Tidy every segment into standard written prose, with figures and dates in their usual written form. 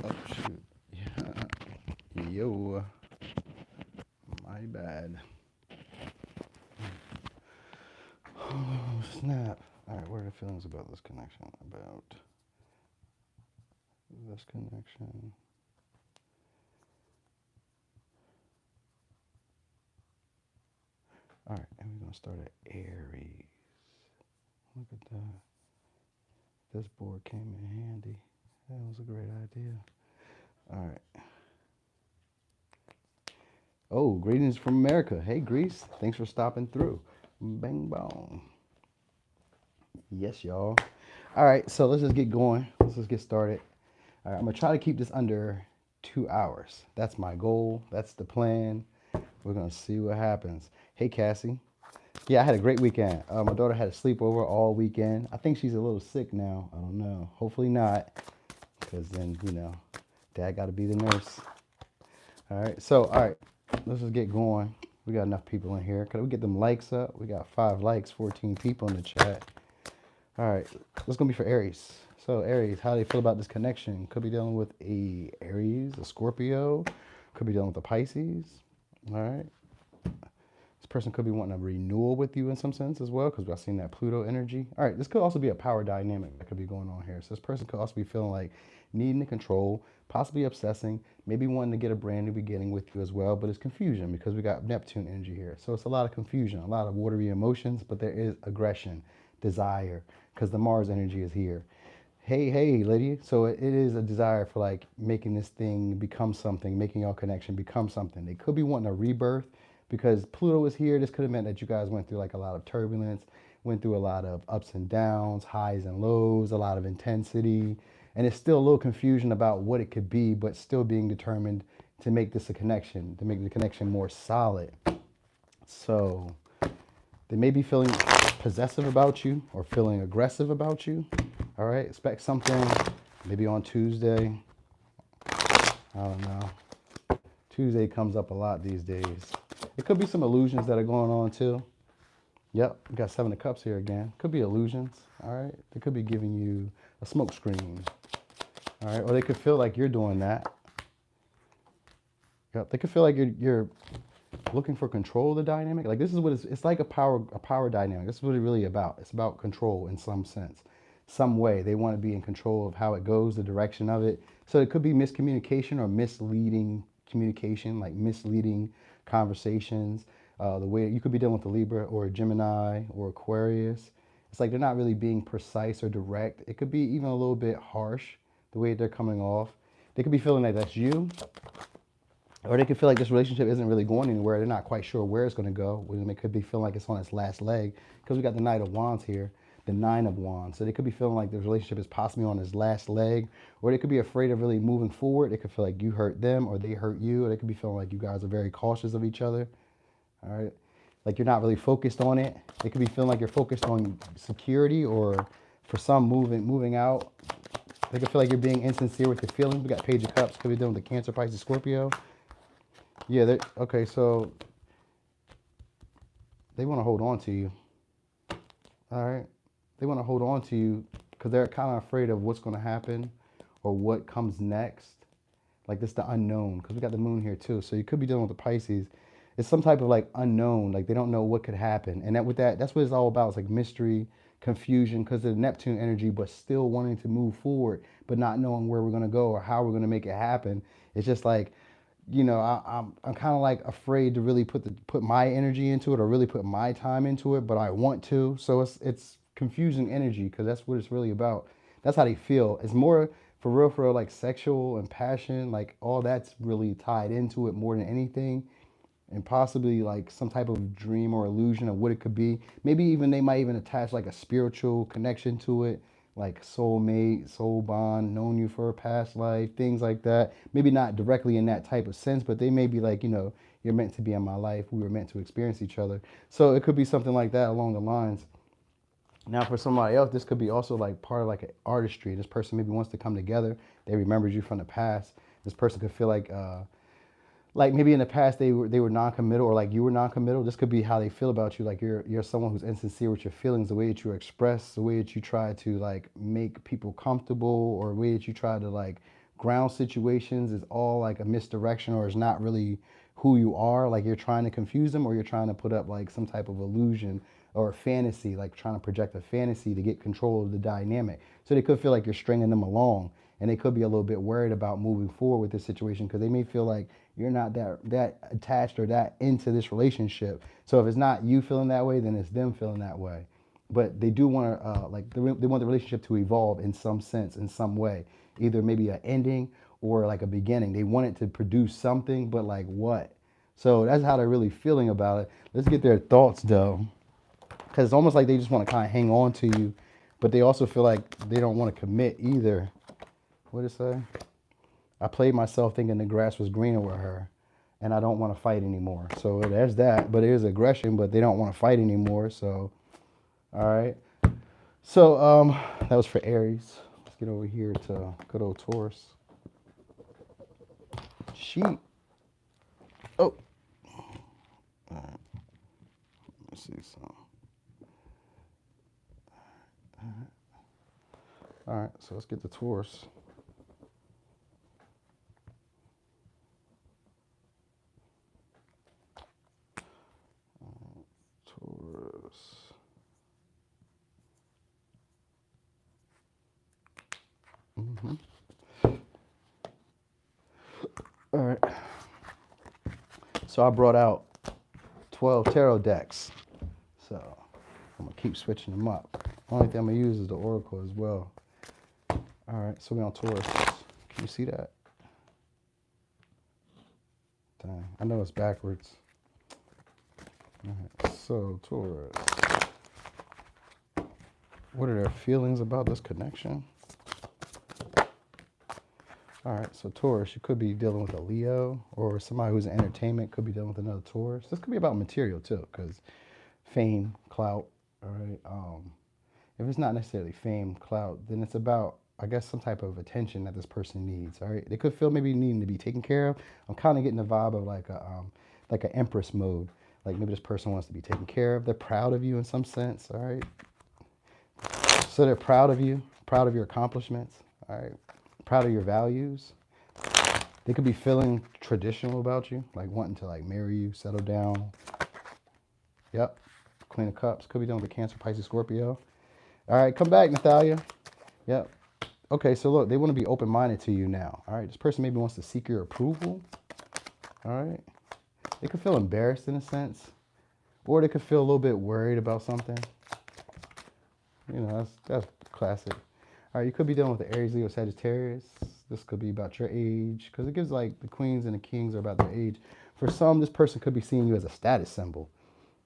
Oh shoot. Yeah. Yo. My bad. Oh snap. Alright, what are the feelings about this connection? About this connection. Alright, and we're gonna start at Aries. Look at that. This board came in handy. That was a great idea. Alright. Oh, greetings from America. Hey Greece. Thanks for stopping through. Bang bong. Yes, y'all. All right, so let's just get going. Let's just get started. All right, I'm gonna try to keep this under 2 hours. That's my goal. That's the plan. We're gonna see what happens. Hey, Cassie. Yeah, I had a great weekend. My daughter had a sleepover all weekend. I think she's a little sick now. I don't know. Hopefully not, because then Dad got to be the nurse. All right. So, all right, let's just get going. We got enough people in here. Could we get them likes up? We got 5 likes, 14 people in the chat. All right, what's gonna be for Aries? So Aries, how do you feel about this connection? Could be dealing with a Aries, a Scorpio. Could be dealing with a Pisces. All right. This person could be wanting a renewal with you in some sense as well, because I've seen that Pluto energy. All right, this could also be a power dynamic that could be going on here. So this person could also be feeling like needing to control, possibly obsessing, maybe wanting to get a brand new beginning with you as well, but it's confusion because we got Neptune energy here. So it's a lot of confusion, a lot of watery emotions, but there is aggression, desire, because the Mars energy is here. Hey, lady. So it is a desire for like making this thing become something, making your connection become something. They could be wanting a rebirth because Pluto is here. This could have meant that you guys went through like a lot of turbulence, went through a lot of ups and downs, highs and lows, a lot of intensity. And it's still a little confusion about what it could be, but still being determined to make this a connection, to make the connection more solid. So they may be feeling possessive about you or feeling aggressive about you. All right, expect something maybe on Tuesday. I don't know. Tuesday comes up a lot these days. It could be some illusions that are going on too. Yep, we got 7 of Cups here again. Could be illusions. All right, they could be giving you a smoke screen. All right, or they could feel like you're doing that. Yep, they could feel like you're looking for control of the dynamic. Like this is what it's like a power dynamic. This is what it's really about. It's about control in some sense, some way. They want to be in control of how it goes, the direction of it. So it could be miscommunication or misleading communication, like misleading conversations. The way you could be dealing with a Libra or a Gemini or Aquarius. It's like they're not really being precise or direct. It could be even a little bit harsh, the way they're coming off. They could be feeling like that's you, or they could feel like this relationship isn't really going anywhere. They're not quite sure where it's going to go. They could be feeling like it's on its last leg because we got the Knight of Wands here, the 9 of Wands. So they could be feeling like the relationship is possibly on its last leg, or they could be afraid of really moving forward. They could feel like you hurt them or they hurt you, or they could be feeling like you guys are very cautious of each other. All right. Like you're not really focused on it. They could be feeling like you're focused on security, or for some moving out. They could feel like you're being insincere with your feelings. We got Page of Cups. Could be dealing with the Cancer, Pisces, Scorpio. Yeah, okay, so they want to hold on to you. All right. They want to hold on to you because they're kind of afraid of what's going to happen or what comes next. Like this, the unknown, because we got the moon here too. So you could be dealing with the Pisces. It's some type of like unknown, like they don't know what could happen. And that's what it's all about. It's like mystery, confusion, because of the Neptune energy, but still wanting to move forward, but not knowing where we're going to go or how we're going to make it happen. It's just like, I'm kind of like afraid to really put my energy into it or really put my time into it, but I want to. So it's confusing energy because that's what it's really about. That's how they feel. It's more for real, like sexual and passion, like all that's really tied into it more than anything, and possibly like some type of dream or illusion of what it could be. Maybe even they might even attach like a spiritual connection to it, like soulmate, soul bond, known you for a past life, things like that. Maybe not directly in that type of sense, but they may be like, you're meant to be in my life. We were meant to experience each other. So it could be something like that along the lines. Now for somebody else, this could be also like part of like an artistry. This person maybe wants to come together. They remembered you from the past. This person could feel like maybe in the past they were non-committal, or like you were non-committal. This could be how they feel about you. Like you're someone who's insincere with your feelings, the way that you express, the way that you try to like make people comfortable, or the way that you try to like ground situations is all like a misdirection, or is not really who you are. Like you're trying to confuse them, or you're trying to put up like some type of illusion or a fantasy, like trying to project a fantasy to get control of the dynamic. So they could feel like you're stringing them along, and they could be a little bit worried about moving forward with this situation because they may feel like you're not that attached or that into this relationship. So if it's not you feeling that way, then it's them feeling that way. But they do want to they want the relationship to evolve in some sense, in some way, either maybe an ending or like a beginning. They want it to produce something, but like what? So that's how they're really feeling about it. Let's get their thoughts though, because it's almost like they just want to kind of hang on to you, but they also feel like they don't want to commit either. What did it say? I played myself thinking the grass was greener with her, and I don't want to fight anymore. So there's that. But it is aggression, but they don't want to fight anymore. So, all right. So that was for Aries. Let's get over here to good old Taurus. Sheep. Oh, all right. Let's see some. All right. So let's get the Taurus. Taurus. Mm-hmm. All right. So I brought out 12 tarot decks. So I'm going to keep switching them up. Only thing I'm going to use is the Oracle as well. All right, so we're on Taurus. Can you see that? Dang, I know it's backwards. All right, so Taurus. What are their feelings about this connection? All right, so Taurus, you could be dealing with a Leo, or somebody who's in entertainment could be dealing with another Taurus. This could be about material too, because fame, clout, all right? If it's not necessarily fame, clout, then it's about, I guess, some type of attention that this person needs, all right? They could feel maybe needing to be taken care of. I'm kind of getting the vibe of like an empress mode. Like maybe this person wants to be taken care of. They're proud of you in some sense, all right? So they're proud of you, proud of your accomplishments, all right? Proud of your values. They could be feeling traditional about you, like wanting to like marry you, settle down. Yep. Queen of Cups. Could be dealing with Cancer, Pisces, Scorpio. All right, come back, Natalia. Yep. Okay, so look, they want to be open-minded to you now. All right, this person maybe wants to seek your approval. All right. They could feel embarrassed in a sense, or they could feel a little bit worried about something. You know, that's classic. All right, you could be dealing with the Aries, Leo, Sagittarius. This could be about your age, because it gives like the queens and the kings are about their age. For some, this person could be seeing you as a status symbol.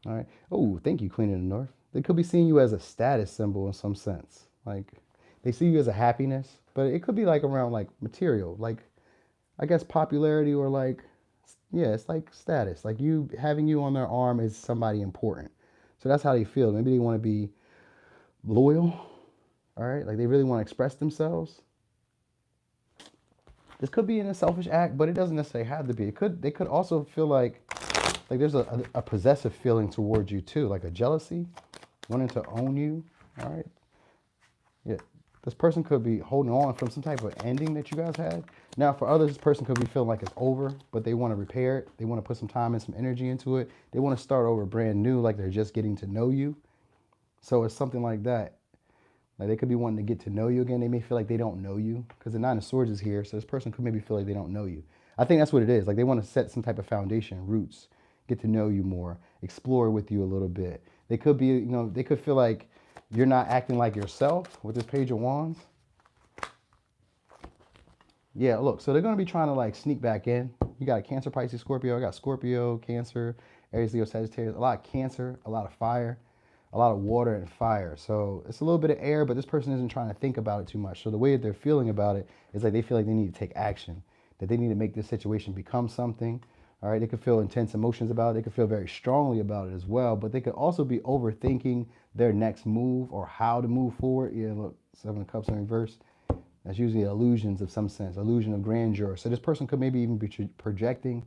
All right. Oh, thank you, Queen of the North. They could be seeing you as a status symbol in some sense. Like they see you as a happiness, but it could be like around like material, like I guess popularity, or like, yeah, it's like status. Like you having you on their arm is somebody important. So that's how they feel. Maybe they want to be loyal. All right. Like they really want to express themselves. This could be in a selfish act, but it doesn't necessarily have to be. They could also feel like there's a possessive feeling towards you too, like a jealousy, wanting to own you. All right. Yeah. This person could be holding on from some type of ending that you guys had. Now, for others, this person could be feeling like it's over, but they want to repair it. They want to put some time and some energy into it. They want to start over brand new, like they're just getting to know you. So it's something like that. Like they could be wanting to get to know you again. They may feel like they don't know you because the Nine of Swords is here. So this person could maybe feel like they don't know you. I think that's what it is. Like they want to set some type of foundation, roots, get to know you more, explore with you a little bit. They could be, they could feel like you're not acting like yourself with this Page of Wands. Yeah, look, so they're going to be trying to like sneak back in. You got a Cancer, Pisces, Scorpio. I got Scorpio, Cancer, Aries, Leo, Sagittarius. A lot of Cancer, a lot of fire, a lot of water and fire. So it's a little bit of air, but this person isn't trying to think about it too much. So the way that they're feeling about it is like they feel like they need to take action, that they need to make this situation become something. All right, they could feel intense emotions about it. They could feel very strongly about it as well, but they could also be overthinking their next move or how to move forward. Yeah, look, Seven of Cups in reverse. That's usually illusions of some sense, illusion of grandeur. So this person could maybe even be projecting.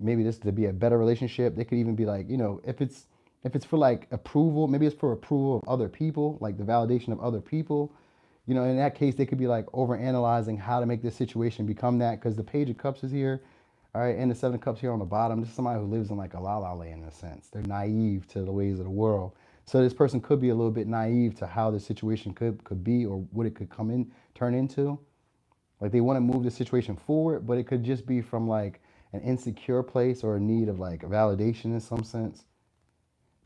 maybe this to be a better relationship. They could even be like, if it's for like approval, maybe it's for approval of other people, like the validation of other people. In that case, they could be like over analyzing how to make this situation become that, because the Page of Cups is here, all right, and the Seven of Cups here on the bottom. This is somebody who lives in like a la la land in a sense. They're naive to the ways of the world. So this person could be a little bit naive to how the situation could be, or what it could turn into. Like they want to move the situation forward, but it could just be from like an insecure place or a need of like validation in some sense.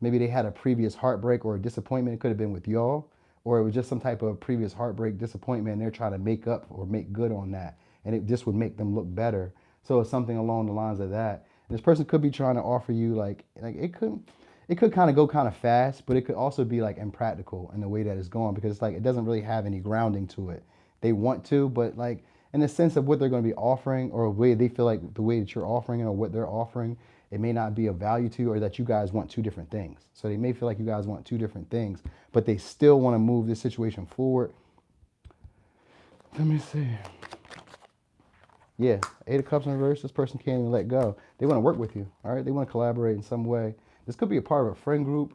Maybe they had a previous heartbreak or a disappointment. It could have been with y'all, or it was just some type of previous heartbreak, disappointment, and they're trying to make up or make good on that. And it just would make them look better. So it's something along the lines of that. And this person could be trying to offer you like it could kind of go kind of fast, but it could also be like impractical in the way that it's going, because it's like it doesn't really have any grounding to it. They want to, but like in the sense of what they're going to be offering, or a way they feel like the way that you're offering it or what they're offering, it may not be of value to you, or that you guys want two different things. So they may feel like you guys want two different things, but they still want to move this situation forward. Let me see. Yeah, Eight of Cups in reverse. This person can't even let go. They want to work with you, all right? They want to collaborate in some way. This could be a part of a friend group.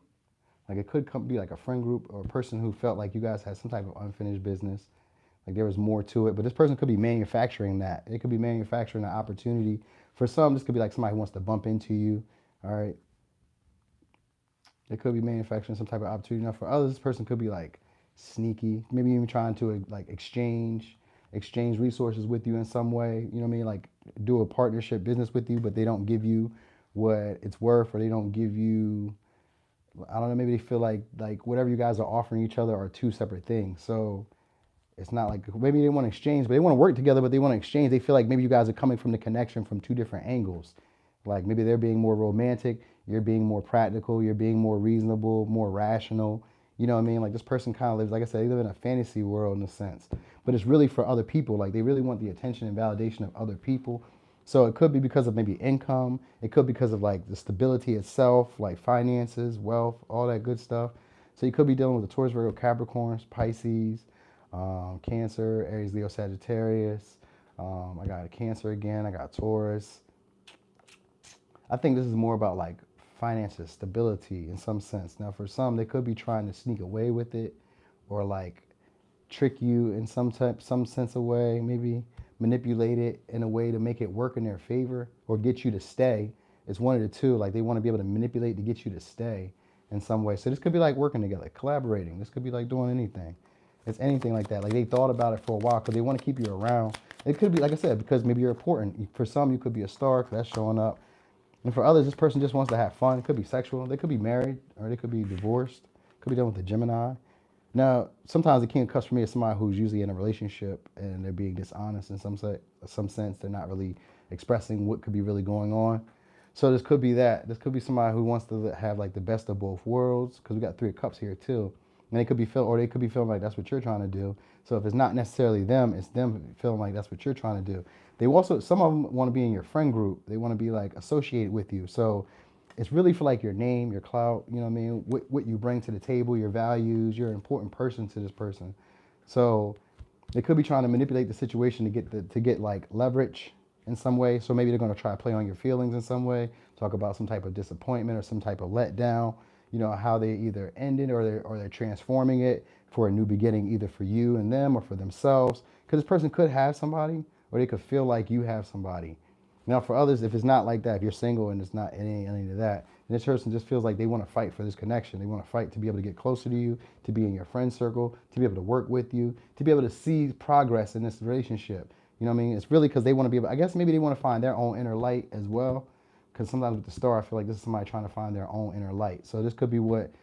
Like it could be like a friend group, or a person who felt like you guys had some type of unfinished business. Like there was more to it, but this person could be manufacturing that. It could be manufacturing an opportunity. For some, this could be like somebody who wants to bump into you, all right? It could be manufacturing some type of opportunity. Now for others, this person could be like sneaky, maybe even trying to like exchange resources with you in some way. You know what I mean? Like do a partnership business with you, but they don't give you what it's worth, or they don't give you, I don't know, maybe they feel like whatever you guys are offering each other are two separate things. So it's not like, maybe they want to exchange, but they want to work together, but they want to exchange. They feel like maybe you guys are coming from the connection from two different angles. Like maybe they're being more romantic, you're being more practical, you're being more reasonable, more rational. You know what I mean? Like this person kind of lives, like I said, they live in a fantasy world in a sense, but it's really for other people. Like they really want the attention and validation of other people. So it could be because of maybe income. It could be because of like the stability itself, like finances, wealth, all that good stuff. So you could be dealing with the Taurus, Virgo, Capricorns, Pisces, Cancer, Aries, Leo, Sagittarius. I got a Cancer again. I got Taurus. I think this is more about like finances, stability in some sense. Now, for some, they could be trying to sneak away with it, or like trick you in some sense of way, maybe manipulate it in a way to make it work in their favor or get you to stay. It's one of the two. Like they want to be able to manipulate to get you to stay in some way. So this could be like working together, collaborating. This could be like doing anything. It's anything like that. Like they thought about it for a while because they want to keep you around. It could be, like I said, because maybe you're important. For some, you could be a star because that's showing up. And for others, this person just wants to have fun. It could be sexual. They could be married, or they could be divorced. Could be done with a Gemini. Now, sometimes the King of Cups for me is somebody who's usually in a relationship and they're being dishonest in some sense. They're not really expressing what could be really going on. So this could be that. This could be somebody who wants to have like the best of both worlds, because we got Three of Cups here too. And they could be feeling, or they could be feeling like that's what you're trying to do. So if it's not necessarily them, it's them feeling like that's what you're trying to do. They also, some of them want to be in your friend group. They want to be like associated with you. So it's really for like your name, your clout, you know what I mean? What you bring to the table, your values, you're an important person to this person. So they could be trying to manipulate the situation to get like leverage in some way. So maybe they're going to try to play on your feelings in some way, talk about some type of disappointment or some type of letdown, you know, how they either ended or they're transforming it for a new beginning, either for you and them or for themselves. Because this person could have somebody, or they could feel like you have somebody. Now, for others, if it's not like that, if you're single and it's not any of that, and this person just feels like they want to fight for this connection. They want to fight to be able to get closer to you, to be in your friend circle, to be able to work with you, to be able to see progress in this relationship. You know what I mean? It's really because they want to be able, I guess maybe they want to find their own inner light as well. Because sometimes with the star, I feel like this is somebody trying to find their own inner light. So this could be what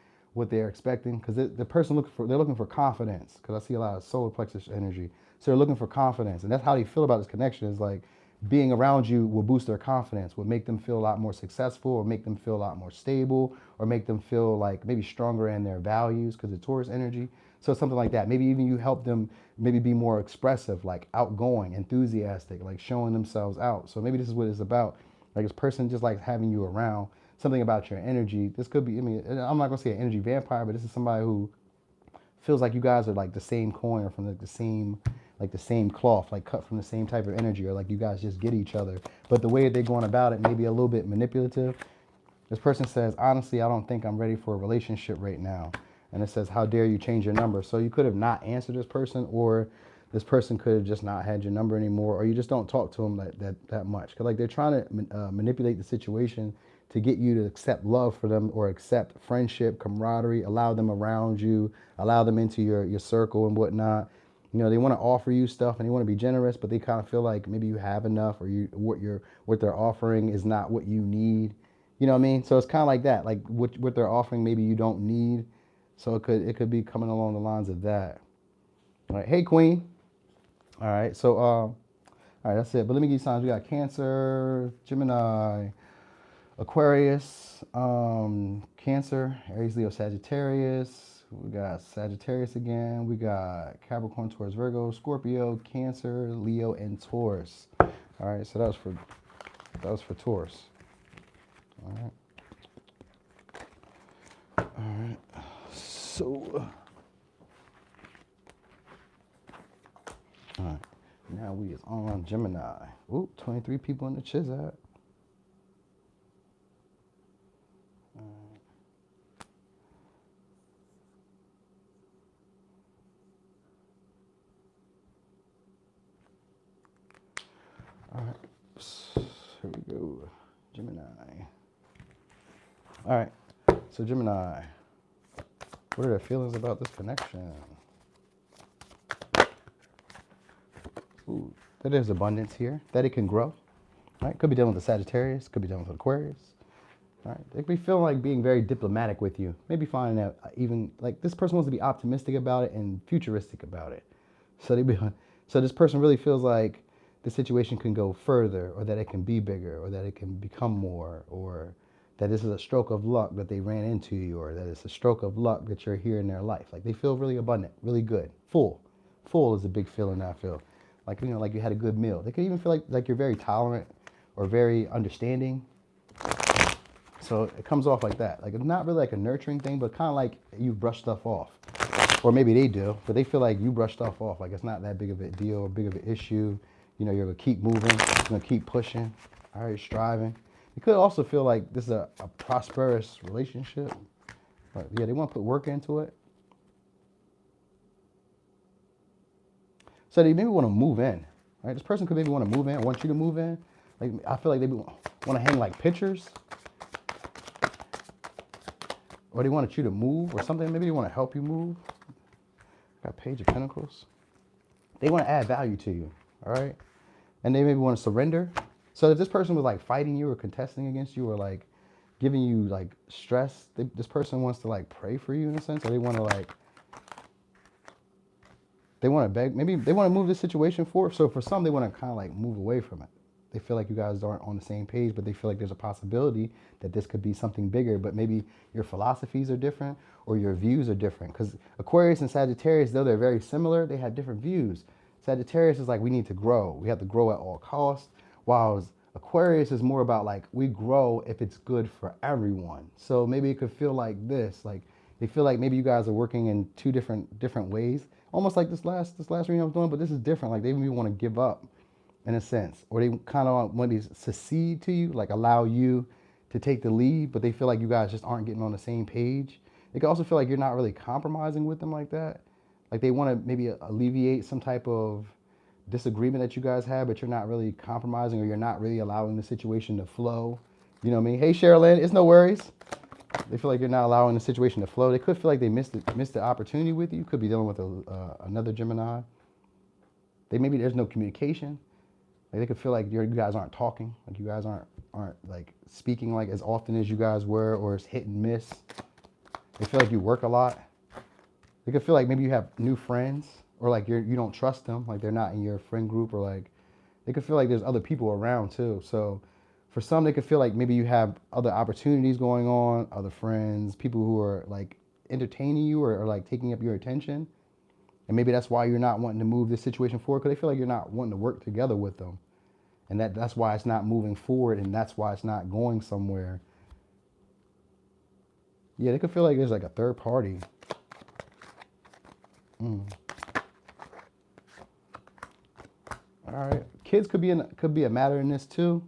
they're expecting. Because the person they're looking for confidence. Because I see a lot of solar plexus energy. So they're looking for confidence. And that's how they feel about this connection, is like being around you will boost their confidence, will make them feel a lot more successful, or make them feel a lot more stable, or make them feel like maybe stronger in their values because of Taurus energy. So something like that. Maybe even you help them maybe be more expressive, like outgoing, enthusiastic, like showing themselves out. So maybe this is what it's about. Like this person just like having you around, something about your energy. This could be, I mean, I'm not gonna say an energy vampire, but this is somebody who feels like you guys are like the same coin or from like the same cloth, like cut from the same type of energy, or like you guys just get each other. But the way they're going about it may be a little bit manipulative. This person says, honestly, I don't think I'm ready for a relationship right now. And it says, how dare you change your number? So you could have not answered this person, or this person could have just not had your number anymore, or you just don't talk to them that much. Because like they're trying to manipulate the situation to get you to accept love for them, or accept friendship, camaraderie, allow them around you, allow them into your circle and whatnot. You know, they want to offer you stuff and they want to be generous, but they kind of feel like maybe you have enough, or what they're offering is not what you need. You know what I mean? So it's kind of like that. Like what they're offering, maybe you don't need. So it could be coming along the lines of that. All right. Hey, Queen. All right. So all right, that's it. But let me give you signs. We got Cancer, Gemini, Aquarius, Cancer, Aries, Leo, Sagittarius. We got Sagittarius again. We got Capricorn, Taurus, Virgo, Scorpio, Cancer, Leo, and Taurus. All right. So that was for Taurus. All right. All right. So, all right. Now we is on Gemini. Ooh, 23 people in the Chiz app. All right. Here we go. Gemini. All right. So Gemini. What are their feelings about this connection? Ooh, that there's abundance here, that it can grow. Right? Could be dealing with the Sagittarius, could be dealing with Aquarius. Right? They could be feeling like being very diplomatic with you. Maybe finding that even like this person wants to be optimistic about it and futuristic about it. So this person really feels like the situation can go further, or that it can be bigger, or that it can become more, or that this is a stroke of luck that they ran into you, or that it's a stroke of luck that you're here in their life. Like they feel really abundant, really good, full. Full is a big feeling I feel. Like, you know, like you had a good meal. They could even feel like you're very tolerant or very understanding. So it comes off like that. Like it's not really like a nurturing thing, but kind of like you brush stuff off. Or maybe they do, but they feel like you brush stuff off. Like it's not that big of a deal or big of an issue. You know, you're gonna keep moving, you're gonna keep pushing, all right, striving. You could also feel like this is a prosperous relationship. But yeah, they want to put work into it. So they maybe want to move in, right? This person could maybe want to move in, want you to move in. Like I feel like they want to hang like pictures, or they wanted you to move or something. Maybe they want to help you move. Got Page of Pentacles. They want to add value to you, all right? And they maybe want to surrender. So if this person was like fighting you or contesting against you, or like giving you like stress, this person wants to like pray for you in a sense, or they want to beg, maybe they want to move this situation forward. So for some, they want to kind of like move away from it. They feel like you guys aren't on the same page, but they feel like there's a possibility that this could be something bigger, but maybe your philosophies are different or your views are different. Because Aquarius and Sagittarius, though they're very similar, they have different views. Sagittarius is like, we need to grow. We have to grow at all costs. While Aquarius is more about like, we grow if it's good for everyone. So maybe it could feel like this, like they feel like maybe you guys are working in two different ways. Almost like this last reading I was doing, but this is different. Like they maybe want to give up in a sense, or they kind of want to secede to you, like allow you to take the lead, but they feel like you guys just aren't getting on the same page. They can also feel like you're not really compromising with them like that. Like they want to maybe alleviate some type of disagreement that you guys have, but you're not really compromising, or you're not really allowing the situation to flow. You know what I mean? Hey, Sherilyn, it's no worries. They feel like you're not allowing the situation to flow. They could feel like they missed the opportunity with you. Could be dealing with another Gemini. There's no communication. Like they could feel like you guys aren't talking, like you guys aren't like speaking like as often as you guys were, or it's hit and miss. They feel like you work a lot. They could feel like maybe you have new friends, or like you don't trust them, like they're not in your friend group, or like they could feel like there's other people around too. So for some, they could feel like maybe you have other opportunities going on, other friends, people who are like entertaining you, or like taking up your attention. And maybe that's why you're not wanting to move this situation forward, because they feel like you're not wanting to work together with them. And that's why it's not moving forward, and that's why it's not going somewhere. Yeah, they could feel like there's like a third party. Mm. All right. Kids could be a matter in this too.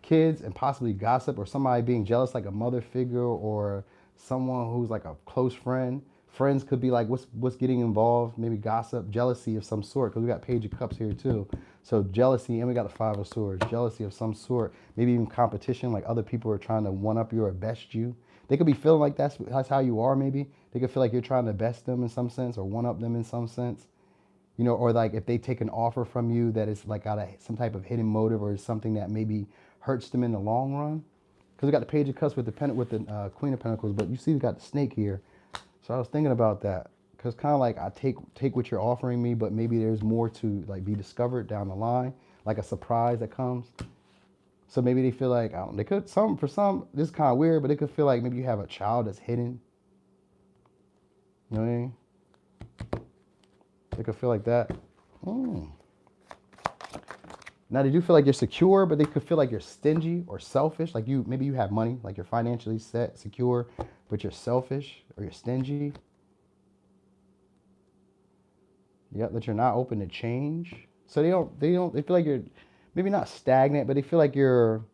Kids and possibly gossip or somebody being jealous, like a mother figure or someone who's like a close friend. Friends could be like, what's getting involved? Maybe gossip, jealousy of some sort. Because we got Page of Cups here too. So jealousy, and we got the Five of Swords. Jealousy of some sort. Maybe even competition, like other people are trying to one up you or best you. They could be feeling like that's how you are. Maybe they could feel like you're trying to best them in some sense or one up them in some sense. You know, or like if they take an offer from you that is like out of some type of hidden motive or something that maybe hurts them in the long run. Because we got the Page of Cups with the Queen of Pentacles, but you see we got the Snake here. So I was thinking about that because kind of like I take what you're offering me, but maybe there's more to like be discovered down the line, like a surprise that comes. So maybe they feel like I don't, they could some for some this is kind of weird, but they could feel like maybe you have a child that's hidden. You know what I mean? They could feel like that. Mm. Now they do feel like you're secure, but they could feel like you're stingy or selfish. Like maybe you have money, like you're financially set, secure, but you're selfish or you're stingy. Yep, that you're not open to change. So they feel like you're maybe not stagnant, but they feel like you're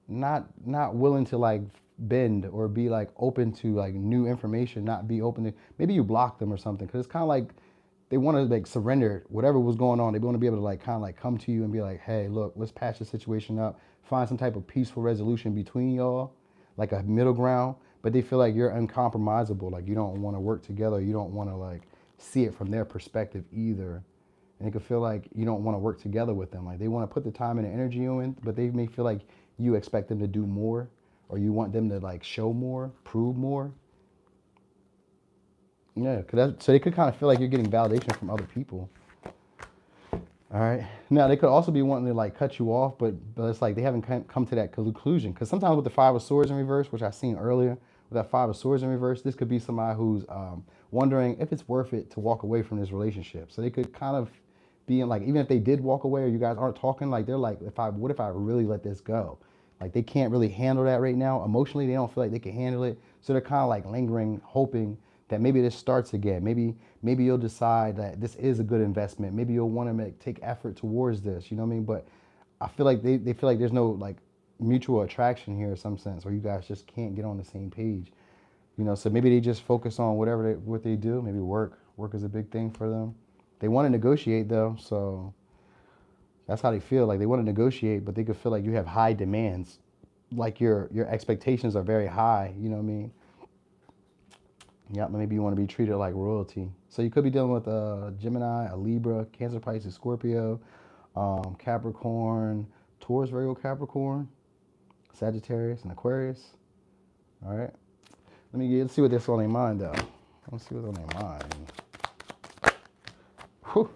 not willing to like bend or be like open to like new information, not be open to, maybe you block them or something. Cause it's kind of like they want to like surrender whatever was going on. They want to be able to like kind of like come to you and be like, hey, look, let's patch the situation up, find some type of peaceful resolution between y'all, like a middle ground. But they feel like you're uncompromisable. Like you don't want to work together. You don't want to like see it from their perspective either. And they could feel like you don't want to work together with them. Like they want to put the time and the energy in, but they may feel like you expect them to do more or you want them to like show more, prove more. Yeah, so they could kind of feel like you're getting validation from other people. All right. Now they could also be wanting to like cut you off, but it's like they haven't come to that conclusion. Because sometimes with the Five of Swords in reverse, which I seen earlier, with that Five of Swords in reverse, this could be somebody who's wondering if it's worth it to walk away from this relationship. So they could kind of be in like, even if they did walk away or you guys aren't talking, like they're like, what if I really let this go? Like they can't really handle that right now. Emotionally, they don't feel like they can handle it. So they're kind of like lingering, hoping that maybe this starts again. Maybe you'll decide that this is a good investment. Maybe you'll want to take effort towards this. You know what I mean? But I feel like they feel like there's no like mutual attraction here in some sense, or you guys just can't get on the same page. You know, so maybe they just focus on what they do. Maybe work. Work is a big thing for them. They want to negotiate though, so that's how they feel. Like they want to negotiate, but they could feel like you have high demands, like your expectations are very high. You know what I mean? Yeah, maybe you want to be treated like royalty. So you could be dealing with a Gemini, a Libra, Cancer, Pisces, Scorpio, Capricorn, Taurus, Virgo, Capricorn, Sagittarius, and Aquarius. All right. Let's see what this on their mind though. Let's see what's on their mind. Whew.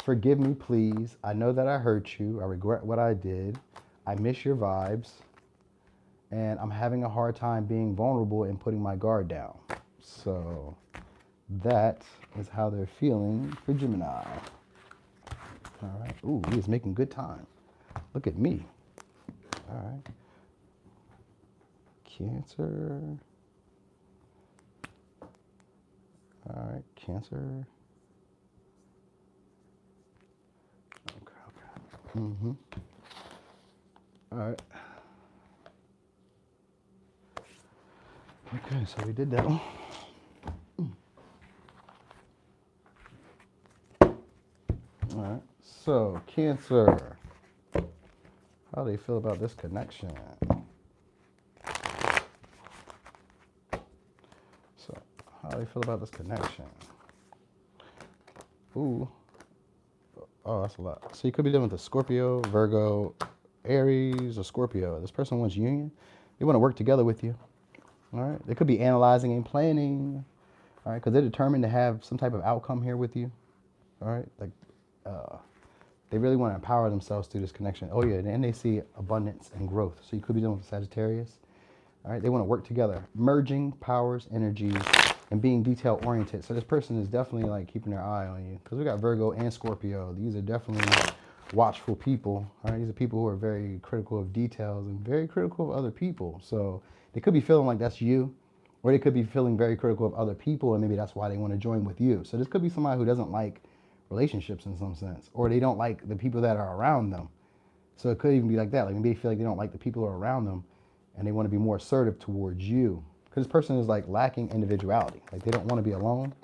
Forgive me, please. I know that I hurt you. I regret what I did. I miss your vibes. And I'm having a hard time being vulnerable and putting my guard down. So that is how they're feeling for Gemini. All right. Ooh, he is making good time. Look at me. All right. Cancer. All right. Cancer. Okay. Mm-hmm. All right. Okay, so we did that one. All right, so Cancer, how do you feel about this connection? So, how do you feel about this connection? Ooh, oh, that's a lot. So you could be dealing with a Scorpio, Virgo, Aries, or Scorpio. This person wants union. They want to work together with you. All right, they could be analyzing and planning. All right, because they're determined to have some type of outcome here with you. All right, like they really want to empower themselves through this connection. Oh yeah, and they see abundance and growth. So you could be dealing with Sagittarius. All right, they want to work together, merging powers, energies, and being detail oriented. So this person is definitely like keeping their eye on you because we got Virgo and Scorpio. These are definitely watchful people. All right, these are people who are very critical of details and very critical of other people. So they could be feeling like that's you. Or they could be feeling very critical of other people, and maybe that's why they want to join with you. So this could be somebody who doesn't like relationships in some sense, or they don't like the people that are around them. So it could even be like that. Like maybe they feel like they don't like the people who are around them, and they want to be more assertive towards you. Because this person is like lacking individuality. Like they don't want to be alone.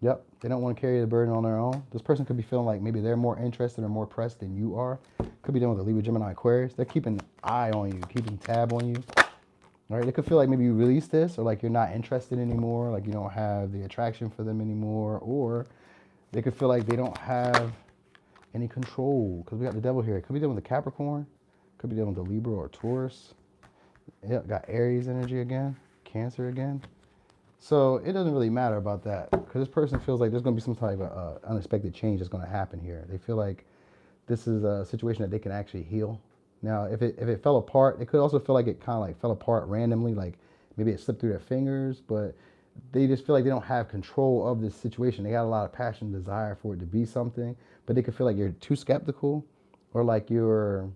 Yep, they don't want to carry the burden on their own. This person could be feeling like maybe they're more interested or more pressed than you are. Could be dealing with a Libra, Gemini, Aquarius. They're keeping an eye on you, keeping tab on you. All right, they could feel like maybe you release this, or like you're not interested anymore, like you don't have the attraction for them anymore, or they could feel like they don't have any control because we got the devil here. It could be dealing with the Capricorn, could be dealing with the Libra or Taurus. Yeah, got Aries energy again, Cancer again. So it doesn't really matter about that because this person feels like there's going to be some type of unexpected change that's going to happen here. They feel like this is a situation that they can actually heal. Now, if it fell apart, it could also feel like it kind of like fell apart randomly, like maybe it slipped through their fingers, but they just feel like they don't have control of this situation. They got a lot of passion, desire for it to be something, but they could feel like you're too skeptical, or like you're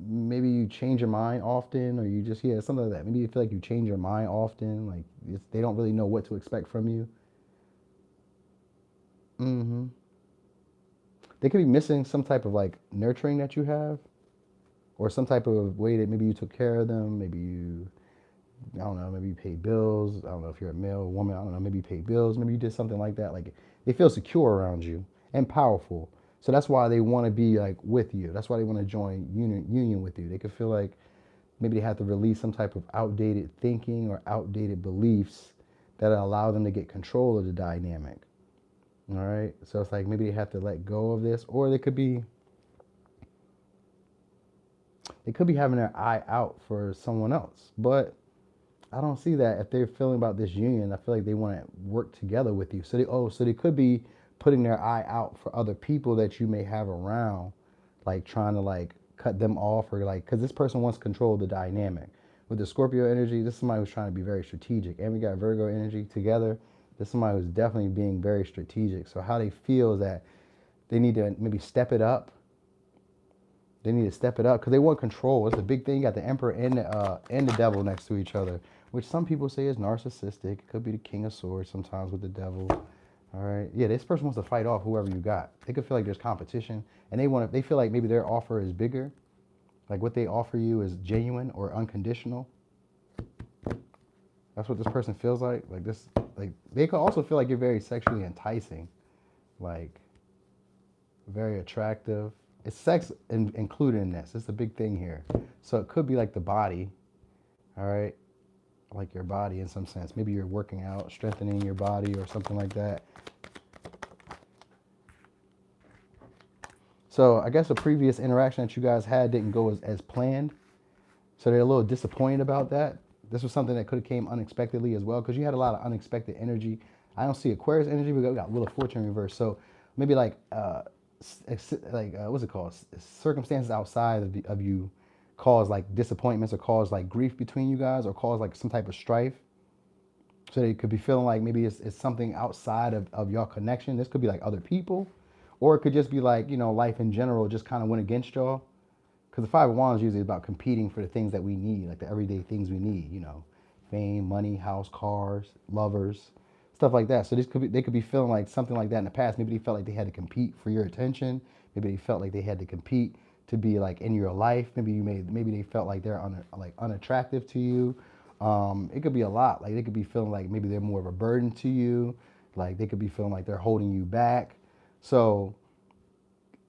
maybe you change your mind often, or you just something like that. Maybe you feel like you change your mind often, like they don't really know what to expect from you. hmm They could be missing some type of like nurturing that you have, or some type of way that maybe you took care of them. Maybe you, I don't know, maybe you paid bills. I don't know if you're a male or woman. I don't know. Maybe you paid bills. Maybe you did something like that. Like they feel secure around you and powerful. So that's why they want to be like with you. That's why they want to join union with you. They could feel like maybe they have to release some type of outdated thinking or outdated beliefs that allow them to get control of the dynamic. All right. So it's like maybe they have to let go of this, or they could be having their eye out for someone else. But I don't see that. If they're feeling about this union, I feel like they want to work together with you. So they could be putting their eye out for other people that you may have around, like trying to like cut them off, or like because this person wants control of the dynamic. With the Scorpio energy, this is somebody who's trying to be very strategic, and we got Virgo energy together. This is somebody who's definitely being very strategic. So how they feel is that they need to maybe step it up. They need to step it up because they want control. It's a big thing. You got the Emperor and the Devil next to each other, which some people say is narcissistic. It could be the King of Swords sometimes with the Devil. All right. Yeah, this person wants to fight off whoever you got. They could feel like there's competition, and they feel like maybe their offer is bigger, like what they offer you is genuine or unconditional. That's what this person feels like. Like this, like they could also feel like you're very sexually enticing, like very attractive. It's sex included in this. It's a big thing here. So it could be like the body, all right, like your body in some sense. Maybe you're working out, strengthening your body or something like that. So I guess a previous interaction that you guys had didn't go as planned. So they're a little disappointed about that. This was something that could have came unexpectedly as well because you had a lot of unexpected energy. I don't see Aquarius energy. We got Wheel of Fortune reverse. So maybe like what's it called? Circumstances outside of you cause like disappointments or cause like grief between you guys or cause like some type of strife. So they could be feeling like maybe it's something outside of your connection. This could be like other people, or it could just be like, life in general just kind of went against y'all. Because the Five of Wands is usually about competing for the things that we need, like the everyday things we need, fame, money, house, cars, lovers, stuff like that. So they could be feeling like something like that in the past. Maybe they felt like they had to compete for your attention. Maybe they felt like they had to compete to be like in your life. Maybe they felt like they're unattractive to you. It could be a lot. Like they could be feeling like maybe they're more of a burden to you. Like they could be feeling like they're holding you back. So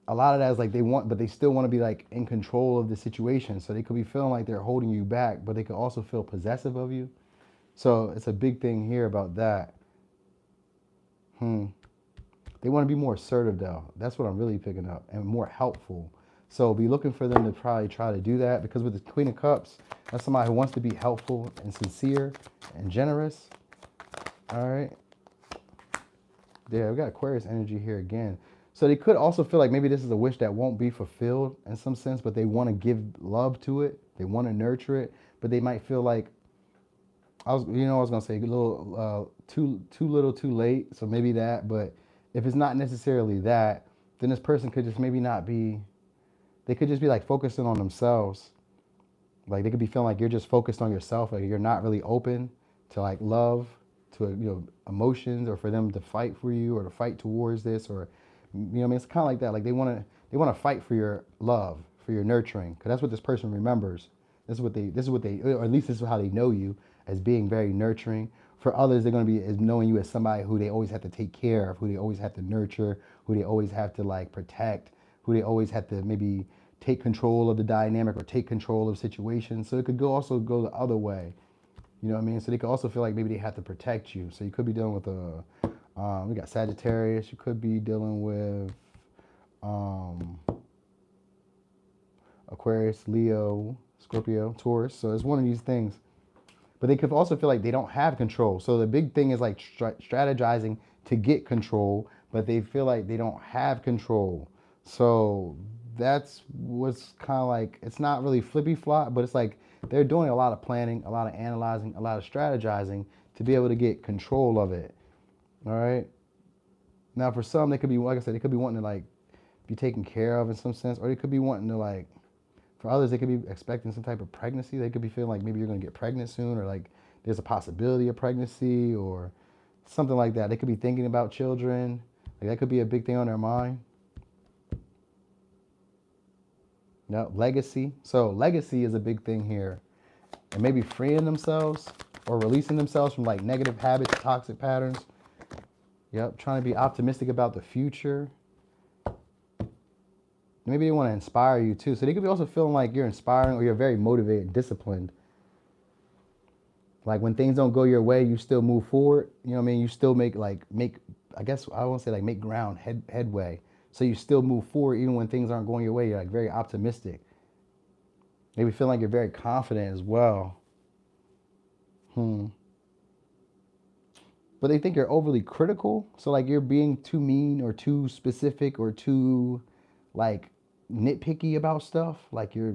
a lot of that is like but they still want to be like in control of the situation. So they could be feeling like they're holding you back, but they could also feel possessive of you. So it's a big thing here about that. They want to be more assertive though. That's what I'm really picking up, and more helpful. So be looking for them to probably try to do that, because with the Queen of Cups, that's somebody who wants to be helpful and sincere and generous. All right. Yeah, we got Aquarius energy here again. So they could also feel like maybe this is a wish that won't be fulfilled in some sense, but they want to give love to it. They want to nurture it, but they might feel like I was gonna say a little too little, too late. So maybe that, but if it's not necessarily that, then this person could just maybe not be. They could just be like focusing on themselves. Like they could be feeling like you're just focused on yourself. Like you're not really open to like love, to emotions, or for them to fight for you or to fight towards this, or what I mean, it's kind of like that. Like they want to fight for your love, for your nurturing, because that's what this person remembers. This is what they, or at least this is how they know you, as being very nurturing. For others, they're going to be as knowing you as somebody who they always have to take care of, who they always have to nurture, who they always have to like protect, who they always have to maybe take control of the dynamic or take control of situations. So it could also go the other way. You know what I mean? So they could also feel like maybe they have to protect you. So you could be dealing with we got Sagittarius. You could be dealing with um, Aquarius, Leo, Scorpio, Taurus. So it's one of these things. But they could also feel like they don't have control. So the big thing is like strategizing to get control, but they feel like they don't have control. So that's what's kind of like, it's not really flippy flop, but it's like they're doing a lot of planning, a lot of analyzing, a lot of strategizing to be able to get control of it. All right. Now, for some, they could be, like I said, they could be wanting to like be taken care of in some sense, or they could be wanting to like, for others, they could be expecting some type of pregnancy. They could be feeling like maybe you're going to get pregnant soon, or like there's a possibility of pregnancy or something like that. They could be thinking about children. Like that could be a big thing on their mind. No, legacy. So legacy is a big thing here. And maybe freeing themselves or releasing themselves from like negative habits, toxic patterns. Yep, trying to be optimistic about the future. Maybe they want to inspire you too. So they could be also feeling like you're inspiring or you're very motivated, disciplined. Like when things don't go your way, you still move forward. You know what I mean? You still make, I guess I won't say like make ground, headway. So you still move forward even when things aren't going your way. You're like very optimistic. Maybe feel like you're very confident as well. But they think you're overly critical. So like you're being too mean or too specific or too like nitpicky about stuff. Like you're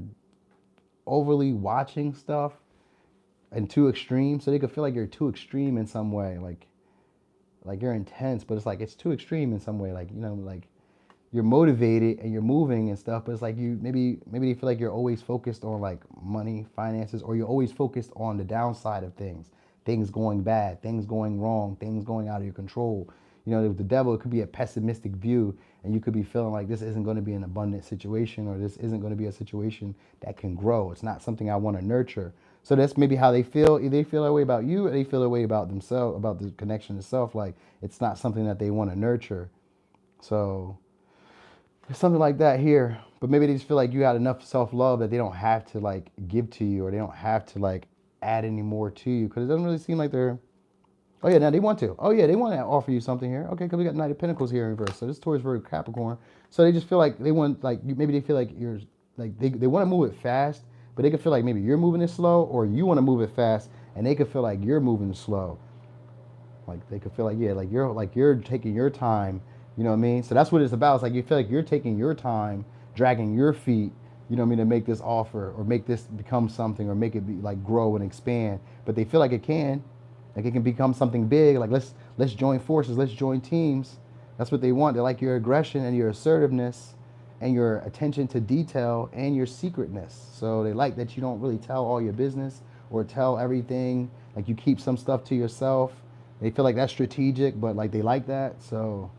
overly watching stuff and too extreme. So they could feel like you're too extreme in some way. Like you're intense, but it's like it's too extreme in some way. Like, like you're motivated and you're moving and stuff, but it's like you maybe they feel like you're always focused on like money, finances, or you're always focused on the downside of things going bad, things going wrong, things going out of your control. With the devil, it could be a pessimistic view, and you could be feeling like this isn't going to be an abundant situation, or this isn't going to be a situation that can grow. It's not something I want to nurture. So that's maybe how they feel. Either they feel that way about you, or they feel that way about themselves, about the connection itself. Like it's not something that they want to nurture. So it's something like that here. But maybe they just feel like you got enough self-love that they don't have to like give to you, or they don't have to like add any more to you, because it doesn't really seem like they're, oh yeah, now they want to. Oh yeah, they want to offer you something here. Okay, because we got Knight of Pentacles here in reverse. So this Taurus, Virgo, Capricorn. So they just feel like they want, like, maybe they feel like you're, like, they want to move it fast, but they could feel like maybe you're moving it slow, or you want to move it fast, and they could feel like you're moving slow. Like they could feel like, yeah, like you're taking your time. You know what I mean? So that's what it's about. It's like you feel like you're taking your time, dragging your feet, you know what I mean, to make this offer or make this become something or make it be like grow and expand. But they feel like it can. Like it can become something big. Like let's join forces, let's join teams. That's what they want. They like your aggression and your assertiveness and your attention to detail and your secretness. So they like that you don't really tell all your business or tell everything. Like you keep some stuff to yourself. They feel like that's strategic, but like they like that. So,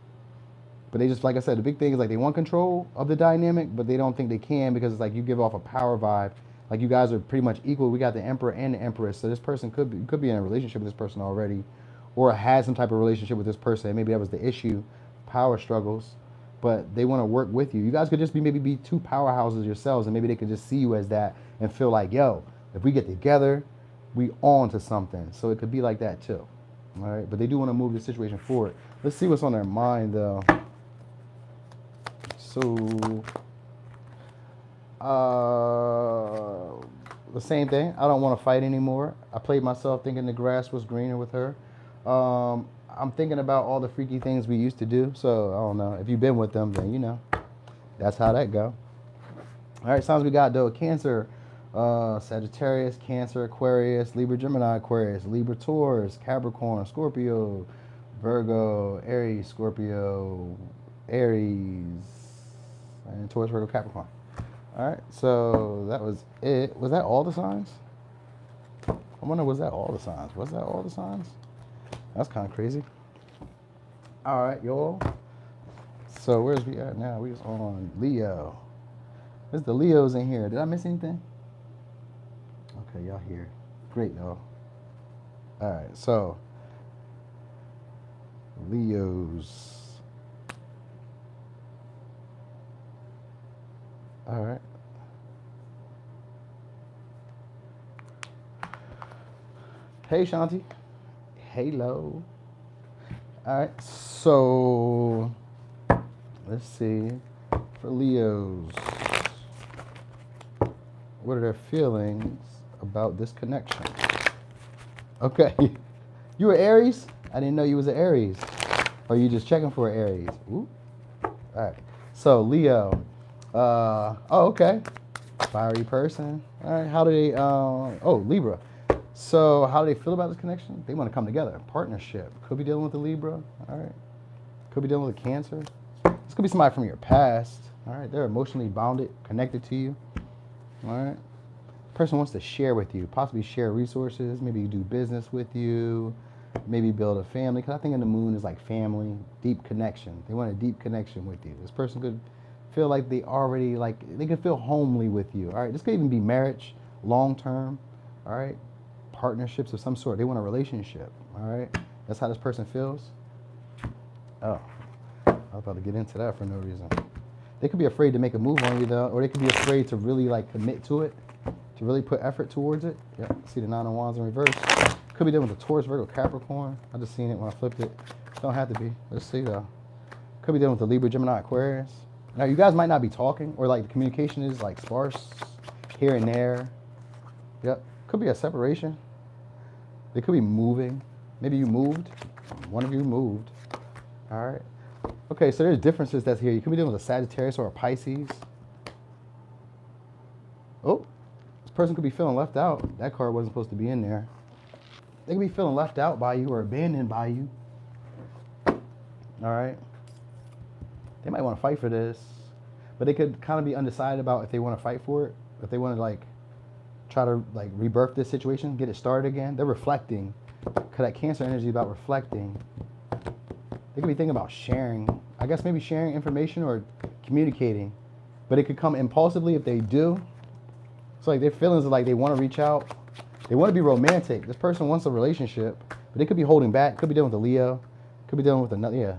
but they just, like I said, the big thing is like they want control of the dynamic, but they don't think they can, because it's like you give off a power vibe. Like you guys are pretty much equal. We got the Emperor and the Empress. So this person could be in a relationship with this person already, or had some type of relationship with this person. And maybe that was the issue, power struggles. But they want to work with you. You guys could just be two powerhouses yourselves, and maybe they could just see you as that and feel like, yo, if we get together, we on to something. So it could be like that too. All right, but they do want to move the situation forward. Let's see what's on their mind, though. So, the same thing. I don't want to fight anymore. I played myself thinking the grass was greener with her. I'm thinking about all the freaky things we used to do. So, I don't know. If you've been with them, then you know. That's how that go. All right, signs we got, though. Cancer, Sagittarius, Cancer, Aquarius, Libra, Gemini, Aquarius, Libra, Taurus, Capricorn, Scorpio, Virgo, Aries, Scorpio, Aries, and Taurus, Virgo, Capricorn. All right, so that was it. Was that all the signs? I wonder, was that all the signs? Was that all the signs? That's kind of crazy. All right, y'all. So where's we at now? We was on Leo. There's the Leos in here. Did I miss anything? Okay, y'all here. Great, y'all. All right, so Leos. All right. Hey, Shanti. Hello. All right, so let's see. For Leos, what are their feelings about this connection? Okay. You were Aries? I didn't know you was an Aries. Or you just checking for Aries? Ooh. All right. So Leo. Oh, okay. Fiery person. All right. How do they? Oh, Libra. So how do they feel about this connection? They want to come together. Partnership. Could be dealing with a Libra. All right. Could be dealing with a Cancer. This could be somebody from your past. All right. They're emotionally bounded, connected to you. All right. Person wants to share with you, possibly share resources, maybe do business with you, maybe build a family. Because I think in the moon is like family, deep connection. They want a deep connection with you. This person could feel like they already, like, they could feel homely with you. All right. This could even be marriage, long term. All right. Partnerships of some sort. They want a relationship. All right. That's how this person feels. Oh, I was about to get into that for no reason. They could be afraid to make a move on you though, or they could be afraid to really like commit to it, to really put effort towards it. Yep. See the Nine of Wands in reverse. Could be dealing with the Taurus, Virgo, Capricorn. I just seen it when I flipped it. Don't have to be. Let's see though. Could be dealing with the Libra, Gemini, Aquarius. Now you guys might not be talking, or like the communication is like sparse here and there. Yep. Could be a separation. They could be moving. Maybe you moved. One of you moved. All right. Okay, so there's differences that's here. You could be dealing with a Sagittarius or a Pisces. Oh, this person could be feeling left out. That card wasn't supposed to be in there. They could be feeling left out by you or abandoned by you. All right. They might want to fight for this, but they could kind of be undecided about if they want to fight for it, if they want to like try to like rebirth this situation, get it started again. They're reflecting. Because that Cancer energy is about reflecting. They could be thinking about sharing. I guess maybe sharing information or communicating. But it could come impulsively if they do. It's like their feelings are like they want to reach out. They want to be romantic. This person wants a relationship, but they could be holding back. Could be dealing with a Leo. Could be dealing with another, yeah.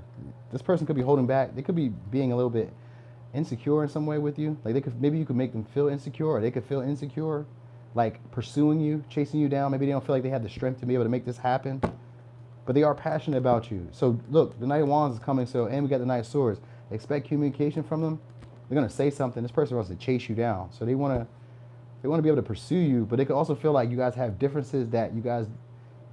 This person could be holding back. They could be being a little bit insecure in some way with you. Like they could, maybe you could make them feel insecure, or they could feel insecure, like pursuing you, chasing you down. Maybe they don't feel like they have the strength to be able to make this happen. But they are passionate about you. So look, the Knight of Wands is coming, so, and we got the Knight of Swords. Expect communication from them. They're gonna say something. This person wants to chase you down. So they wanna be able to pursue you, but they could also feel like you guys have differences that you guys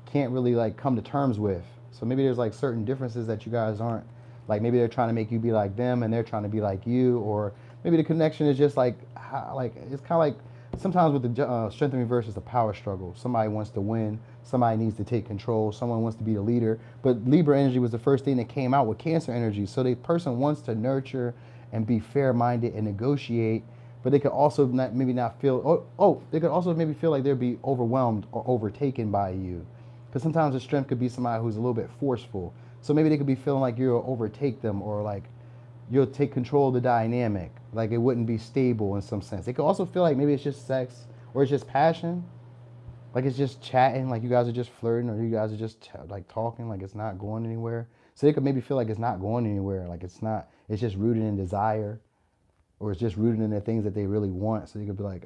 can't really like come to terms with. So maybe there's like certain differences that you guys aren't, like maybe they're trying to make you be like them and they're trying to be like you, or maybe the connection is just like it's kind of like sometimes with the strength in reverse is a power struggle. Somebody wants to win, somebody needs to take control, someone wants to be the leader. But Libra energy was the first thing that came out with Cancer energy. So the person wants to nurture and be fair-minded and negotiate, but they could also maybe not feel, they could also maybe feel like they'd be overwhelmed or overtaken by you. Because sometimes the strength could be somebody who's a little bit forceful. So maybe they could be feeling like you'll overtake them, or like you'll take control of the dynamic. Like it wouldn't be stable in some sense. They could also feel like maybe it's just sex or it's just passion. Like it's just chatting, like you guys are just flirting, or you guys are just like talking, like it's not going anywhere. So they could maybe feel like it's not going anywhere. Like it's just rooted in desire, or it's just rooted in the things that they really want. So they could be like,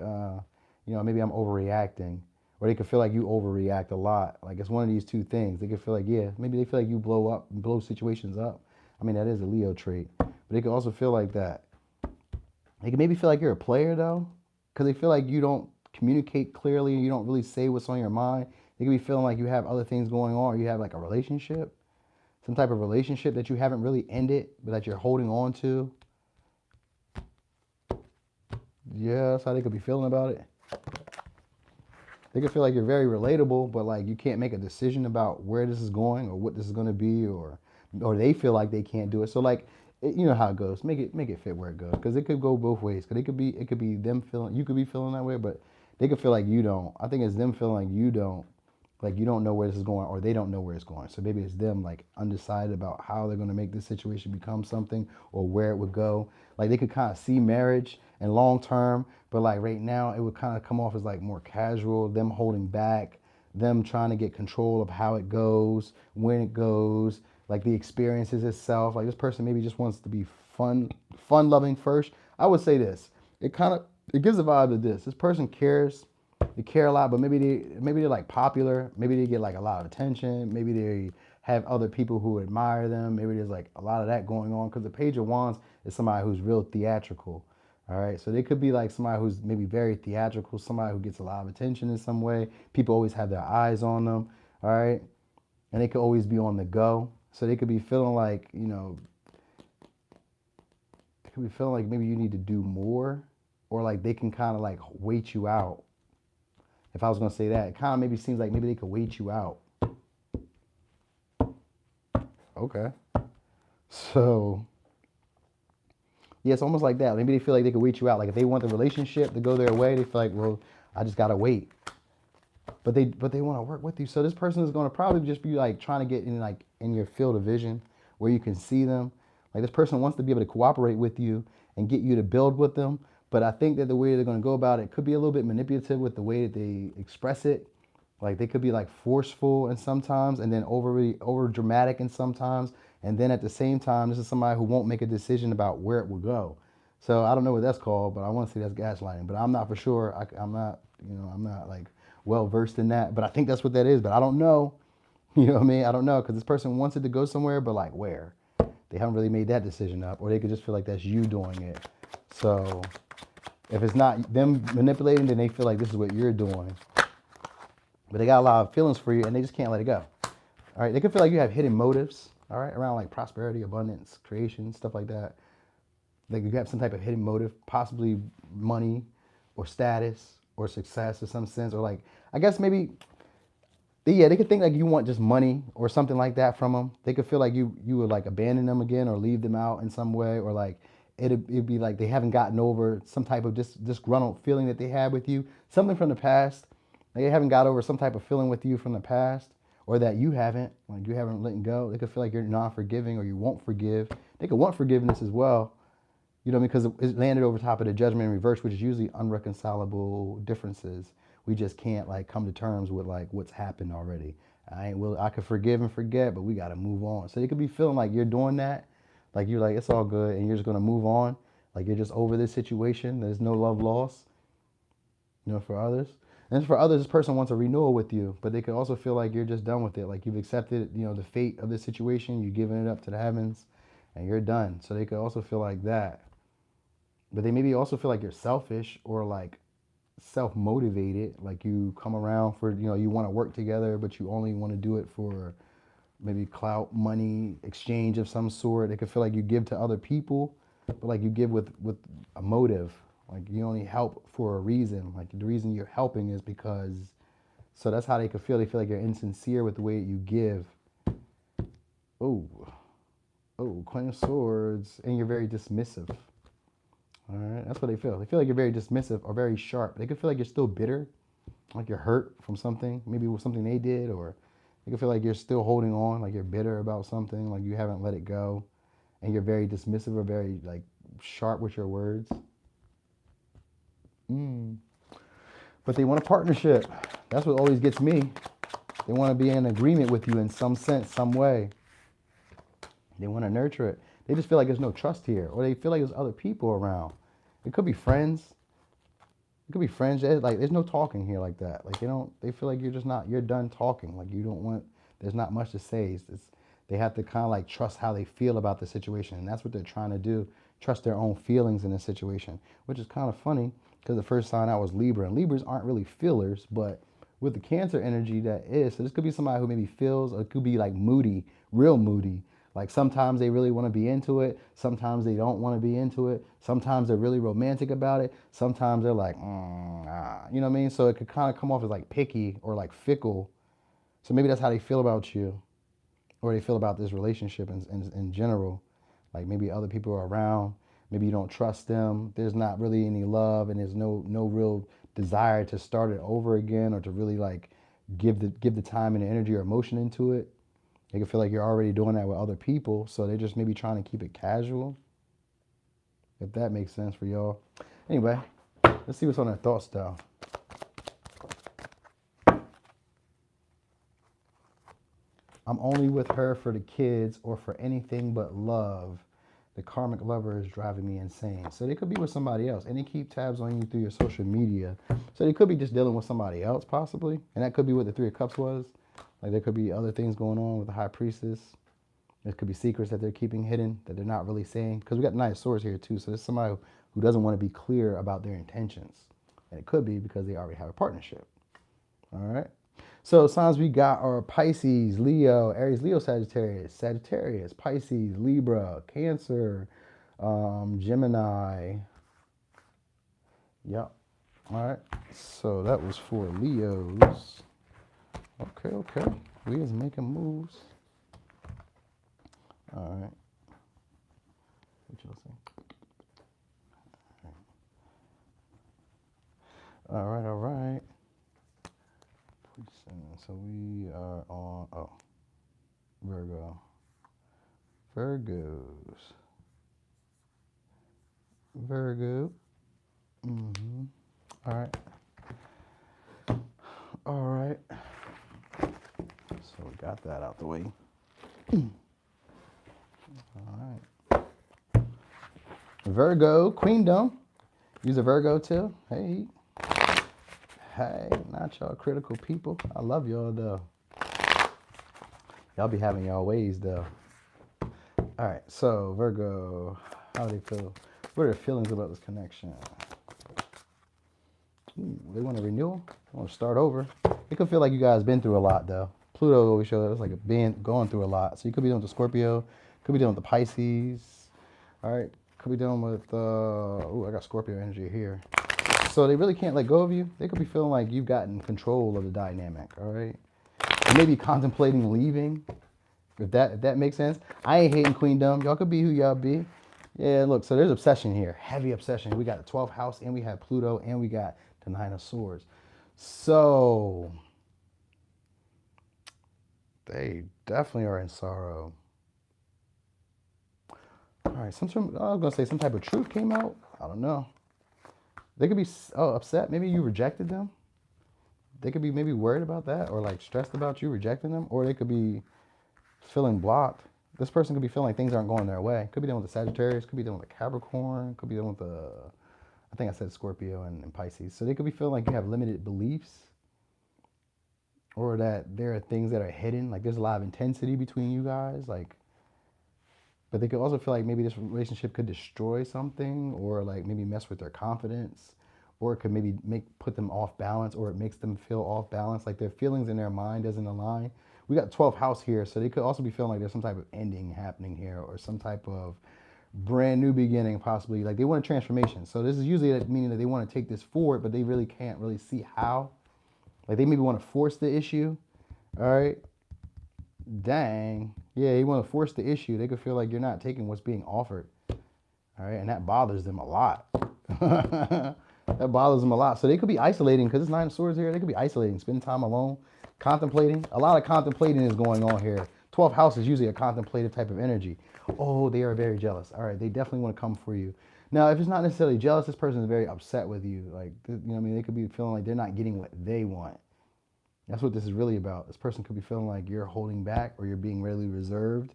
maybe I'm overreacting. Or they could feel like you overreact a lot. Like it's one of these two things. They could feel like, yeah, maybe they feel like you blow situations up. I mean, that is a Leo trait. But they could also feel like that. They could maybe feel like you're a player though, because they feel like you don't communicate clearly. You don't really say what's on your mind. They could be feeling like you have other things going on. Or you have like a relationship, some type of relationship that you haven't really ended, but that you're holding on to. Yeah, that's how they could be feeling about it. They could feel like you're very relatable, but like you can't make a decision about where this is going or what this is going to be, or they feel like they can't do it. So like, you know how it goes. Make it fit where it goes, because it could go both ways. Because it could be them feeling, you could be feeling that way, but they could feel like you don't. I think it's them feeling like you don't, Like you don't know where this is going, or they don't know where it's going. So maybe it's them like undecided about how they're going to make this situation become something or where it would go. Like they could kind of see marriage and long term, but like right now it would kind of come off as like more casual, them holding back, them trying to get control of how it goes, when it goes, like the experiences itself. Like this person maybe just wants to be fun loving first. I would say this. It gives a vibe of this. This person cares, they care a lot, but maybe they're like popular. Maybe they get like a lot of attention. Maybe they have other people who admire them. Maybe there's like a lot of that going on because the Page of Wands is somebody who's real theatrical. All right, so they could be like somebody who's maybe very theatrical, somebody who gets a lot of attention in some way. People always have their eyes on them. All right, and they could always be on the go. So they could be feeling like, they could be feeling like maybe you need to do more, or like they can kind of like wait you out. If I was gonna say that, it kind of maybe seems like maybe they could wait you out. Okay. So yeah, it's almost like that. Maybe they feel like they could wait you out. Like if they want the relationship to go their way, they feel like, well, I just gotta wait. But they want to work with you. So this person is gonna probably just be like trying to get in like in your field of vision where you can see them. Like this person wants to be able to cooperate with you and get you to build with them. But I think that the way they're gonna go about it could be a little bit manipulative with the way that they express it. Like they could be like forceful and sometimes, and then over dramatic and sometimes, and then at the same time, this is somebody who won't make a decision about where it will go. So I don't know what that's called, but I want to say that's gaslighting. But I'm not for sure. I'm not like well versed in that. But I think that's what that is. But I don't know. You know what I mean? I don't know because this person wants it to go somewhere, but like where? They haven't really made that decision up, or they could just feel like that's you doing it. So if it's not them manipulating, then they feel like this is what you're doing. But they got a lot of feelings for you and they just can't let it go. All right. They could feel like you have hidden motives, all right, around like prosperity, abundance, creation, stuff like that. Like you have some type of hidden motive, possibly money or status or success in some sense. Or like, I guess maybe, yeah, they could think like you want just money or something like that from them. They could feel like you would like abandon them again or leave them out in some way. Or like it'd be like they haven't gotten over some type of disgruntled feeling that they had with you. Something from the past. They haven't got over some type of feeling with you from the past, or that you haven't, like you haven't let go. They could feel like you're non-forgiving or you won't forgive. They could want forgiveness as well, you know, because it landed over top of the judgment in reverse, which is usually unreconcilable differences. We just can't like come to terms with like what's happened already. I could forgive and forget, but we got to move on. So they could be feeling like you're doing that, like you're like it's all good, and you're just gonna move on, like you're just over this situation. There's no love lost, for others. And for others, this person wants a renewal with you, but they could also feel like you're just done with it. Like you've accepted, the fate of this situation, you've given it up to the heavens, and you're done. So they could also feel like that. But they maybe also feel like you're selfish or like self-motivated. Like you come around for, you want to work together, but you only want to do it for maybe clout, money, exchange of some sort. They could feel like you give to other people, but like you give with a motive. Like you only help for a reason. Like the reason you're helping is because. So that's how they could feel. They feel like you're insincere with the way you give. Oh, Queen of Swords, and you're very dismissive. All right, that's what they feel. They feel like you're very dismissive or very sharp. They could feel like you're still bitter, like you're hurt from something, maybe with something they did, or they could feel like you're still holding on, like you're bitter about something, like you haven't let it go, and you're very dismissive or very like sharp with your words. But they want a partnership. That's what always gets me. They want to be in agreement with you in some sense, some way. They want to nurture it. They just feel like there's no trust here, or they feel like there's other people around. It could be friends. It could be friends. Like there's no talking here like that. Like they feel like you're done talking. Like you don't want. There's not much to say. They have to kind of like trust how they feel about the situation, and that's what they're trying to do. Trust their own feelings in the situation, which is kind of funny because the first sign out was Libra, and Libras aren't really feelers, but with the Cancer energy that is. So this could be somebody who maybe feels, or it could be like moody, real moody. Like sometimes they really want to be into it. Sometimes they don't want to be into it. Sometimes they're really romantic about it. Sometimes they're like, you know what I mean? So it could kind of come off as like picky or like fickle. So maybe that's how they feel about you, or they feel about this relationship in general. Like maybe other people are around. Maybe you don't trust them. There's not really any love, and there's no real desire to start it over again, or to really like give the time and the energy or emotion into it. They can feel like you're already doing that with other people, so they're just maybe trying to keep it casual, if that makes sense for y'all. Anyway, let's see what's on their thoughts though. I'm only with her for the kids or for anything but love. The karmic lover is driving me insane. So they could be with somebody else, and they keep tabs on you through your social media. So they could be just dealing with somebody else possibly, and that could be what the Three of Cups was. Like there could be other things going on with the High Priestess. There could be secrets that they're keeping hidden that they're not really saying. Because we got the Knight of Swords here too. So there's somebody who doesn't want to be clear about their intentions. And it could be because they already have a partnership. All right. So signs we got are Pisces, Leo, Aries, Leo, Sagittarius, Pisces, Libra, Cancer, Gemini. Yep. All right. So that was for Leos. Okay. We is making moves. All right. What y'all say? All right. So we are on, Virgo. Virgo. All right. So we got that out the way. All right. Virgo, Queendom. Use a Virgo too. Hey, not y'all critical people. I love y'all though. Y'all be having y'all ways though. All right, so Virgo, how do they feel? What are their feelings about this connection? They want a renewal? They want to start over? It could feel like you guys been through a lot though. Pluto always shows us like going through a lot. So you could be dealing with the Scorpio, could be dealing with the Pisces. All right, could be dealing with, I got Scorpio energy here. So they really can't let go of you. They could be feeling like you've gotten control of the dynamic, all right? And maybe contemplating leaving, if that makes sense. I ain't hating Queendom. Y'all could be who y'all be. Yeah, look, so there's obsession here, heavy obsession. We got the 12th house, and we have Pluto, and we got the 9 of Swords. So they definitely are in sorrow. All right, I was gonna say some type of truth came out. I don't know. They could be upset. Maybe you rejected them. They could be maybe worried about that or like stressed about you rejecting them. Or they could be feeling blocked. This person could be feeling like things aren't going their way. Could be dealing with the Sagittarius. Could be dealing with the Capricorn. Could be dealing with the, I think I said Scorpio and Pisces. So they could be feeling like you have limited beliefs. Or that there are things that are hidden. Like there's a lot of intensity between you guys. Like, but they could also feel like maybe this relationship could destroy something or like maybe mess with their confidence, or it could maybe put them off balance, or it makes them feel off balance, like their feelings in their mind doesn't align. We got 12th house here, so they could also be feeling like there's some type of ending happening here or some type of brand new beginning possibly. Like they want a transformation. So this is usually meaning that they want to take this forward, but they really can't really see how. Like they maybe want to force the issue, all right? Dang. Yeah, you want to force the issue. They could feel like you're not taking what's being offered. All right, and that bothers them a lot. That bothers them a lot. So they could be isolating because it's 9 of Swords here. They could be isolating, spending time alone, contemplating. A lot of contemplating is going on here. 12th house is usually a contemplative type of energy. Oh, they are very jealous. All right, they definitely want to come for you. Now, if it's not necessarily jealous, this person is very upset with you. Like, you know what I mean? They could be feeling like they're not getting what they want. That's what this is really about. This person could be feeling like you're holding back or you're being really reserved.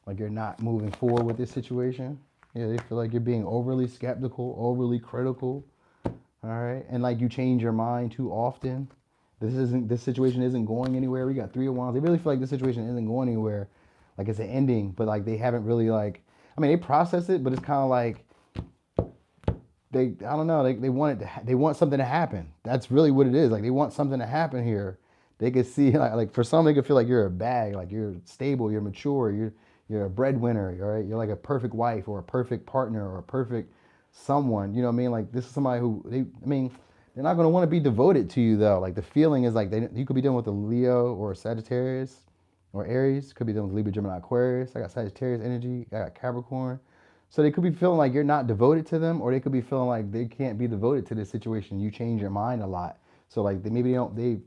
Like you're not moving forward with this situation. Yeah, they feel like you're being overly skeptical, overly critical. All right. And like you change your mind too often. This situation isn't going anywhere. We got 3 of Wands. They really feel like this situation isn't going anywhere. Like it's an ending, but like they haven't really they process it, but it's kind of like I don't know, they want something to happen. That's really what it is. Like they want something to happen here. They could see like for some they could feel like you're a bag, like you're stable, you're mature, you're a breadwinner, right? You're like a perfect wife or a perfect partner or a perfect someone. You know what I mean? Like this is somebody who they're not going to want to be devoted to you though. Like the feeling is like you could be dealing with a Leo or a Sagittarius or Aries. Could be dealing with Libra, Gemini, Aquarius. I got Sagittarius energy. I got Capricorn. So they could be feeling like you're not devoted to them, or they could be feeling like they can't be devoted to this situation. You change your mind a lot. So like they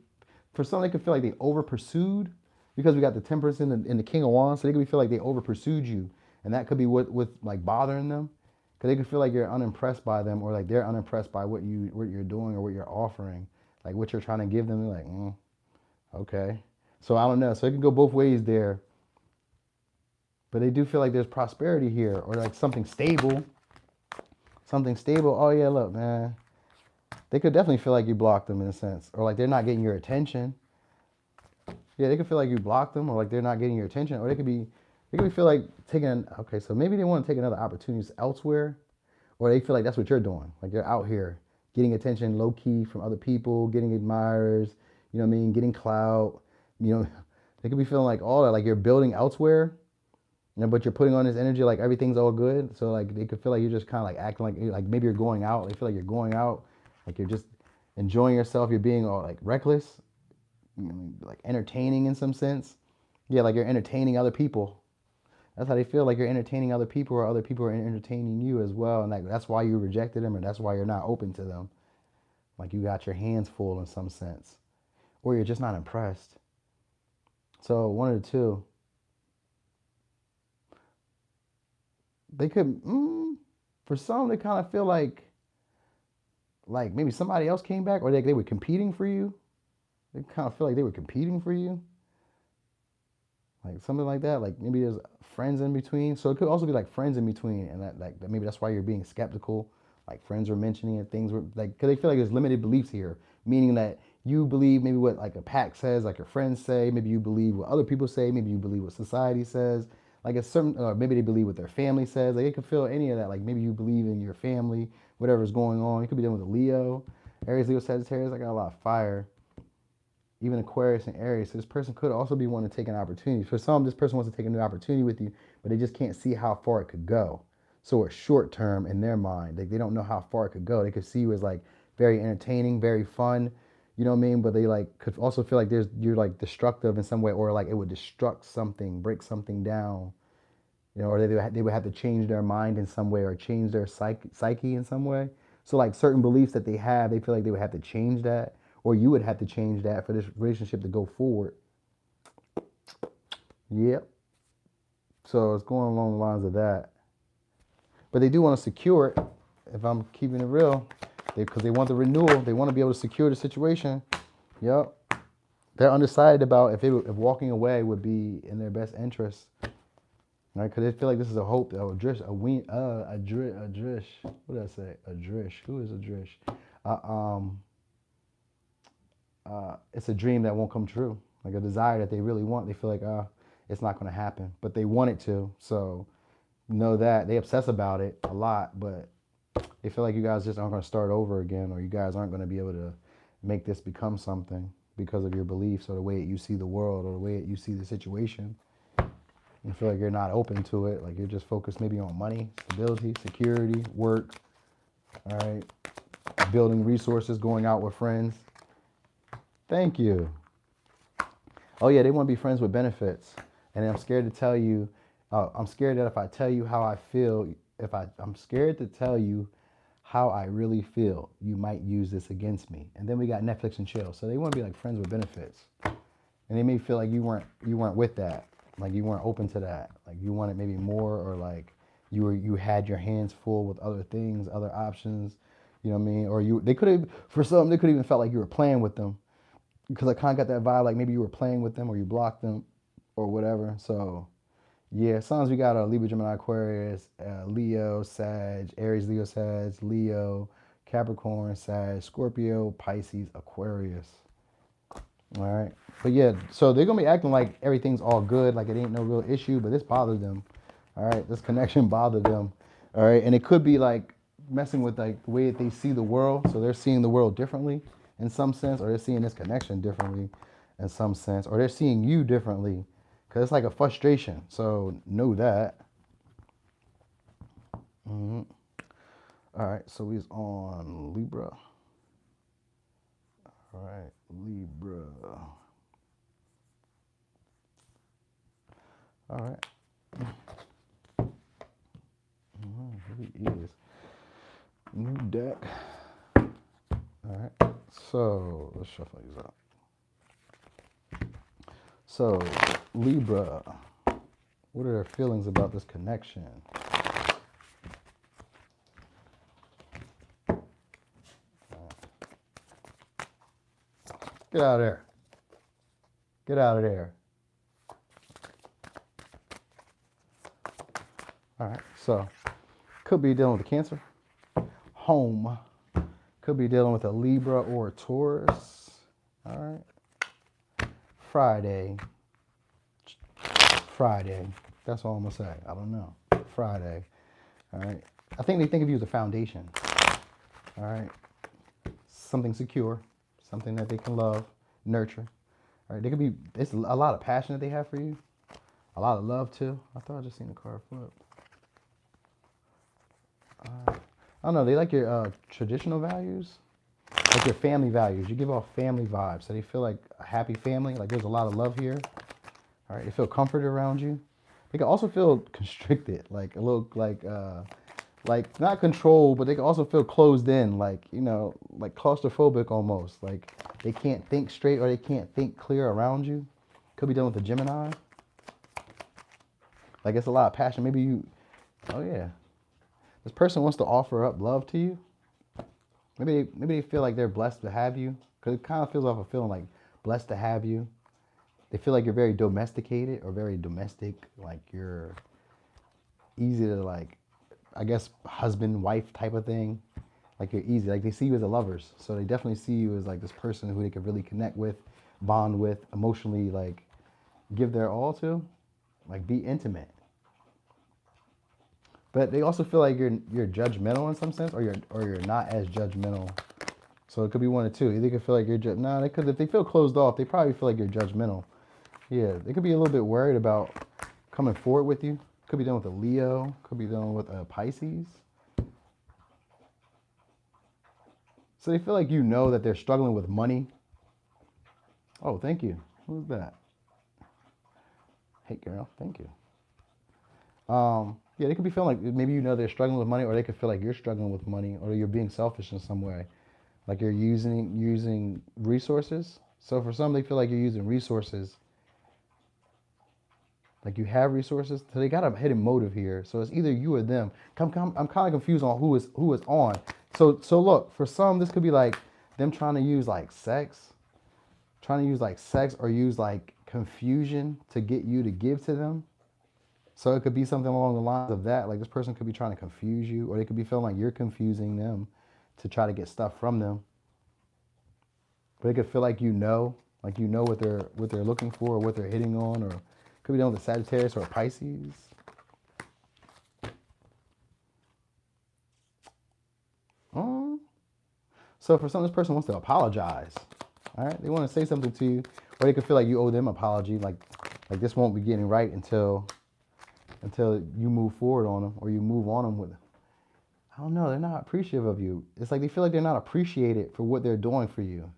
For some, they could feel like they over pursued because we got the temperance in the King of Wands. So they could feel like they over pursued you, and that could be what like bothering them, because they could feel like you're unimpressed by them, or like they're unimpressed by what you're doing or what you're offering, like what you're trying to give them. They're like, okay. So I don't know. So it can go both ways there, but they do feel like there's prosperity here, or like something stable. Something stable. Oh yeah, look, man. They could definitely feel like you blocked them in a sense, or like they're not getting your attention. Yeah, they could feel like you blocked them, or like they're not getting your attention, or they could feel like taking. Okay, so maybe they want to take another opportunities elsewhere, or they feel like that's what you're doing. Like you're out here getting attention low key from other people, getting admirers. You know what I mean? Getting clout. You know, they could be feeling like all that, like you're building elsewhere. You know, but you're putting on this energy like everything's all good. So like they could feel like you're just kind of like acting like maybe you're going out. They feel like you're going out, like you're just enjoying yourself. You're being all like reckless, like entertaining in some sense. Yeah, like you're entertaining other people. That's how they feel, like you're entertaining other people, or other people are entertaining you as well. And like that's why you rejected them, or that's why you're not open to them. Like you got your hands full in some sense, or you're just not impressed. So one of the two. They could, for some, they kind of feel like maybe somebody else came back, or they were competing for you. They kind of feel like they were competing for you, like something like that. Like maybe there's friends in between. So it could also be like friends in between, and that like maybe that's why you're being skeptical. Like friends were mentioning it, things were like, because they feel like there's limited beliefs here, meaning that you believe maybe what like a pack says, like your friends say. Maybe you believe what other people say. Maybe you believe what society says. Like a certain, or maybe they believe what their family says. Like it could feel any of that. Like maybe you believe in your family, whatever's going on. You could be dealing with a Leo, Aries, Leo, Sagittarius. I got a lot of fire, even Aquarius and Aries. So this person could also be wanting to take an opportunity. For some, this person wants to take a new opportunity with you, but they just can't see how far it could go. So it's short term in their mind. Like they don't know how far it could go. They could see you as like very entertaining, very fun. You know what I mean? But they like could also feel like you're like destructive in some way, or like it would destruct something, break something down. You know, or they would have to change their mind in some way, or change their psyche in some way. So like certain beliefs that they have, they feel like they would have to change that, or you would have to change that for this relationship to go forward. Yep. So it's going along the lines of that. But they do want to secure it. If I'm keeping it real, because they want the renewal, they want to be able to secure the situation. Yep. They're undecided about if walking away would be in their best interest. Right, because they feel like this is a hope, a drish, a drish. What did I say? A drish. Who is a drish? It's a dream that won't come true. Like a desire that they really want. They feel like, it's not going to happen, but they want it to. So know that they obsess about it a lot, but they feel like you guys just aren't going to start over again, or you guys aren't going to be able to make this become something because of your beliefs, or the way you see the world, or the way you see the situation. You feel like you're not open to it, like you're just focused maybe on money, stability, security, work, all right, building resources, going out with friends. Thank you. Oh yeah, they want to be friends with benefits, and I'm scared to tell you. I'm scared that if I tell you how I feel, I'm scared to tell you how I really feel, you might use this against me. And then we got Netflix and chill. So they want to be like friends with benefits, and they may feel like you weren't with that. Like you weren't open to that. Like you wanted maybe more, or like you had your hands full with other things, other options. You know what I mean? Or they could have, for some, they could even felt like you were playing with them, because I kind of got that vibe like maybe you were playing with them, or you blocked them, or whatever. So yeah, signs we got Libra, Gemini, Aquarius, Leo, Sag, Aries, Leo, Sag, Leo, Capricorn, Sag, Scorpio, Pisces, Aquarius. All right. But yeah, so they're gonna be acting like everything's all good, like it ain't no real issue, but this bothered them. All right, this connection bothered them. All right, and it could be like messing with like the way that they see the world. So they're seeing the world differently in some sense, or they're seeing this connection differently in some sense, or they're seeing you differently, because it's like a frustration. So know that. Mm-hmm. All right, so we's on Libra. All right, Libra. All right. Here he is. New deck. All right. So let's shuffle these out. So, Libra, what are their feelings about this connection? Get out of there. Get out of there. All right, so could be dealing with a Cancer. Home. Could be dealing with a Libra or a Taurus. All right. Friday. That's all I'm going to say. I don't know. Friday. All right. I think they think of you as a foundation. All right. Something secure. Something that they can love, nurture. All right. They could be, it's a lot of passion that they have for you. A lot of love, too. I thought I just seen the card flip. I don't know. They like your traditional values, like your family values. You give off family vibes, so they feel like a happy family. Like there's a lot of love here. All right, they feel comforted around you. They can also feel constricted, like a little, like not controlled, but they can also feel closed in, like like claustrophobic almost. Like they can't think straight or they can't think clear around you. Could be dealing with a Gemini. Like it's a lot of passion. Maybe you. Oh yeah. This person wants to offer up love to you. Maybe they feel like they're blessed to have you. Because it kind of feels off a feeling like blessed to have you. They feel like you're very domesticated or very domestic. Like you're easy to like, I guess, husband, wife type of thing. Like you're easy. Like they see you as a lovers. So they definitely see you as like this person who they could really connect with, bond with, emotionally like give their all to. Like be intimate. But they also feel like you're judgmental in some sense, or you're not as judgmental. So it could be one or two. Either they could feel like you're if they feel closed off, they probably feel like you're judgmental. Yeah, they could be a little bit worried about coming forward with you. Could be dealing with a Leo. Could be dealing with a Pisces. So they feel like that they're struggling with money. Oh, thank you. Who's that? Hey, girl. Thank you. Yeah, they could be feeling like maybe they're struggling with money, or they could feel like you're struggling with money, or you're being selfish in some way, like you're using resources. So for some, they feel like you're using resources, like you have resources. So they got a hidden motive here. So it's either you or them. I'm kind of confused on who is on. So look, for some, this could be like them trying to use like sex, or use like confusion to get you to give to them. So it could be something along the lines of that. Like this person could be trying to confuse you, or they could be feeling like you're confusing them to try to get stuff from them. But they could feel like what they're looking for, or what they're hitting on, or could be dealing with a Sagittarius or a Pisces. So for some, this person wants to apologize. All right, they want to say something to you, or they could feel like you owe them an apology. Like this won't be getting right until you move forward on them, or you move on them with, I don't know, they're not appreciative of you. It's like they feel like they're not appreciated for what they're doing for you.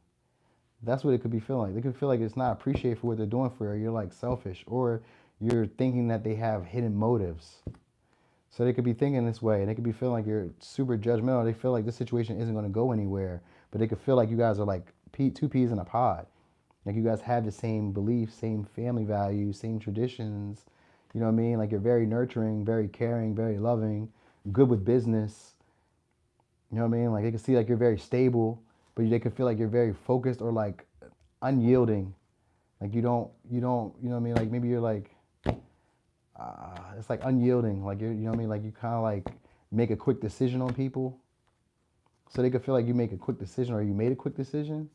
That's what it could be feeling like. They could feel like it's not appreciated for what they're doing for you, or you're like selfish, or you're thinking that they have hidden motives. So they could be thinking this way, and they could be feeling like you're super judgmental. They feel like this situation isn't going to go anywhere, but they could feel like you guys are like two peas in a pod. Like you guys have the same beliefs, same family values, same traditions. You know what I mean? Like you're very nurturing, very caring, very loving, good with business. You know what I mean? Like they can see like you're very stable, but they can feel like you're very focused or like unyielding. Like you know what I mean? Like maybe you're like, it's like unyielding. Like you know what I mean? Like you kind of like make a quick decision on people. So they could feel like you make a quick decision, or you made a quick decision.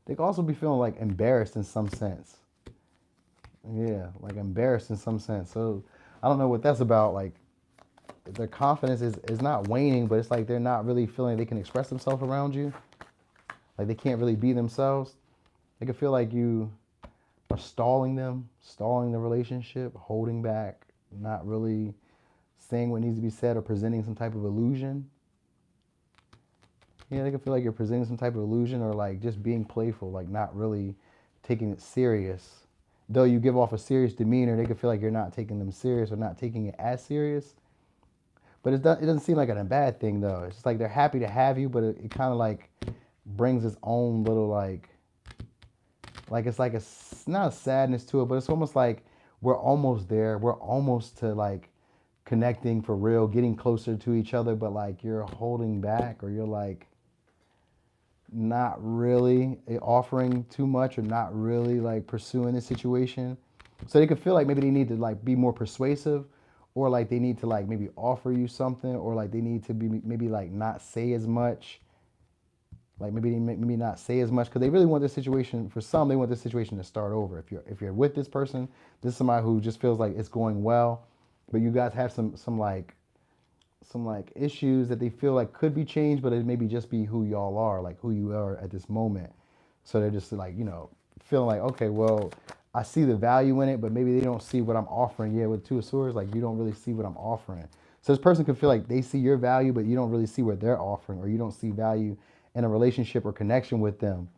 They could also be feeling like embarrassed in some sense. Yeah, like embarrassed in some sense. So I don't know what that's about. Like their confidence is not waning, but it's like they're not really feeling they can express themselves around you. Like they can't really be themselves. They can feel like you are stalling the relationship, holding back, not really saying what needs to be said, or presenting some type of illusion. Yeah, they can feel like you're presenting some type of illusion, or like just being playful, like not really taking it serious. Though you give off a serious demeanor, they can feel like you're not taking them serious, or not taking it as serious. But it doesn't seem like a bad thing though. It's just like they're happy to have you, but it kind of like brings its own little like Like it's like not a sadness to it, but it's almost like we're almost there. We're almost to like connecting for real, getting closer to each other, but like you're holding back or you're like not really offering too much or not really like pursuing the situation. So they could feel like maybe they need to like be more persuasive or like they need to like maybe offer you something or like they need to be maybe like not say as much. Like maybe they maybe not say as much because they really want this situation. For some, they want this situation to start over. If you're with this person, this is somebody who just feels like it's going well, but you guys have some like issues that they feel like could be changed, but it maybe just be who y'all are, like who you are at this moment. So they're just like, feeling like, okay, well, I see the value in it, but maybe they don't see what I'm offering. Yeah, with Two of Swords, like you don't really see what I'm offering. So this person could feel like they see your value, but you don't really see what they're offering, or you don't see value in a relationship or connection with them.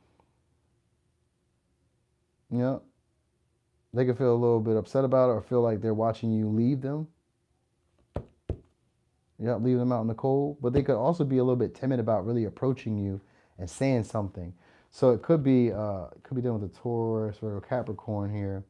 You know, they could feel a little bit upset about it or feel like they're watching you leave them. Yeah, leave them out in the cold. But they could also be a little bit timid about really approaching you and saying something. So it could be dealing with a Taurus or a Capricorn here.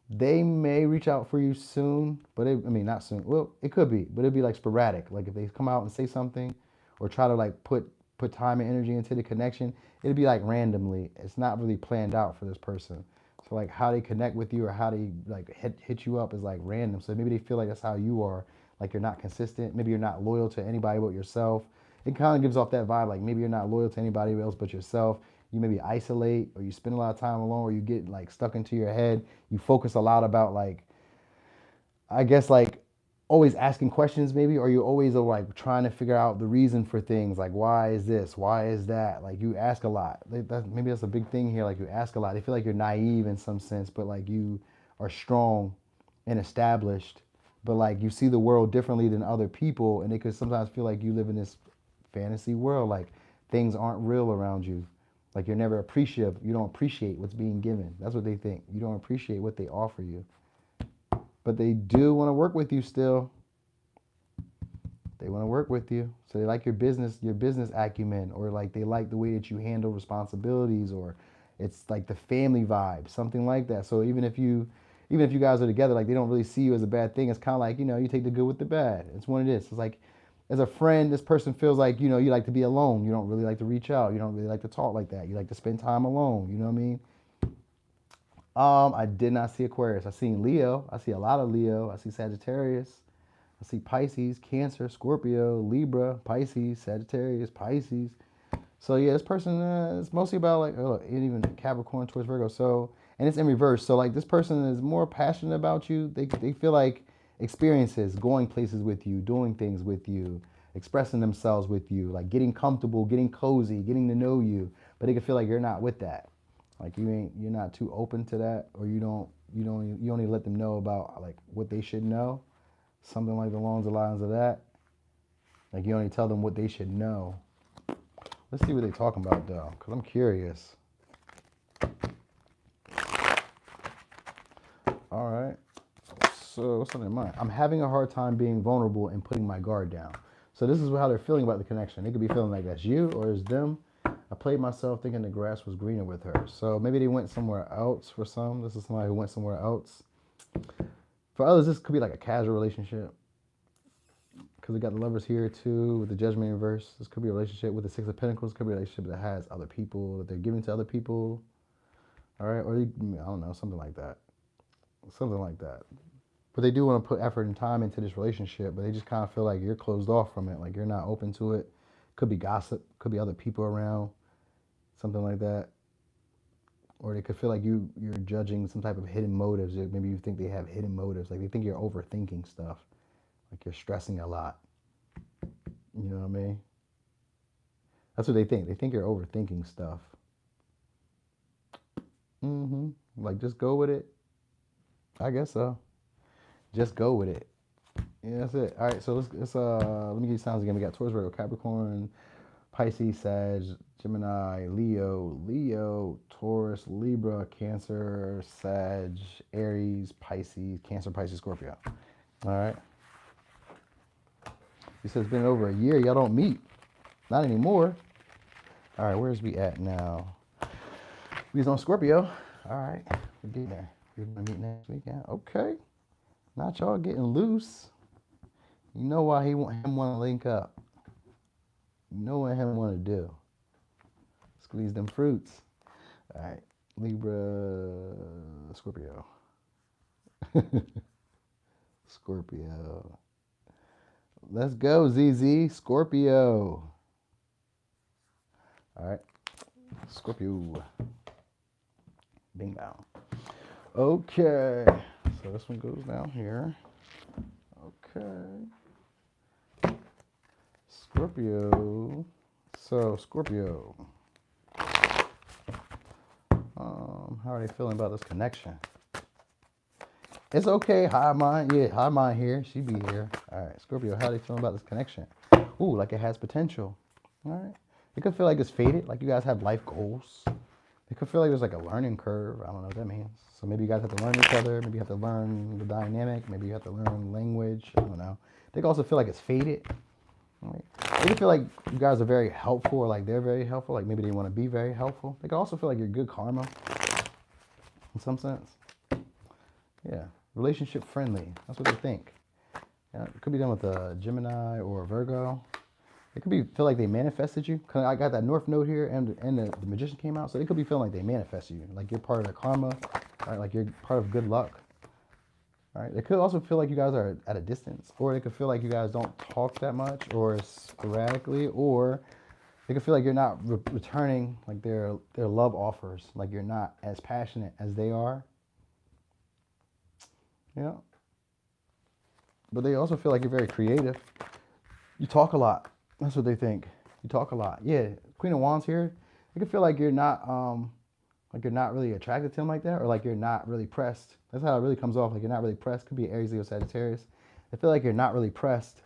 They may reach out for you soon, but I mean not soon. Well, it could be, but it'd be like sporadic. Like if they come out and say something, or try to like put time and energy into the connection, it'd be like randomly. It's not really planned out for this person. So like how they connect with you or how they like hit you up is like random. So maybe they feel like that's how you are. Like you're not consistent. Maybe you're not loyal to anybody but yourself. It kind of gives off that vibe. Like maybe you're not loyal to anybody else but yourself. You maybe isolate or you spend a lot of time alone or you get like stuck into your head. You focus a lot about like, I guess like always asking questions maybe, or you always are like trying to figure out the reason for things. Like why is this? Why is that? Like you ask a lot. Maybe that's a big thing here. Like you ask a lot. They feel like you're naive in some sense, but like you are strong and established, but like you see the world differently than other people, and they could sometimes feel like you live in this fantasy world. Like things aren't real around you. Like you're never appreciative. You don't appreciate what's being given. That's what they think. You don't appreciate what they offer you. But they do want to work with you still. They want to work with you. So they like your business acumen, or like they like the way that you handle responsibilities, or it's like the family vibe, something like that. So even if you guys are together, like they don't really see you as a bad thing. It's kind of like, you take the good with the bad. It's what it is. It's like as a friend, this person feels like, you like to be alone. You don't really like to reach out. You don't really like to talk like that. You like to spend time alone. You know what I mean? I did not see Aquarius. I seen Leo. I see a lot of Leo. I see Sagittarius. I see Pisces, Cancer, Scorpio, Libra, Pisces, Sagittarius, Pisces. So yeah, this person is mostly about like and even Capricorn towards Virgo. So and it's in reverse. So like this person is more passionate about you. They feel like experiences, going places with you, doing things with you, expressing themselves with you, like getting comfortable, getting cozy, getting to know you. But they can feel like you're not with that. Like you're not too open to that, or you only let them know about like what they should know, something like along the lines of that. Like you only tell them what they should know. Let's see what they're talking about though, because I'm curious. All right. So what's on their mind? I'm having a hard time being vulnerable and putting my guard down. So this is how they're feeling about the connection. They could be feeling like that's you or it's them. I played myself thinking the grass was greener with her. So maybe they went somewhere else for some. This is somebody who went somewhere else. For others, this could be like a casual relationship. Because we got the lovers here too, with the judgment in reverse. This could be a relationship with the Six of Pentacles. Could be a relationship that has other people, that they're giving to other people. All right, or I don't know, something like that. Something like that. But they do want to put effort and time into this relationship, but they just kind of feel like you're closed off from it. Like you're not open to it. Could be gossip. Could be other people around. Something like that. Or they could feel like you're judging some type of hidden motives. Maybe you think they have hidden motives. Like they think you're overthinking stuff. Like you're stressing a lot. You know what I mean? That's what they think. They think you're overthinking stuff. Like just go with it. I guess so. Just go with it. Yeah, that's it. All right, so let me give you signs again. We got Taurus, Virgo, Capricorn, Pisces, Sag, Gemini, Leo, Taurus, Libra, Cancer, Sag, Aries, Pisces, Cancer, Pisces, Scorpio. All right. He says it's been over a year. Y'all don't meet. Not anymore. All right, where's we at now? We was on Scorpio. All right, we're getting there. We're gonna meet next weekend. Okay, not y'all getting loose. You know why him want to link up. You know what him want to do. Squeeze them fruits. All right, Libra, Scorpio. Scorpio. Let's go, ZZ. Scorpio. All right, Scorpio. Bing bang. Okay, so this one goes down here. Okay. Scorpio. So, Scorpio. How are they feeling about this connection? It's okay. High mind. Yeah, high mind here. She be here. All right, Scorpio. How are they feeling about this connection? Ooh, like it has potential. All right. It could feel like it's faded. Like you guys have life goals. It could feel like there's like a learning curve. I don't know what that means. So maybe you guys have to learn each other. Maybe you have to learn the dynamic. Maybe you have to learn language. I don't know. They could also feel like it's faded. Right? They could feel like you guys are very helpful, or like they're very helpful. Like maybe they want to be very helpful. They could also feel like you're good karma in some sense. Yeah. Relationship friendly. That's what they think. Yeah, it could be done with a Gemini or a Virgo. It could be feel like they manifested you. Cause I got that North Node here, and the Magician came out, so they could be feeling like they manifested you, like you're part of their karma, right? Like you're part of good luck. All right. They could also feel like you guys are at a distance, or they could feel like you guys don't talk that much, or sporadically, or they could feel like you're not returning like their love offers, like you're not as passionate as they are. Yeah. But they also feel like you're very creative. You talk a lot. That's what they think. You talk a lot. Yeah. Queen of Wands here. They could feel like you're not really attracted to him like that, or like you're not really pressed. That's how it really comes off. Like you're not really pressed. Could be Aries, Leo, Sagittarius. They feel like you're not really pressed.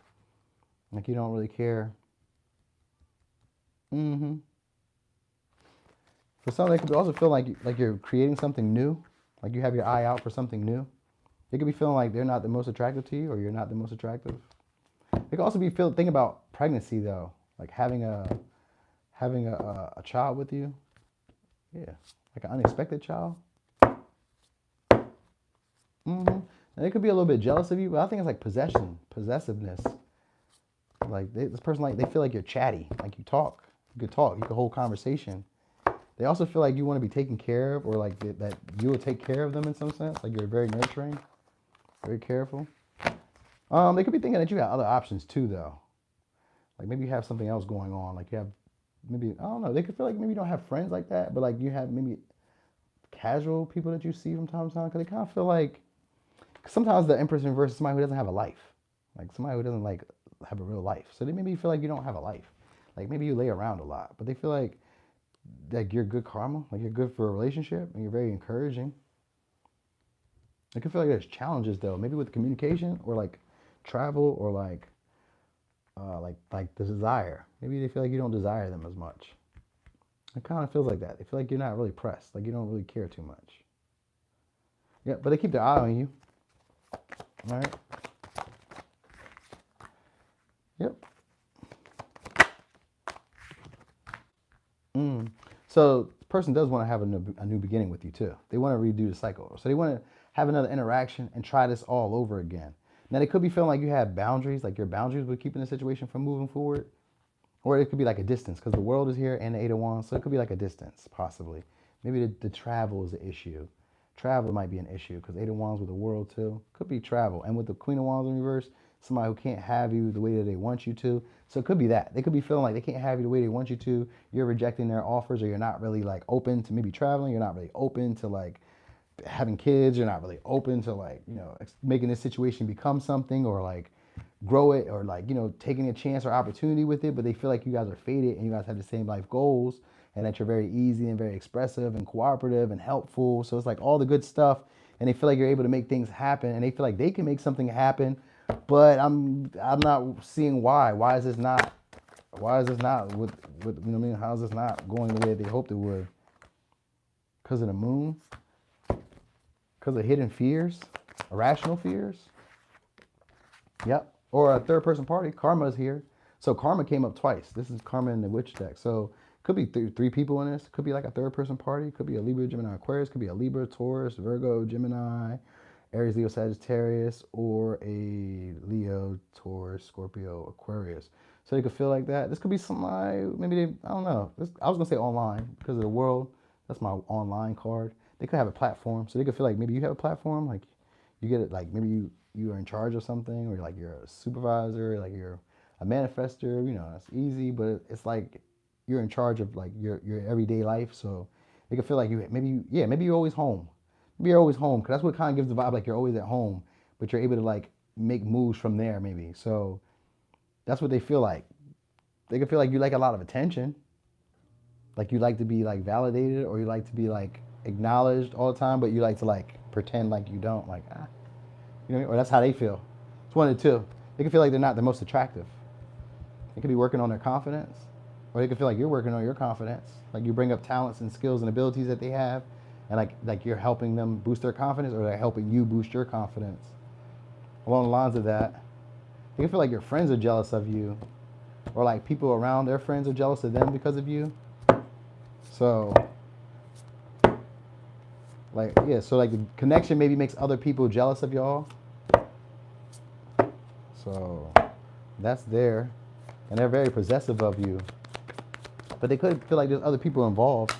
Like you don't really care. Mm-hmm. For some, they could also feel like you're creating something new. Like you have your eye out for something new. They could be feeling like they're not the most attractive to you, or you're not the most attractive. They could also be thinking about pregnancy though, like having a child with you. Yeah, like an unexpected child. Mm-hmm. And they could be a little bit jealous of you, but I think it's like possessiveness. Like this person, like they feel like you're chatty, like you could talk, you could hold conversation. They also feel like you want to be taken care of, or like that you will take care of them in some sense. Like you're very nurturing, very careful. They could be thinking that you got other options too, though. Like maybe you have something else going on. Like you have maybe, I don't know. They could feel like maybe you don't have friends like that, but like you have maybe casual people that you see from time to time. Because they kind of feel like sometimes the Empress in versus somebody who doesn't have a life, like somebody who doesn't like have a real life. So they maybe feel like you don't have a life. Like maybe you lay around a lot, but they feel like you're good karma, like you're good for a relationship, and you're very encouraging. I can feel like there's challenges though, maybe with communication or like travel or like the desire. Maybe they feel like you don't desire them as much. It kind of feels like that. They feel like you're not really pressed, like you don't really care too much. Yeah, but they keep their eye on you. All right. Yep. So the person does want to have a new beginning with you too. They want to redo the cycle. So they want to have another interaction and try this all over again. Now they could be feeling like you have boundaries, like your boundaries would keep in the situation from moving forward. Or it could be like a distance, because the world is here and the Eight of Wands, so it could be like a distance, possibly. Maybe the travel is an issue. Travel might be an issue, because Eight of Wands with the world too. Could be travel. And with the Queen of Wands in reverse, somebody who can't have you the way that they want you to. So it could be that. They could be feeling like they can't have you the way they want you to. You're rejecting their offers, or you're not really like open to maybe traveling. You're not really open to like having kids. You're not really open to like, making this situation become something, or like grow it, or like, taking a chance or opportunity with it. But they feel like you guys are faded and you guys have the same life goals, and that you're very easy and very expressive and cooperative and helpful. So it's like all the good stuff, and they feel like you're able to make things happen, and they feel like they can make something happen. But I'm not seeing why. Why is this not with how is this not going the way they hoped it would? Because of the moon? Because of hidden fears? Irrational fears? Yep. Or a third person party. Karma is here. So karma came up twice. This is karma in the witch deck. So Could be three people in this. Could be like a third person party. Could be a Libra, Gemini, Aquarius. Could be a Libra, Taurus, Virgo, Gemini, Aries, Leo, Sagittarius, or a Leo, Taurus, Scorpio, Aquarius. So they could feel like that. This could be some like maybe they, I don't know. I was gonna say online because of the world. That's my online card. They could have a platform, so they could feel like maybe you have a platform, like you get it, like maybe you are in charge of something, or like you're a supervisor, like you're a manifester. You know, it's easy, but it's like you're in charge of like your everyday life. So they could feel like maybe you're always home. Maybe you're always home, because that's what kind of gives the vibe, like you're always at home, but you're able to like make moves from there maybe. So that's what they feel like. They could feel like you like a lot of attention, like you like to be like validated, or you like to be like acknowledged all the time, but you like to like pretend like you don't, like you know, or that's how they feel. It's one of the two. They could feel like they're not the most attractive. They could be working on their confidence, or they could feel like you're working on your confidence. Like you bring up talents and skills and abilities that they have, and like you're helping them boost their confidence, or they're helping you boost your confidence. Along the lines of that, they can feel like your friends are jealous of you, or like people around their friends are jealous of them because of you. So, like, yeah, so like the connection maybe makes other people jealous of y'all. So that's there. And they're very possessive of you. But they could feel like there's other people involved.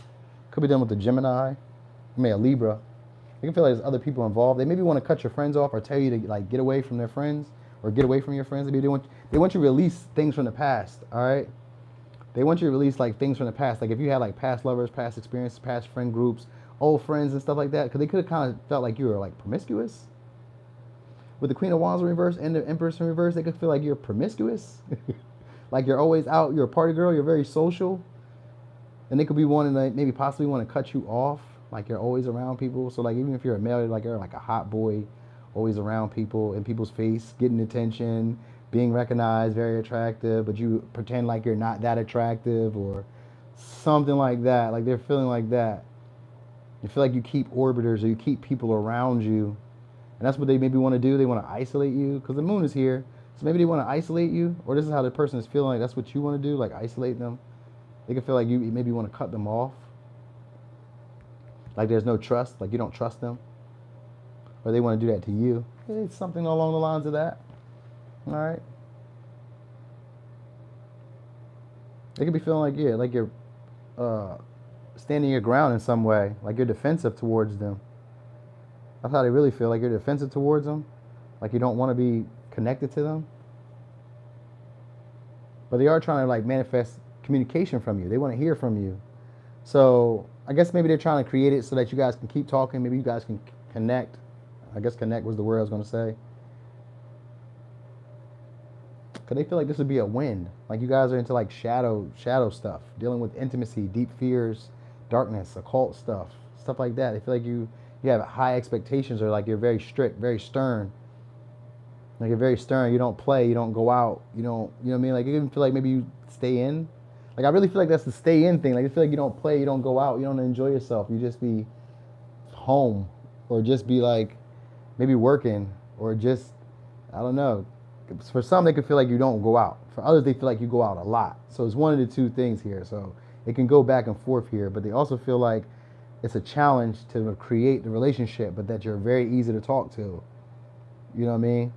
Could be done with the Gemini, a Libra. They can feel like there's other people involved. They maybe want to cut your friends off, or tell you to like get away from their friends, or get away from your friends. Maybe they want you to release things from the past, all right? They want you to release like things from the past. Like if you had like past lovers, past experiences, past friend groups, old friends and stuff like that, because they could have kind of felt like you were like promiscuous. With the Queen of Wands in reverse and the Empress in reverse, they could feel like you're promiscuous. Like you're always out, you're a party girl, you're very social. And they could be wanting to maybe possibly want to cut you off. Like you're always around people. So like even if you're a male, you're like a hot boy, always around people, in people's face, getting attention, being recognized, very attractive, but you pretend like you're not that attractive, or something like that. Like they're feeling like that. You feel like you keep orbiters, or you keep people around you. And that's what they maybe want to do. They want to isolate you because the moon is here. So maybe they want to isolate you, or this is how the person is feeling like that's what you want to do, like isolate them. They can feel like you maybe want to cut them off. Like there's no trust, like you don't trust them. Or they want to do that to you. It's something along the lines of that. All right. They could be feeling like, yeah, like you're standing your ground in some way, like you're defensive towards them. That's how they really feel, like you're defensive towards them, like you don't want to be connected to them. But they are trying to like manifest communication from you. They want to hear from you. So I guess maybe they're trying to create it so that you guys can keep talking. Maybe you guys can connect. I guess connect was the word I was going to say. Because they feel like this would be a win. Like you guys are into like shadow stuff, dealing with intimacy, deep fears, darkness, occult stuff like that. They feel like you have high expectations, or like you're very strict, very stern. Like you're very stern. You don't play. You don't go out. You don't. You know what I mean? Like you even feel like maybe you stay in. Like I really feel like that's the stay in thing. Like you feel like you don't play. You don't go out. You don't enjoy yourself. You just be home, or just be like maybe working, or just I don't know. For some, they could feel like you don't go out. For others, they feel like you go out a lot. So it's one of the two things here. So it can go back and forth here. But they also feel like it's a challenge to create the relationship, but that you're very easy to talk to. You know what I mean?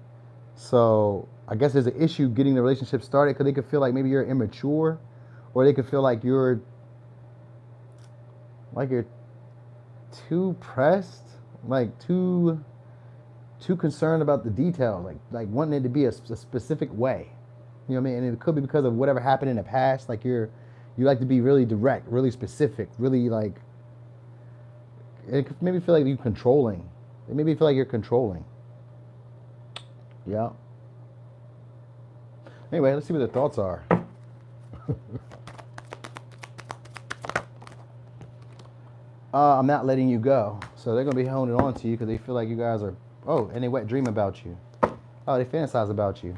So I guess there's an issue getting the relationship started, because they could feel like maybe you're immature, or they could feel like you're too pressed, like too concerned about the details, like wanting it to be a specific way. You know what I mean? And it could be because of whatever happened in the past. Like you like to be really direct, really specific, really like. It could maybe feel like you're controlling. It maybe feel like you're controlling. Yeah. Anyway, let's see what their thoughts are. I'm not letting you go. So they're going to be holding on to you because they feel like you guys are, and they wet dream about you. Oh, they fantasize about you.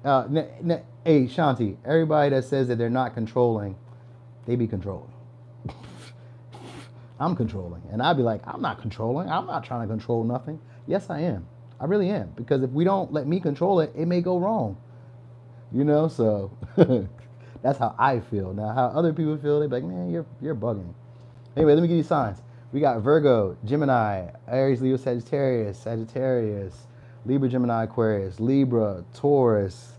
Hey, Shanti, everybody that says that they're not controlling, they be controlling. I'm controlling. And I'd be like, I'm not controlling. I'm not trying to control nothing. Yes, I am. I really am. Because if we don't let me control it, it may go wrong. You know, so That's how I feel. Now, how other people feel, they be like, man, you're bugging. Anyway, let me give you signs. We got Virgo, Gemini, Aries, Leo, Sagittarius, Libra, Gemini, Aquarius, Libra, Taurus,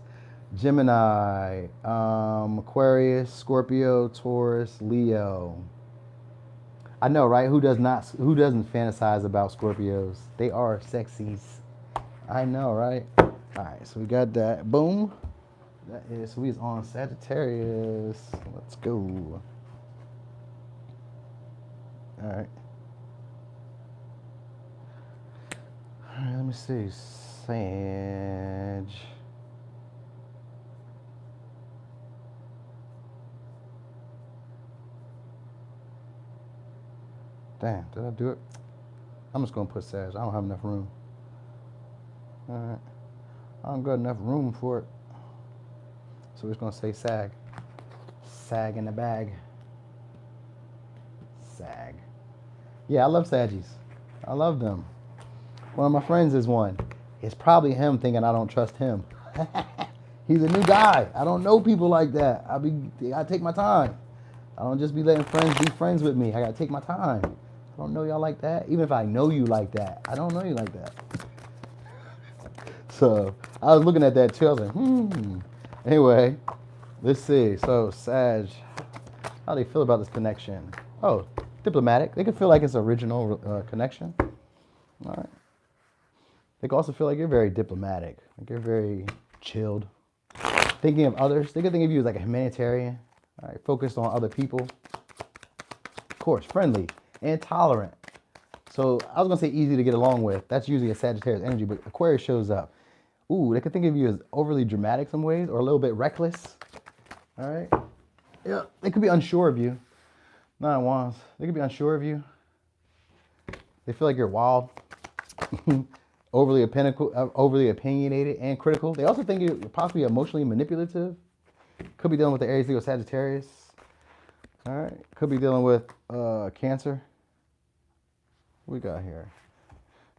Gemini, Aquarius, Scorpio, Taurus, Leo. I know, right? Who does not? Who doesn't fantasize about Scorpios? They are sexies. I know, right? All right, so we got that. Boom. That is, so we is on Sagittarius. Let's go. All right. All right, let me see. Sag. Damn, did I do it? I'm just gonna put Sag. I don't have enough room. All right. I don't got enough room for it. So we're just gonna say Sag. Sag in the bag. Sag. Yeah, I love Saggies. I love them. One of my friends is one. It's probably him thinking I don't trust him. He's a new guy. I don't know people like that. I take my time. I don't just be letting friends be friends with me. I gotta take my time. I don't know y'all like that. Even if I know you like that, I don't know you like that. So I was looking at that too. I was like, Anyway, let's see. So Sag, how do they feel about this connection? Oh, diplomatic. They can feel like it's original connection. All right. They can also feel like you're very diplomatic. Like you're very chilled. Thinking of others. They can think of you as like a humanitarian. All right. Focused on other people. Of course, friendly and tolerant. So I was gonna say easy to get along with. That's usually a Sagittarius energy, but Aquarius shows up. Ooh, they could think of you as overly dramatic some ways or a little bit reckless. All right. Yeah, they could be unsure of you. Nine of Wands. They could be unsure of you. They feel like you're wild, overly opinionated and critical. They also think you're possibly emotionally manipulative. Could be dealing with the Aries, Leo, Sagittarius. All right. Could be dealing with Cancer. What we got here?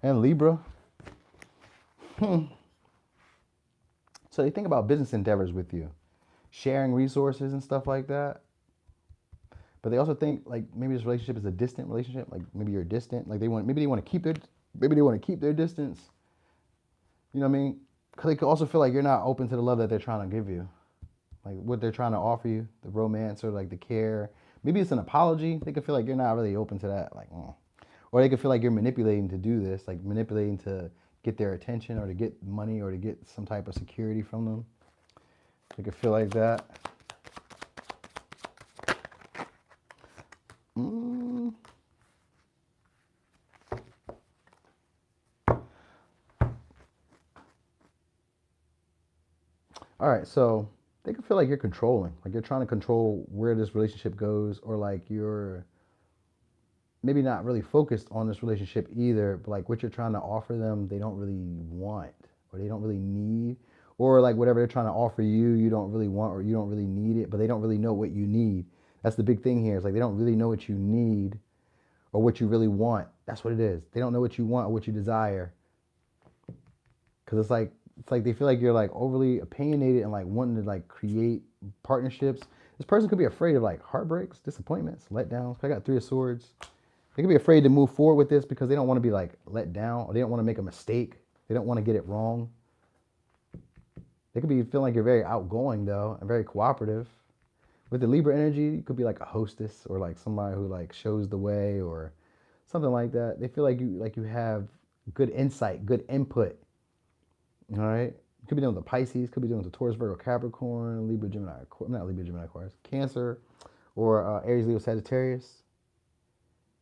And Libra. So they think about business endeavors with you, sharing resources and stuff like that. But they also think like maybe this relationship is a distant relationship. Like maybe you're distant. Like maybe they want to keep their distance. You know what I mean? Because they could also feel like you're not open to the love that they're trying to give you, like what they're trying to offer you, the romance or like the care. Maybe it's an apology. They could feel like you're not really open to that, like, or they could feel like you're manipulating to do this, like manipulating to get their attention or to get money or to get some type of security from them. They could feel like that. All right, so they can feel like you're controlling, like you're trying to control where this relationship goes, or like you're maybe not really focused on this relationship either, but like what you're trying to offer them, they don't really want, or they don't really need, or like whatever they're trying to offer you, you don't really want, or you don't really need it, but they don't really know what you need. That's the big thing here. It's like they don't really know what you need or what you really want. That's what it is. They don't know what you want or what you desire. Because it's like they feel like you're like overly opinionated and like wanting to like create partnerships. This person could be afraid of like heartbreaks, disappointments, letdowns. I got Three of Swords. They could be afraid to move forward with this because they don't want to be like let down, or they don't want to make a mistake. They don't want to get it wrong. They could be feeling like you're very outgoing though and very cooperative. With the Libra energy, you could be like a hostess or like somebody who like shows the way or something like that. They feel like you have good insight, good input. All right. Could be dealing with the Pisces, could be dealing with the Taurus, Virgo, Capricorn, Libra, Gemini, not Libra, Gemini, Aquarius, Cancer, or Aries, Leo, Sagittarius.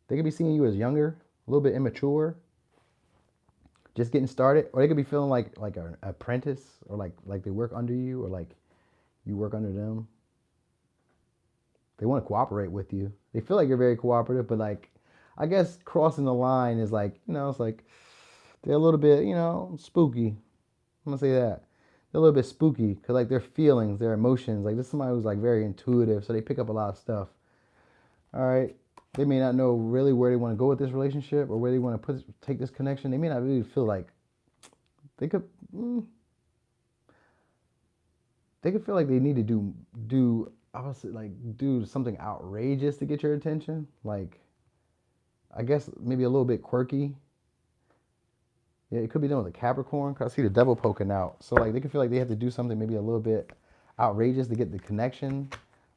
They could be seeing you as younger, a little bit immature, just getting started, or they could be feeling like an apprentice, or like they work under you, or like you work under them. They want to cooperate with you. They feel like you're very cooperative, but like I guess crossing the line is like, it's like they're a little bit, spooky. I'm gonna say that. They're a little bit spooky because like their feelings, their emotions, like this is somebody who's like very intuitive, so they pick up a lot of stuff. All right. They may not know really where they want to go with this relationship or where they want to take this connection. They may not really feel like they could. they could feel like they need to do I was like do something outrageous to get your attention. Like I guess maybe a little bit quirky. Yeah, it could be done with a Capricorn. Cause I see the devil poking out. So like they could feel like they have to do something maybe a little bit outrageous to get the connection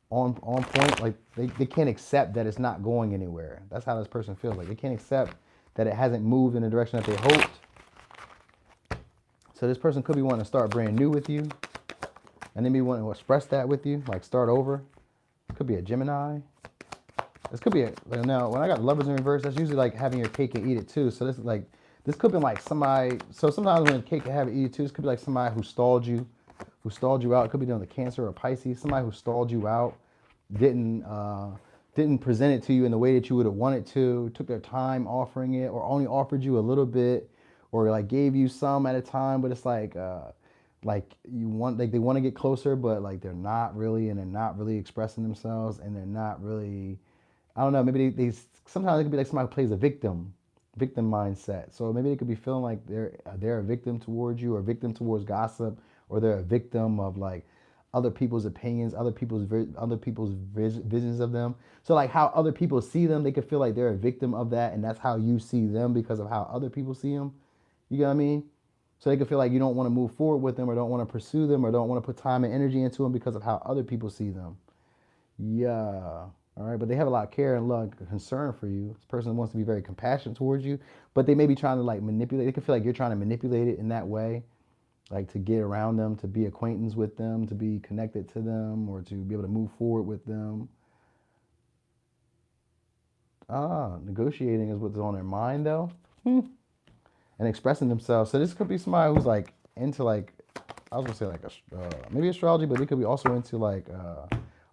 on point. Like they can't accept that it's not going anywhere. That's how this person feels. Like they can't accept that it hasn't moved in the direction that they hoped. So this person could be wanting to start brand new with you, and they may want to express that with you, like start over. It could be a Gemini. This could be a now when I got lovers in reverse, that's usually like having your cake and eat it too. So this is like this could be like somebody. So sometimes when cake and have it eat it too, this could be like somebody who stalled you out. It could be doing the Cancer or Pisces. Somebody who stalled you out, didn't didn't present it to you in the way that you would have wanted to. Took their time offering it, or only offered you a little bit, or like gave you some at a time. But it's like you want like they want to get closer, but like they're not really, and they're not really expressing themselves, and they're not really I don't know. Maybe they sometimes it could be like somebody who plays a victim mindset. So maybe they could be feeling like they're a victim towards you, or a victim towards gossip, or they're a victim of like other people's opinions, other people's visions of them. So like how other people see them, they could feel like they're a victim of that, and that's how you see them because of how other people see them. You get what I mean? So they could feel like you don't want to move forward with them, or don't want to pursue them, or don't want to put time and energy into them because of how other people see them. Yeah. All right. But they have a lot of care and love, concern for you. This person wants to be very compassionate towards you, but they may be trying to like manipulate. They can feel like you're trying to manipulate it in that way, like to get around them, to be acquaintance with them, to be connected to them, or to be able to move forward with them. Negotiating is what's on their mind though, and expressing themselves. So this could be somebody who's like into like I was gonna say like maybe astrology, but they could be also into like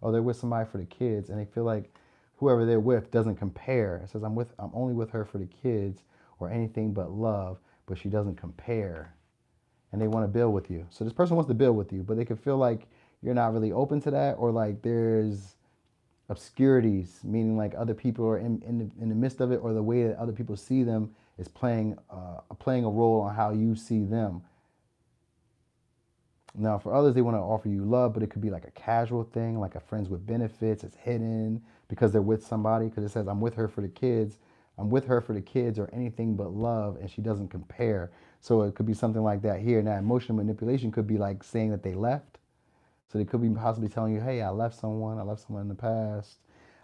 oh they're with somebody for the kids, and they feel like whoever they're with doesn't compare. It says I'm only with her for the kids or anything but love, but she doesn't compare, and they want to build with you. So this person wants to build with you, but they can feel like you're not really open to that, or like there's obscurities, meaning like other people are in the midst of it, or the way that other people see them is playing a role on how you see them. Now, for others, they want to offer you love, but it could be like a casual thing, like a friends with benefits. It's hidden because they're with somebody. Because it says, I'm with her for the kids. I'm with her for the kids or anything but love, and she doesn't compare. So it could be something like that here. Now, emotional manipulation could be like saying that they left. So they could be possibly telling you, hey, I left someone. I left someone in the past.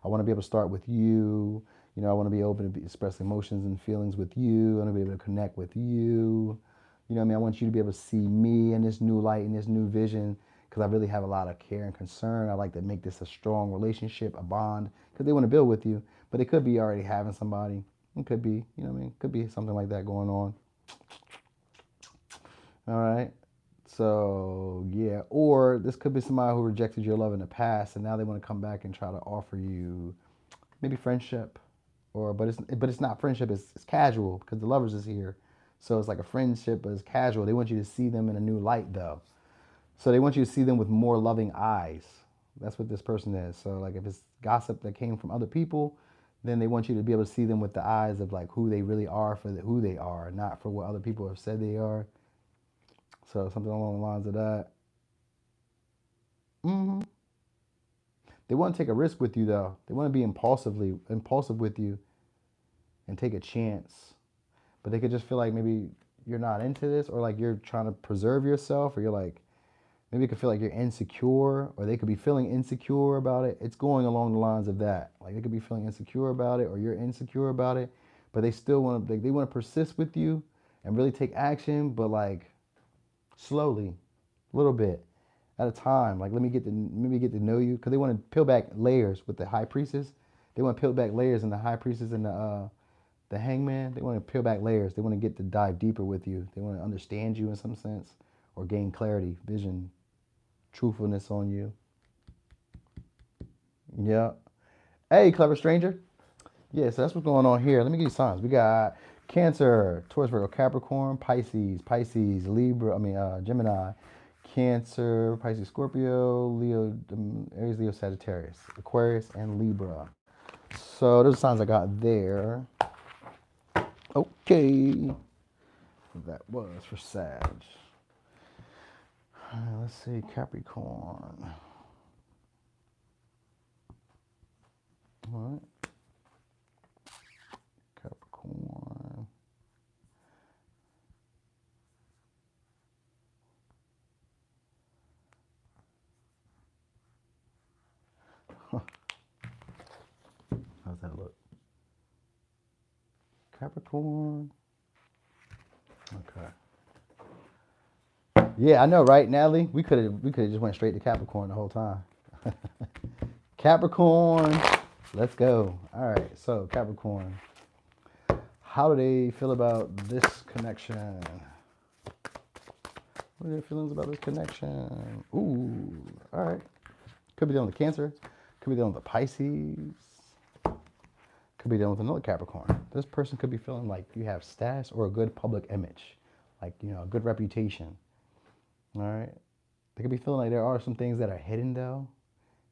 I want to be able to start with you. You know, I want to be open to express emotions and feelings with you. I want to be able to connect with you. You know what I mean? I want you to be able to see me in this new light, in this new vision, because I really have a lot of care and concern. I like to make this a strong relationship, a bond, because they want to build with you. But it could be already having somebody. It could be, you know what I mean? It could be something like that going on. All right. So, yeah. Or this could be somebody who rejected your love in the past, and now they want to come back and try to offer you maybe friendship, or but it's not friendship. It's casual because the lovers is here, so it's like a friendship, but it's casual. They want you to see them in a new light though, so they want you to see them with more loving eyes. That's what this person is. So like if it's gossip that came from other people, then they want you to be able to see them with the eyes of like who they really are for who they are, not for what other people have said they are. So something along the lines of that. Hmm. They want to take a risk with you though. They want to be impulsive with you and take a chance. But they could just feel like maybe you're not into this, or like you're trying to preserve yourself, or you're like maybe you could feel like you're insecure, or they could be feeling insecure about it. It's going along the lines of that. Like they could be feeling insecure about it, or you're insecure about it, but they still want to they want to persist with you and really take action, but like slowly, a little bit at a time. Like let me get to know you, because they want to peel back layers with the high priestess. They want to peel back layers in the high priestess and the hangman. They want to peel back layers. They want to get to dive deeper with you. They want to understand you in some sense, or gain clarity, vision, truthfulness on you. Yeah. Hey, clever stranger. Yeah, so that's what's going on here. Let me give you signs. We got Cancer, Taurus, Virgo, Capricorn, Pisces, Libra, Gemini, Cancer, Pisces, Scorpio, Leo, Aries, Leo, Sagittarius, Aquarius, and Libra. So those signs I got there. Okay. That was for Sag. Let's see, Capricorn. What? Capricorn. How's that look? Capricorn. Okay. Yeah, I know, right, Natalie? We could have just went straight to Capricorn the whole time. Capricorn. Let's go. All right. So Capricorn. How do they feel about this connection? What are their feelings about this connection? Ooh. All right. Could be dealing with Cancer. Could be dealing with the Pisces. Could be dealing with another Capricorn. This person could be feeling like you have status or a good public image, like, a good reputation. All right. They could be feeling like there are some things that are hidden though,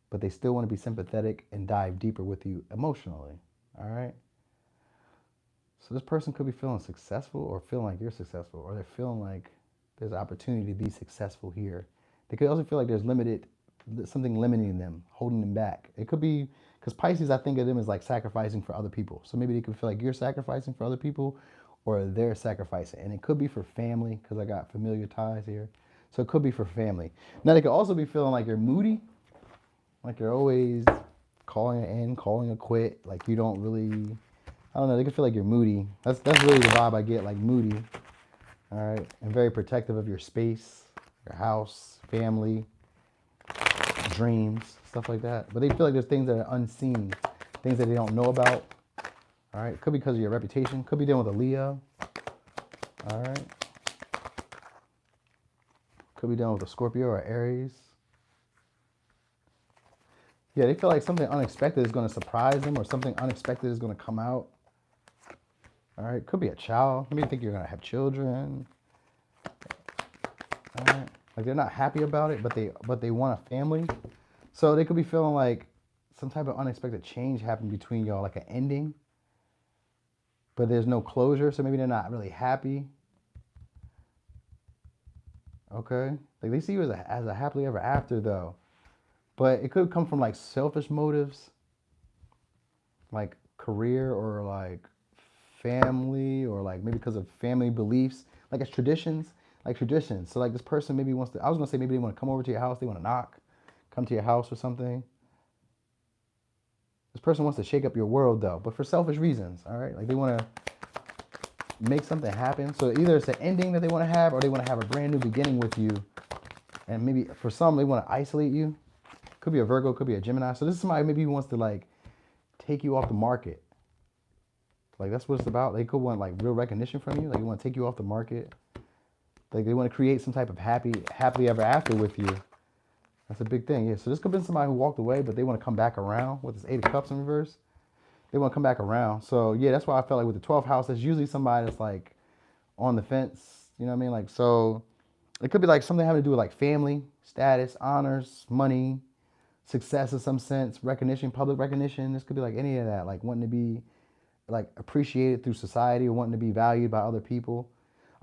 but they still want to be sympathetic and dive deeper with you emotionally. All right. So this person could be feeling successful or feeling like you're successful, or they're feeling like there's opportunity to be successful here. They could also feel like there's something limiting them, holding them back. It could be because Pisces, I think of them as like sacrificing for other people. So maybe they could feel like you're sacrificing for other people or they're sacrificing. And it could be for family because I got familiar ties here. So it could be for family. Now they could also be feeling like you're moody, like you're always calling it in, calling it quit, like you don't really, I don't know, they could feel like you're moody. That's really the vibe I get, like moody. All right. And very protective of your space, your house, family, dreams, stuff like that. But they feel like there's things that are unseen, things that they don't know about. All right. Could be because of your reputation. Could be dealing with a Leo. All right. Could be dealing with a Scorpio or Aries. Yeah, they feel like something unexpected is going to surprise them or something unexpected is going to come out. All right. Could be a child. Maybe you think you're going to have children. All right. Like they're not happy about it, but they want a family. So they could be feeling like some type of unexpected change happened between y'all, like an ending, but there's no closure. So maybe they're not really happy. Okay. Like they see you as a happily ever after though, but it could come from like selfish motives, like career or like family or like maybe because of family beliefs, like it's traditions, like traditions. So like this person maybe wants to, I was gonna say maybe they want to come over to your house, they want to knock, come to your house or something. This person wants to shake up your world though, but for selfish reasons, all right? Like they want to make something happen. So either it's an ending that they want to have or they want to have a brand new beginning with you. And maybe for some, they want to isolate you. Could be a Virgo, could be a Gemini. So this is somebody maybe who wants to like take you off the market. Like that's what it's about. They could want like real recognition from you. Like they want to take you off the market. Like they want to create some type of happily ever after with you. That's a big thing. Yeah. So this could have been somebody who walked away, but they want to come back around with this Eight of Cups in reverse. They want to come back around. So yeah, that's why I felt like with the 12th house, that's usually somebody that's like on the fence. You know what I mean? Like, so it could be like something having to do with like family, status, honors, money, success in some sense, recognition, public recognition. This could be like any of that, like wanting to be like appreciated through society or wanting to be valued by other people.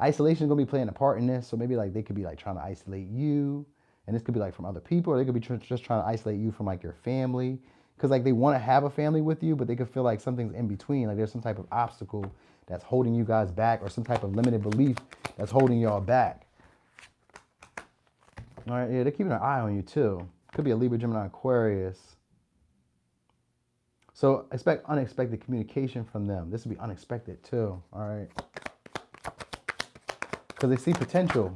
Isolation is gonna be playing a part in this. So maybe like they could be like trying to isolate you, and this could be like from other people, or they could be just trying to isolate you from like your family, because like they want to have a family with you, but they could feel like something's in between, like there's some type of obstacle that's holding you guys back, or some type of limited belief that's holding y'all back. All right, yeah, they're keeping an eye on you too. Could be a Libra, Gemini, Aquarius. So expect unexpected communication from them. This would be unexpected too. All right, because they see potential.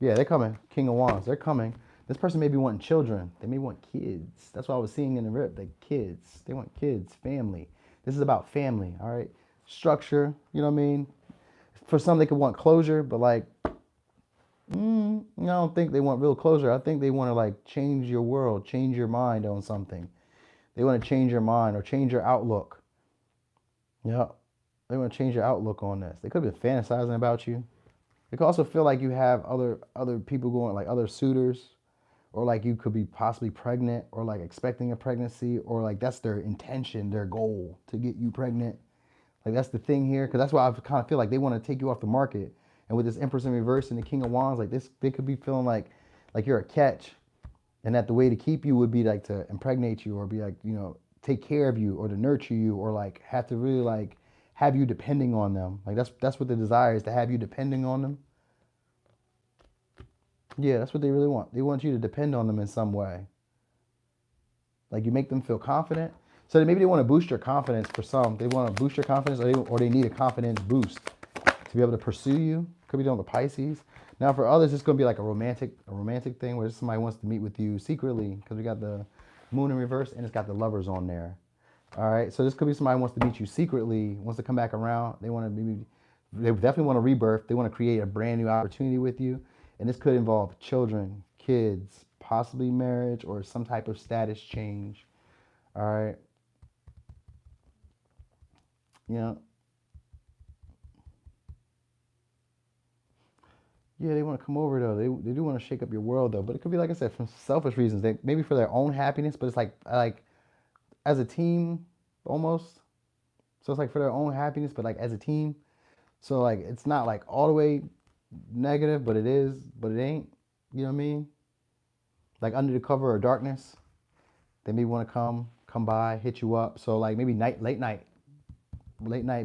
Yeah, they're coming. King of Wands, they're coming. This person may be wanting children. They may want kids. That's what I was seeing in the rip, the kids. They want kids, family. This is about family, all right? Structure, you know what I mean? For some, they could want closure, but like, I don't think they want real closure. I think they want to like change your world, change your mind on something. They want to change your mind or change your outlook. Yeah, they want to change your outlook on this. They could be fantasizing about you. They could also feel like you have other people going, like other suitors, or like you could be possibly pregnant or like expecting a pregnancy, or like that's their intention, their goal to get you pregnant. Like that's the thing here, because that's why I kind of feel like they want to take you off the market And with this Empress in reverse and the King of Wands, like this, they could be feeling like you're a catch, and that the way to keep you would be like to impregnate you, or be like, you know, take care of you, or to nurture you, or like have to really like have you depending on them. Like that's what the desire is, to have you depending on them. Yeah, that's what they really want. They want you to depend on them in some way. Like you make them feel confident. So maybe they want to boost your confidence for some. They want to boost your confidence, or they need a confidence boost to be able to pursue you. Could be doing the Pisces. Now for others, it's going to be like a romantic thing where somebody wants to meet with you secretly, because we got the Moon in reverse and it's got the Lovers on there. All right, so this could be somebody who wants to meet you secretly, wants to come back around. They want to they definitely want a rebirth. They want to create a brand new opportunity with you. And this could involve children, kids, possibly marriage, or some type of status change. All right. Yeah. Yeah, they want to come over though. They do want to shake up your world though. But it could be, like I said, from selfish reasons. They maybe for their own happiness, but it's like as a team almost. So it's like for their own happiness, but like as a team. So like it's not like all the way negative, but it is, but it ain't. You know what I mean? Like under the cover of darkness, they may want to come by, hit you up. So like maybe late night,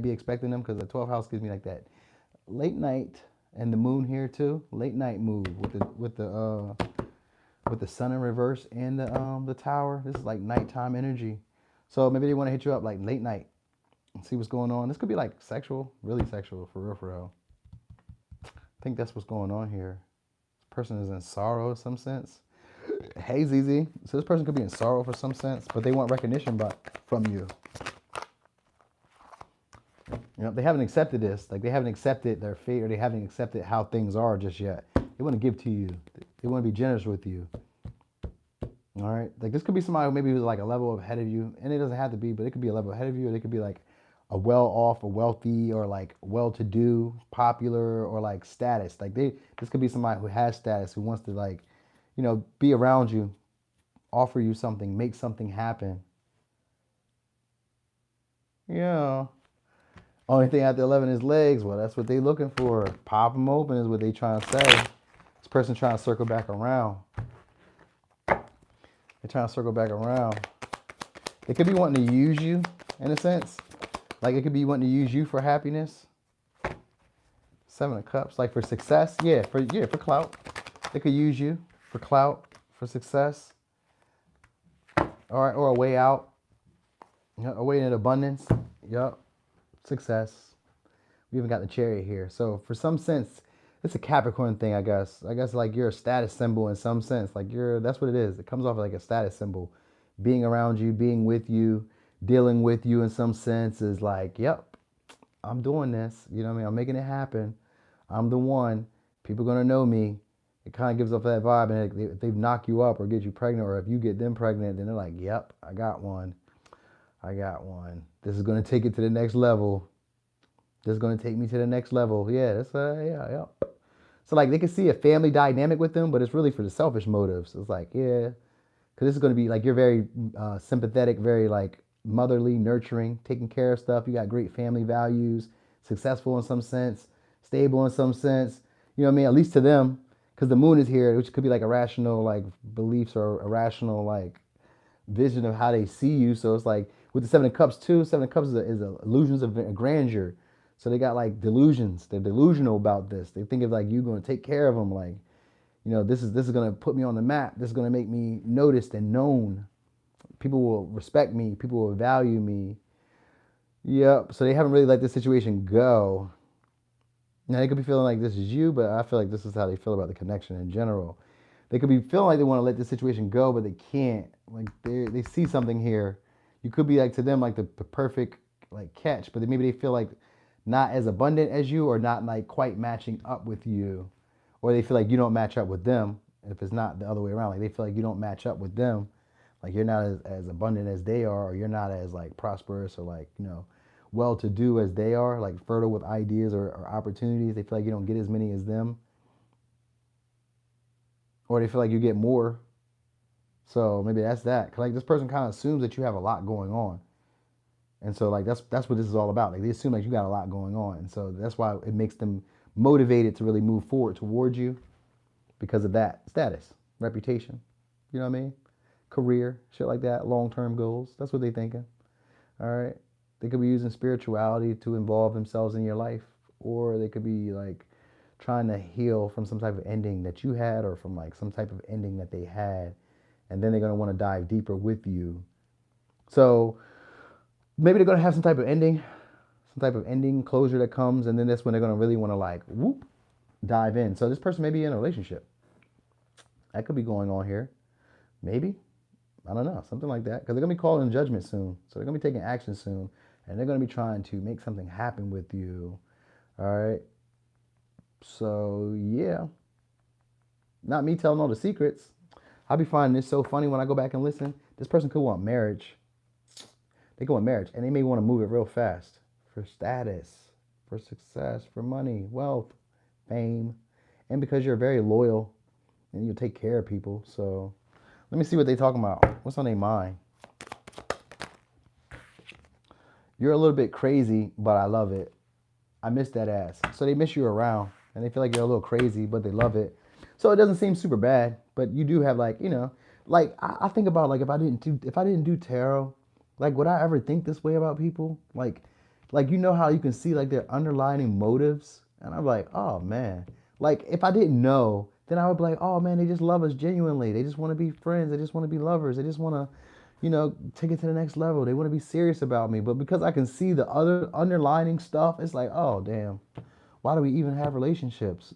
be expecting them, because the 12th house gives me like that late night, and the moon here too. Late night move with the sun in reverse and the tower. This is like nighttime energy. So maybe they want to hit you up like late night and see what's going on. This could be like sexual, really sexual, for real, for real. I think that's what's going on here. This person is in sorrow in some sense. Hey, ZZ. So this person could be in sorrow for some sense, but they want recognition from you. You know, they haven't accepted this. Like they haven't accepted their fate, or they haven't accepted how things are just yet. They want to give to you. They want to be generous with you. All right. Like this could be somebody who maybe was like a level ahead of you, and it doesn't have to be, but it could be a level ahead of you, or they could be like a well-off, a wealthy, or like well-to-do, popular, or like status. Like this could be somebody who has status, who wants to like, you know, be around you, offer you something, make something happen. Yeah. Only thing after 11 is legs. Well, that's what they looking for. Pop them open is what they trying to say. This person trying to circle back around. They're trying to circle back around. They could be wanting to use you in a sense. Like it could be wanting to use you for happiness. 7 of Cups, like for success. Yeah, for clout. They could use you for clout, for success. All right, or a way out. A way in abundance. Yup. Success. We even got the Chariot here. So for some sense, it's a Capricorn thing, I guess. I guess like you're a status symbol in some sense. Like that's what it is. It comes off like a status symbol. Being around you, being with you, dealing with you in some sense is like, yep, I'm doing this. You know what I mean? I'm making it happen. I'm the one. People are going to know me. It kind of gives off that vibe. And if they knock you up or get you pregnant, or if you get them pregnant, then they're like, yep, I got one. I got one. This is going to take it to the next level. This is going to take me to the next level. Yeah, that's yeah. So like they can see a family dynamic with them, but it's really for the selfish motives. It's like, yeah, because this is going to be like you're very sympathetic, very like motherly, nurturing, taking care of stuff. You got great family values, successful in some sense, stable in some sense. You know what I mean? At least to them, because the moon is here, which could be like irrational like beliefs, or irrational like vision of how they see you. So it's like with the 7 of Cups too. 7 of Cups is illusions of grandeur. So they got like delusions. They're delusional about this. They think of like you going to take care of them. Like, you know, this is going to put me on the map. This is going to make me noticed and known. People will respect me. People will value me. Yep. So they haven't really let this situation go. Now they could be feeling like this is you, but I feel like this is how they feel about the connection in general. They could be feeling like they want to let this situation go, but they can't. Like they see something here. You could be like to them like the perfect like catch, but maybe they feel like not as abundant as you, or not like quite matching up with you, or they feel like you don't match up with them. If it's not the other way around, like they feel like you don't match up with them, like you're not as abundant as they are, or you're not as like prosperous, or like, you know, well-to-do as they are, like fertile with ideas or opportunities. They feel like you don't get as many as them, or they feel like you get more. So maybe that's that. 'Cause like this person kind of assumes that you have a lot going on. And so like that's what this is all about. Like they assume like you got a lot going on. And so that's why it makes them motivated to really move forward towards you because of that status, reputation, you know what I mean? Career, shit like that, long-term goals. That's what they're thinking. All right. They could be using spirituality to involve themselves in your life, or they could be like trying to heal from some type of ending that you had, or from like some type of ending that they had, and then they're going to want to dive deeper with you. So maybe they're going to have some type of ending closure that comes, and then that's when they're going to really want to like whoop dive in. So this person may be in a relationship. That could be going on here. Maybe. I don't know. Something like that. Because they're going to be calling judgment soon. So they're going to be taking action soon. And they're going to be trying to make something happen with you. All right. So, yeah. Not me telling all the secrets. I'll be finding this so funny when I go back and listen. This person could want marriage. They could want marriage. And they may want to move it real fast. For status. For success. For money. Wealth. Fame. And because you're very loyal. And you take care of people. So let me see what they talking about. What's on their mind? You're a little bit crazy, but I love it. I miss that ass. So they miss you around, and they feel like you're a little crazy, but they love it. So it doesn't seem super bad, but you do have like, you know, like I think about like if I didn't do tarot, like would I ever think this way about people? Like you know how you can see like their underlying motives, and I'm like, oh man, like if I didn't know, then I would be like, oh man, they just love us genuinely. They just want to be friends. They just want to be lovers. They just want to, you know, take it to the next level. They want to be serious about me. But because I can see the other underlining stuff, it's like, oh damn, why do we even have relationships?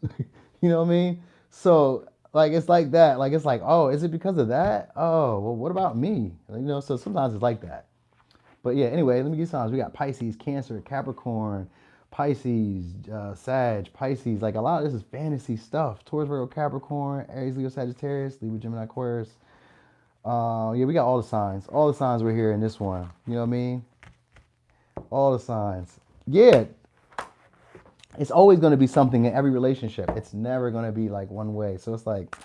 You know what I mean? So like it's like that. Like it's like, oh, is it because of that? Oh, well, what about me? You know, so sometimes it's like that. But yeah, anyway, let me get signs. We got Pisces, Cancer, Capricorn, Pisces, Sag, Pisces. Like a lot of this is fantasy stuff. Taurus, Virgo, Capricorn, Aries, Leo, Sagittarius, Libra, Gemini, Aquarius. Yeah, we got all the signs. All the signs were here in this one. You know what I mean? All the signs. Yeah. It's always going to be something in every relationship. It's never going to be like one way. So it's like,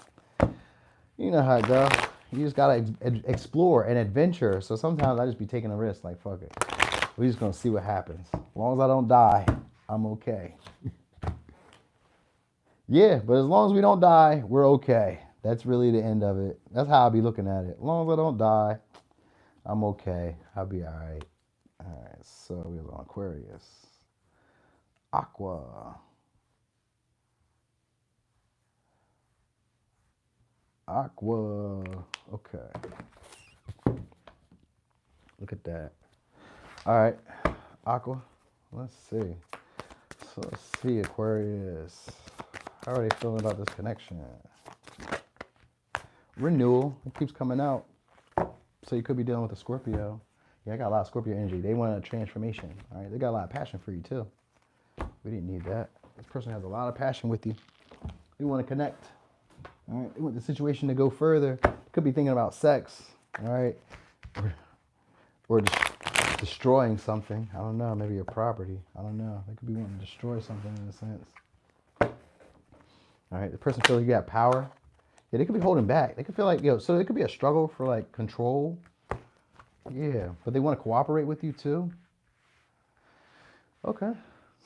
you know how it goes. You just got to explore and adventure. So sometimes I just be taking a risk. Like, fuck it. We're just going to see what happens. As long as I don't die, I'm okay. Yeah, but as long as we don't die, we're okay. That's really the end of it. That's how I'll be looking at it. As long as I don't die, I'm okay. I'll be all right. All right, so we're on Aquarius. Aqua. Okay. Look at that. All right, Aqua. Let's see. So let's see, Aquarius. How are they feeling about this connection? Renewal. It keeps coming out. So you could be dealing with a Scorpio. Yeah, I got a lot of Scorpio energy. They want a transformation. All right, they got a lot of passion for you too. We didn't need that. This person has a lot of passion with you. They want to connect. All right, they want the situation to go further. Could be thinking about sex. All right, or destroying something. I don't know. Maybe a property. I don't know. They could be wanting to destroy something in a sense. All right, the person feels like you got power. Yeah, they could be holding back. They could feel like, so it could be a struggle for like control. Yeah, but they want to cooperate with you too. Okay.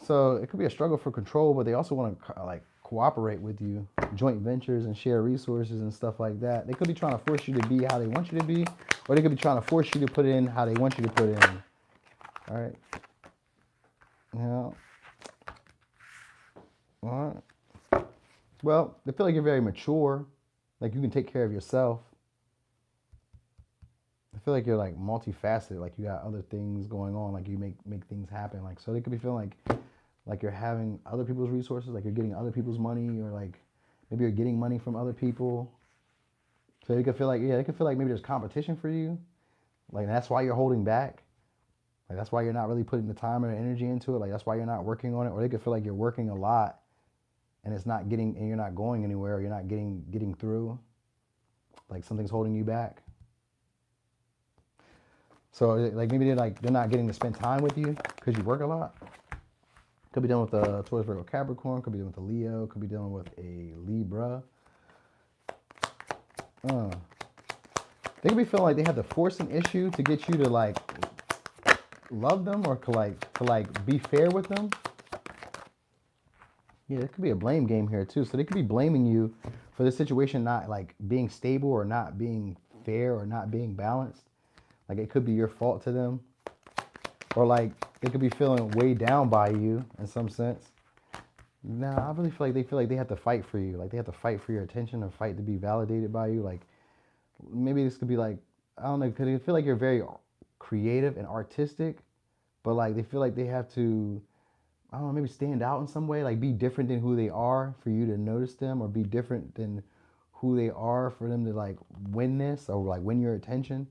So it could be a struggle for control, but they also want to like cooperate with you, joint ventures and share resources and stuff like that. They could be trying to force you to be how they want you to be, or they could be trying to force you to put in how they want you to put in. All right. Yeah. All right. Well, they feel like you're very mature, like you can take care of yourself. I feel like you're like multifaceted, like you got other things going on, like you make things happen. Like, so they could be feeling like you're having other people's resources, like you're getting other people's money, or like maybe you're getting money from other people. So they could feel like, they could feel like maybe there's competition for you. Like that's why you're holding back. Like that's why you're not really putting the time or the energy into it. Like that's why you're not working on it. Or they could feel like you're working a lot and it's not getting, and you're not going anywhere, or you're not getting through. Like something's holding you back. So like maybe they're not getting to spend time with you because you work a lot. Could be dealing with a Taurus, Virgo, Capricorn. Could be dealing with a Leo. Could be dealing with a Libra. They could be feeling like they have to force an issue to get you to like love them, or to like be fair with them. Yeah, it could be a blame game here too. So they could be blaming you for the situation not like being stable or not being fair or not being balanced. Like it could be your fault to them, or like they could be feeling weighed down by you in some sense. Nah, I really feel like they have to fight for you. Like they have to fight for your attention or fight to be validated by you. Like maybe this could be like, I don't know, because they feel like you're very creative and artistic, but like they feel like they have to, I don't know, maybe stand out in some way, like be different than who they are for you to notice them, or be different than who they are for them to like win this or like win your attention.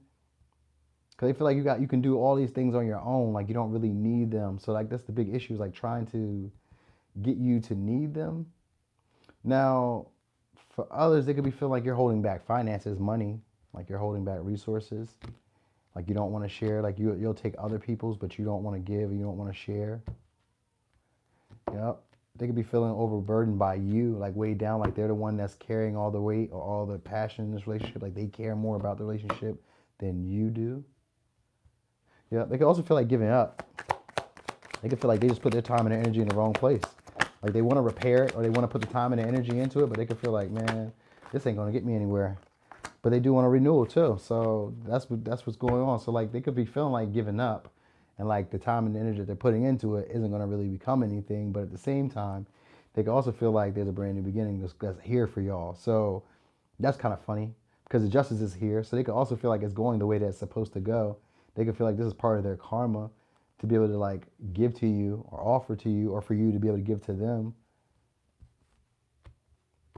Because they feel like you can do all these things on your own, like you don't really need them. So like that's the big issue, is like trying to get you to need them. Now, for others, they could be feeling like you're holding back finances, money, like you're holding back resources, like you don't want to share, like you'll take other people's, but you don't want to give, you don't want to share. Yep. They could be feeling overburdened by you, like weighed down, like they're the one that's carrying all the weight or all the passion in this relationship, like they care more about the relationship than you do. Yeah, they could also feel like giving up. They could feel like they just put their time and their energy in the wrong place. Like they want to repair it or they want to put the time and the energy into it, but they could feel like, man, this ain't gonna get me anywhere. But they do want a renewal too, so that's what's going on. So like they could be feeling like giving up, and like the time and the energy that they're putting into it isn't gonna really become anything. But at the same time, they could also feel like there's a brand new beginning that's here for y'all. So that's kind of funny because the justice is here. So they could also feel like it's going the way that it's supposed to go. They could feel like this is part of their karma to be able to like give to you or offer to you, or for you to be able to give to them.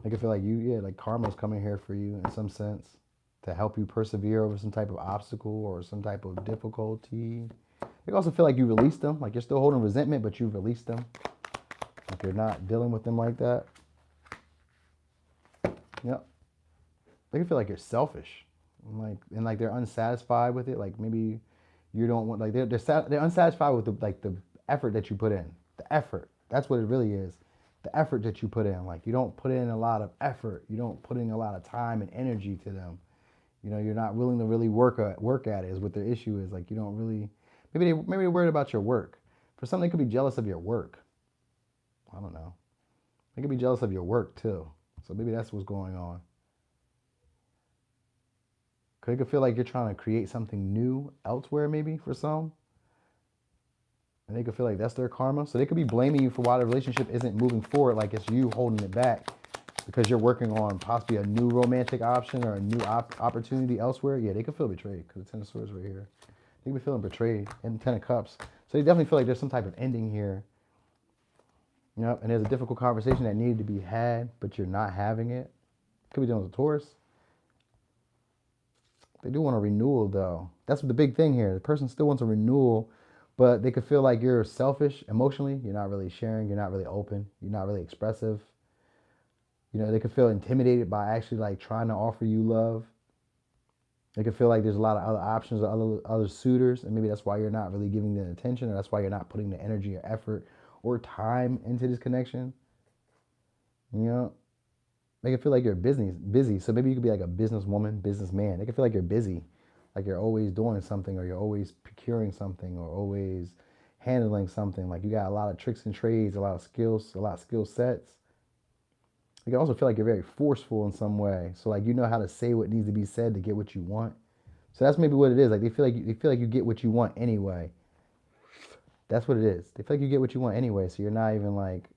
They could feel like yeah, like karma's coming here for you in some sense to help you persevere over some type of obstacle or some type of difficulty. They also feel like you released them, like you're still holding resentment, but you've released them. Like you're not dealing with them like that. Yep. They can feel like you're selfish, and like they're unsatisfied with it. Like maybe you don't want, like they're unsatisfied with the effort that you put in. The effort. That's what it really is. The effort that you put in. Like you don't put in a lot of effort. You don't put in a lot of time and energy to them. You're not willing to really work at it. Is what their issue is. Like you don't really. Maybe they're worried about your work. For some, they could be jealous of your work. I don't know. They could be jealous of your work too. So maybe that's what's going on. Cause it could feel like you're trying to create something new elsewhere, maybe for some, and they could feel like that's their karma. So they could be blaming you for why the relationship isn't moving forward, like it's you holding it back because you're working on possibly a new romantic option or a new opportunity elsewhere. Yeah, they could feel betrayed because the Ten of Swords right here. They could be feeling betrayed, and Ten of Cups. So they definitely feel like there's some type of ending here. Yep, and there's a difficult conversation that needed to be had, but you're not having it. Could be dealing with a Taurus. They do want a renewal though. That's what the big thing here. The person still wants a renewal, but they could feel like you're selfish emotionally. You're not really sharing. You're not really open. You're not really expressive. They could feel intimidated by actually like trying to offer you love. They could feel like there's a lot of other options or other suitors, and maybe that's why you're not really giving them attention, or that's why you're not putting the energy or effort or time into this connection. You know, they can feel like you're busy. So maybe you could be like a businesswoman, businessman. They can feel like you're busy, like you're always doing something, or you're always procuring something, or always handling something. Like you got a lot of tricks and trades, a lot of skills, a lot of skill sets. You can also feel like you're very forceful in some way. So like you know how to say what needs to be said to get what you want. So that's maybe what it is. Like they feel like you get what you want anyway. That's what it is. They feel like you get what you want anyway. So you're not even like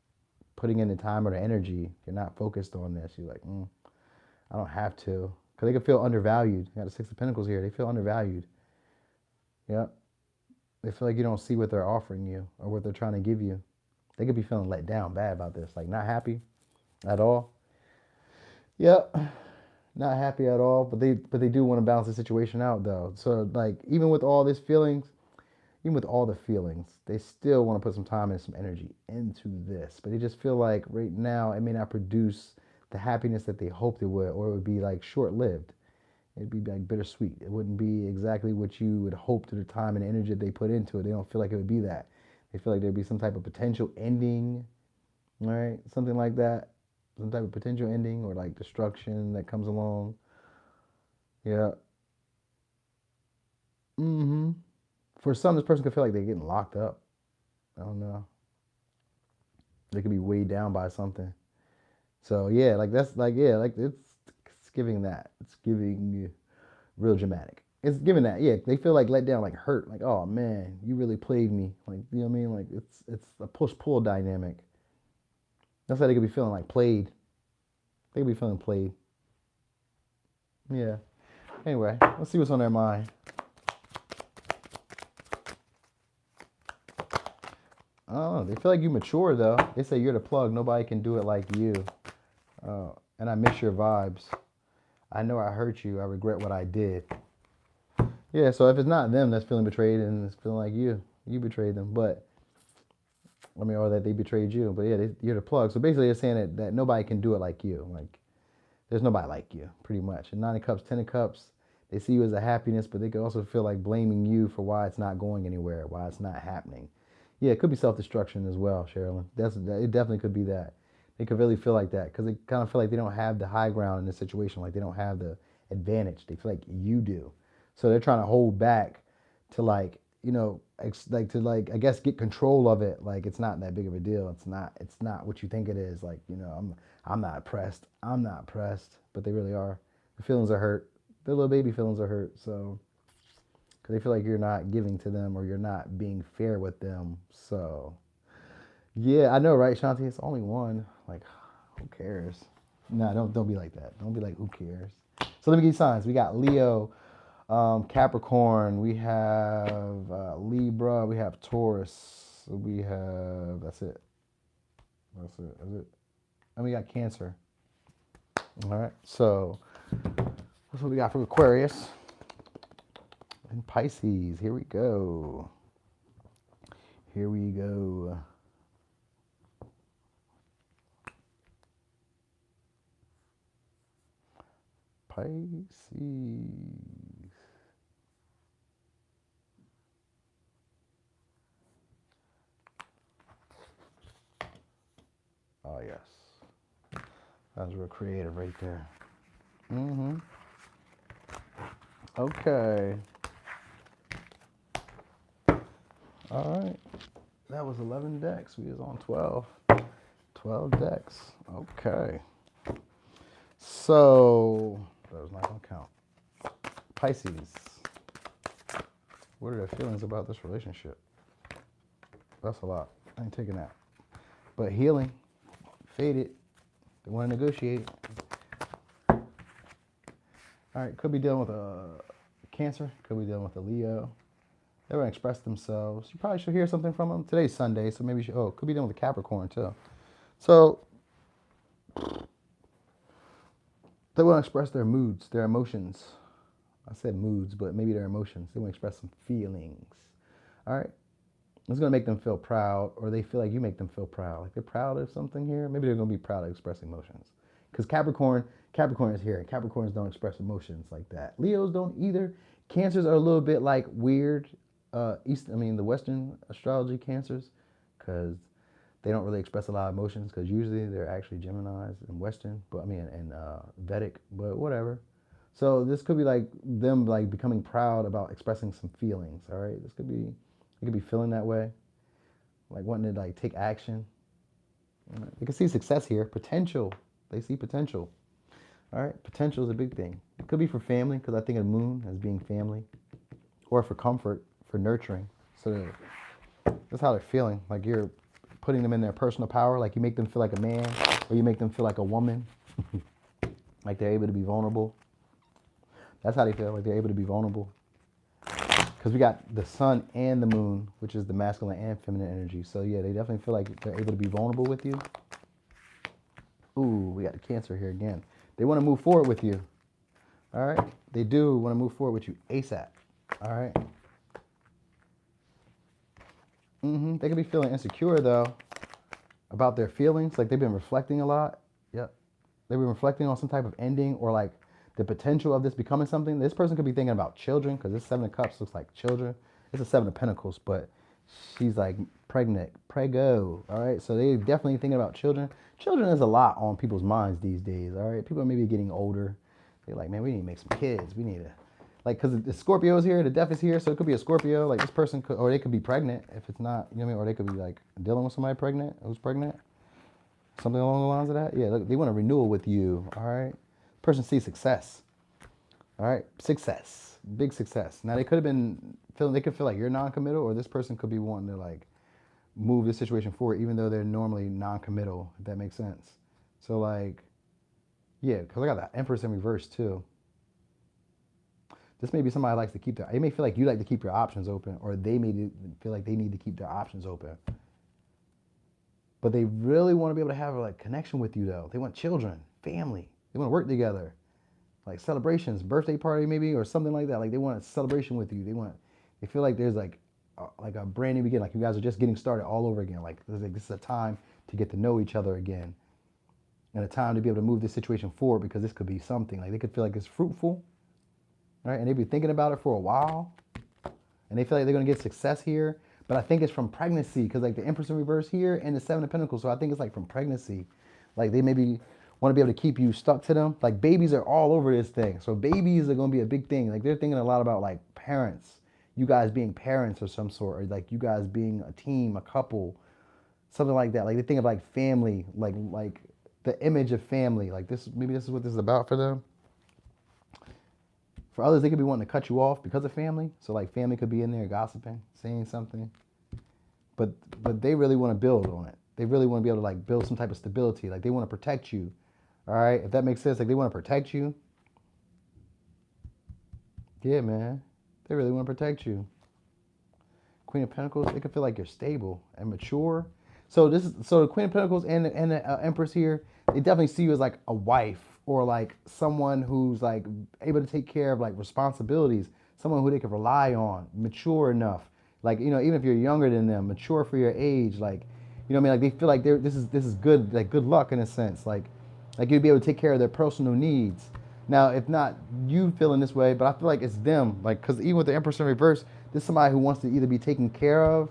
putting in the time or the energy. You're not focused on this. You're like, I don't have to. Because they can feel undervalued. You got the Six of Pentacles here. They feel undervalued. Yep. They feel like you don't see what they're offering you or what they're trying to give you. They could be feeling let down bad about this. Like not happy at all. Yep. Not happy at all. But they do want to balance the situation out though. So like even with all the feelings, they still want to put some time and some energy into this. But they just feel like right now it may not produce the happiness that they hoped it would, or it would be like short lived. It'd be like bittersweet. It wouldn't be exactly what you would hope to the time and energy that they put into it. They don't feel like it would be that. They feel like there'd be some type of potential ending, right? Something like that. Some type of potential ending or like destruction that comes along. Yeah. Mm-hmm. For some, this person could feel like they're getting locked up. I don't know. They could be weighed down by something. So yeah, like that's like yeah, like it's giving that. It's giving real dramatic. It's giving that. Yeah, they feel like let down, like hurt, like oh man, you really played me. Like you know what I mean? Like it's a push pull dynamic. That's how they could be feeling like played. They could be feeling played. Yeah. Anyway, let's see what's on their mind. Oh, they feel like you mature though. They say you're the plug. Nobody can do it like you. And I miss your vibes. I know I hurt you. I regret what I did. Yeah, so if it's not them that's feeling betrayed and it's feeling like you betrayed them. But, I mean, or that they betrayed you. But yeah, you're the plug. So basically they're saying that nobody can do it like you. Like, there's nobody like you, pretty much. And Nine of Cups, Ten of Cups, they see you as a happiness, but they could also feel like blaming you for why it's not going anywhere, why it's not happening. Yeah, it could be self-destruction as well, Sherilyn. It definitely could be that. They could really feel like that because they kind of feel like they don't have the high ground in this situation, like they don't have the advantage. They feel like you do, so they're trying to hold back to like like to like I guess get control of it. Like it's not that big of a deal. It's not what you think it is. Like I'm not pressed. I'm not pressed, but they really are. The feelings are hurt. Their little baby feelings are hurt. So because they feel like you're not giving to them or you're not being fair with them. So yeah, I know, right, Shanti? It's only one. Like, who cares? Nah, don't be like that. Don't be like, who cares? So let me give you signs. We got Leo, Capricorn. We have Libra. We have Taurus. We have that's it. That's it. That's it. And we got Cancer. All right. So that's what we got from Aquarius and Pisces. Here we go. Here we go. Pisces. Oh yes, that was real creative right there. Mm-hmm. Okay. All right. That was 11 decks. We was on 12. 12 decks. Okay. So that was not gonna count. Pisces. What are their feelings about this relationship? That's a lot. I ain't taking that. But healing, faded. They want to negotiate. All right, could be dealing with a Cancer. Could be dealing with a Leo. They want to express themselves. You probably should hear something from them. Today's Sunday, so maybe you should. Oh, could be dealing with a Capricorn too. So they want to express their moods, their emotions. I said moods, but maybe their emotions. They want to express some feelings. All right. It's going to make them feel proud, or they feel like you make them feel proud. Like they're proud of something here. Maybe they're going to be proud of expressing emotions. Because Capricorn is here, and Capricorns don't express emotions like that. Leos don't either. Cancers are a little bit like weird. The Western astrology Cancers, because they don't really express a lot of emotions. Because usually they're actually Geminis and Western, and Vedic, but whatever. So this could be like them like becoming proud about expressing some feelings. All right, they could be feeling that way, like wanting to like take action. They can see success here, potential. They see potential. All right, potential is a big thing. It could be for family because I think of the moon as being family, or for comfort, for nurturing. So that's how they're feeling. Like you're putting them in their personal power. Like you make them feel like a man, or you make them feel like a woman. Like they're able to be vulnerable. That's how they feel. Like they're able to be vulnerable. Because we got the sun and the moon, which is the masculine and feminine energy. So yeah, they definitely feel like they're able to be vulnerable with you. Ooh, we got the Cancer here again. They want to move forward with you. All right. They do want to move forward with you ASAP. All right. They could be feeling insecure though about their feelings. Like they've been reflecting a lot. Yep. They've been reflecting on some type of ending or like the potential of this becoming something. This person could be thinking about children because this Seven of Cups looks like children. It's a Seven of Pentacles, but she's like pregnant, prego. All right, so they're definitely thinking about children. Children is a lot on people's minds these days. All right, people are maybe getting older. They're like, man, we need to make some kids. We need to, like, because the Scorpio is here, the Death is here, so it could be a Scorpio. Like this person could, or they could be pregnant if it's not, you know what I mean, or they could be like dealing with somebody pregnant, who's pregnant. Something along the lines of that. Yeah, look, they want a renewal with you. All right. Person sees success. All right, success, big success. Now they could have been feeling, they could feel like you're non-committal, or this person could be wanting to like move the situation forward, even though they're normally non-committal. If that makes sense. So like, yeah, because I got the Empress in reverse too. This may be somebody who likes to keep their. They may feel like you like to keep your options open, or they may feel like they need to keep their options open. But they really want to be able to have a like connection with you though. They want children, family. They want to work together, like celebrations, birthday party maybe, or something like that. Like they want a celebration with you. They feel like there's like a brand new beginning. Like you guys are just getting started all over again. Like this is a time to get to know each other again, and a time to be able to move this situation forward because this could be something. Like they could feel like it's fruitful, right? And they've been thinking about it for a while, and they feel like they're gonna get success here. But I think it's from pregnancy because like the Empress in reverse here and the Seven of Pentacles. So I think it's like from pregnancy. Like they maybe want to be able to keep you stuck to them. Like babies are all over this thing. So babies are going to be a big thing. Like they're thinking a lot about like parents, you guys being parents of some sort, or like you guys being a team, a couple, something like that. Like they think of like family, like the image of family. Like this, maybe this is what this is about for them. For others, they could be wanting to cut you off because of family. So like family could be in there gossiping, saying something. But they really want to build on it. They really want to be able to like build some type of stability. Like they want to protect you. All right, if that makes sense, like they want to protect you. Yeah, man, they really want to protect you. Queen of Pentacles, they could feel like you're stable and mature. So the Queen of Pentacles and the Empress here, they definitely see you as like a wife or like someone who's like able to take care of like responsibilities, someone who they can rely on, mature enough. Like even if you're younger than them, mature for your age, like what I mean. Like they feel like this is good, like good luck in a sense, like you'd be able to take care of their personal needs. Now, if not you feeling this way, but I feel like it's them, like because even with the Empress in reverse, this is somebody who wants to either be taken care of,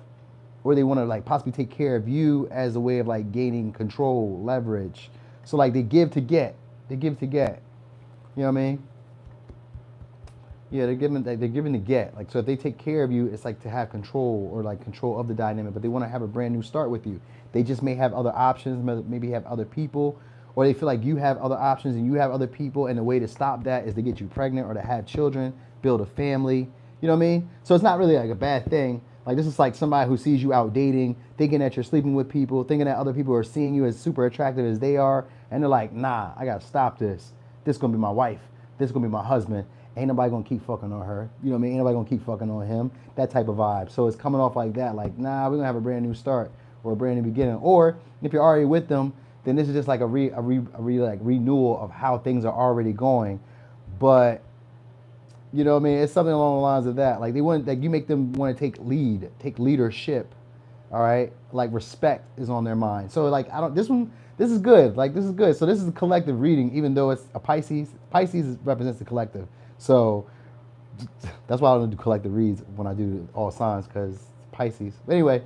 or they want to like possibly take care of you as a way of like gaining control, leverage. So like they give to get, they give to get. You know what I mean? Yeah, they're giving to get. Like so, if they take care of you, it's like to have control or like control of the dynamic. But they want to have a brand new start with you. They just may have other options, maybe have other people, or they feel like you have other options and you have other people. And the way to stop that is to get you pregnant or to have children, build a family. You know what I mean? So it's not really like a bad thing. Like this is like somebody who sees you out dating, thinking that you're sleeping with people, thinking that other people are seeing you as super attractive as they are, and they're like, nah, I gotta stop this. This is gonna be my wife. This is gonna be my husband. Ain't nobody gonna keep fucking on her. You know what I mean? Ain't nobody gonna keep fucking on him. That type of vibe. So it's coming off like that. Like, nah, we're gonna have a brand new start or a brand new beginning. Or if you're already with them, then this is just like a renewal of how things are already going. But you know what I mean? It's something along the lines of that. Like they want, like you make them want to take leadership. All right, like respect is on their mind. So like this is good. Like this is good. So this is a collective reading, even though it's a Pisces. Pisces represents the collective. So that's why I don't do collective reads when I do all signs, because Pisces. But anyway,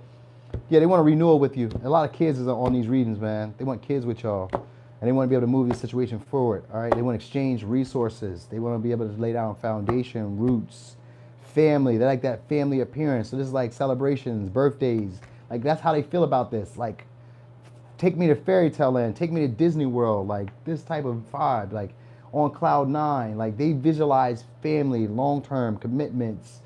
yeah, they want a renewal with you. A lot of kids is on these readings, man. They want kids with y'all. And they want to be able to move this situation forward, all right? They want to exchange resources. They want to be able to lay down foundation, roots, family. They like that family appearance. So this is like celebrations, birthdays. Like that's how they feel about this. Like, take me to fairy tale land. Take me to Disney World. Like this type of vibe. Like on cloud nine. Like they visualize family, long-term commitments,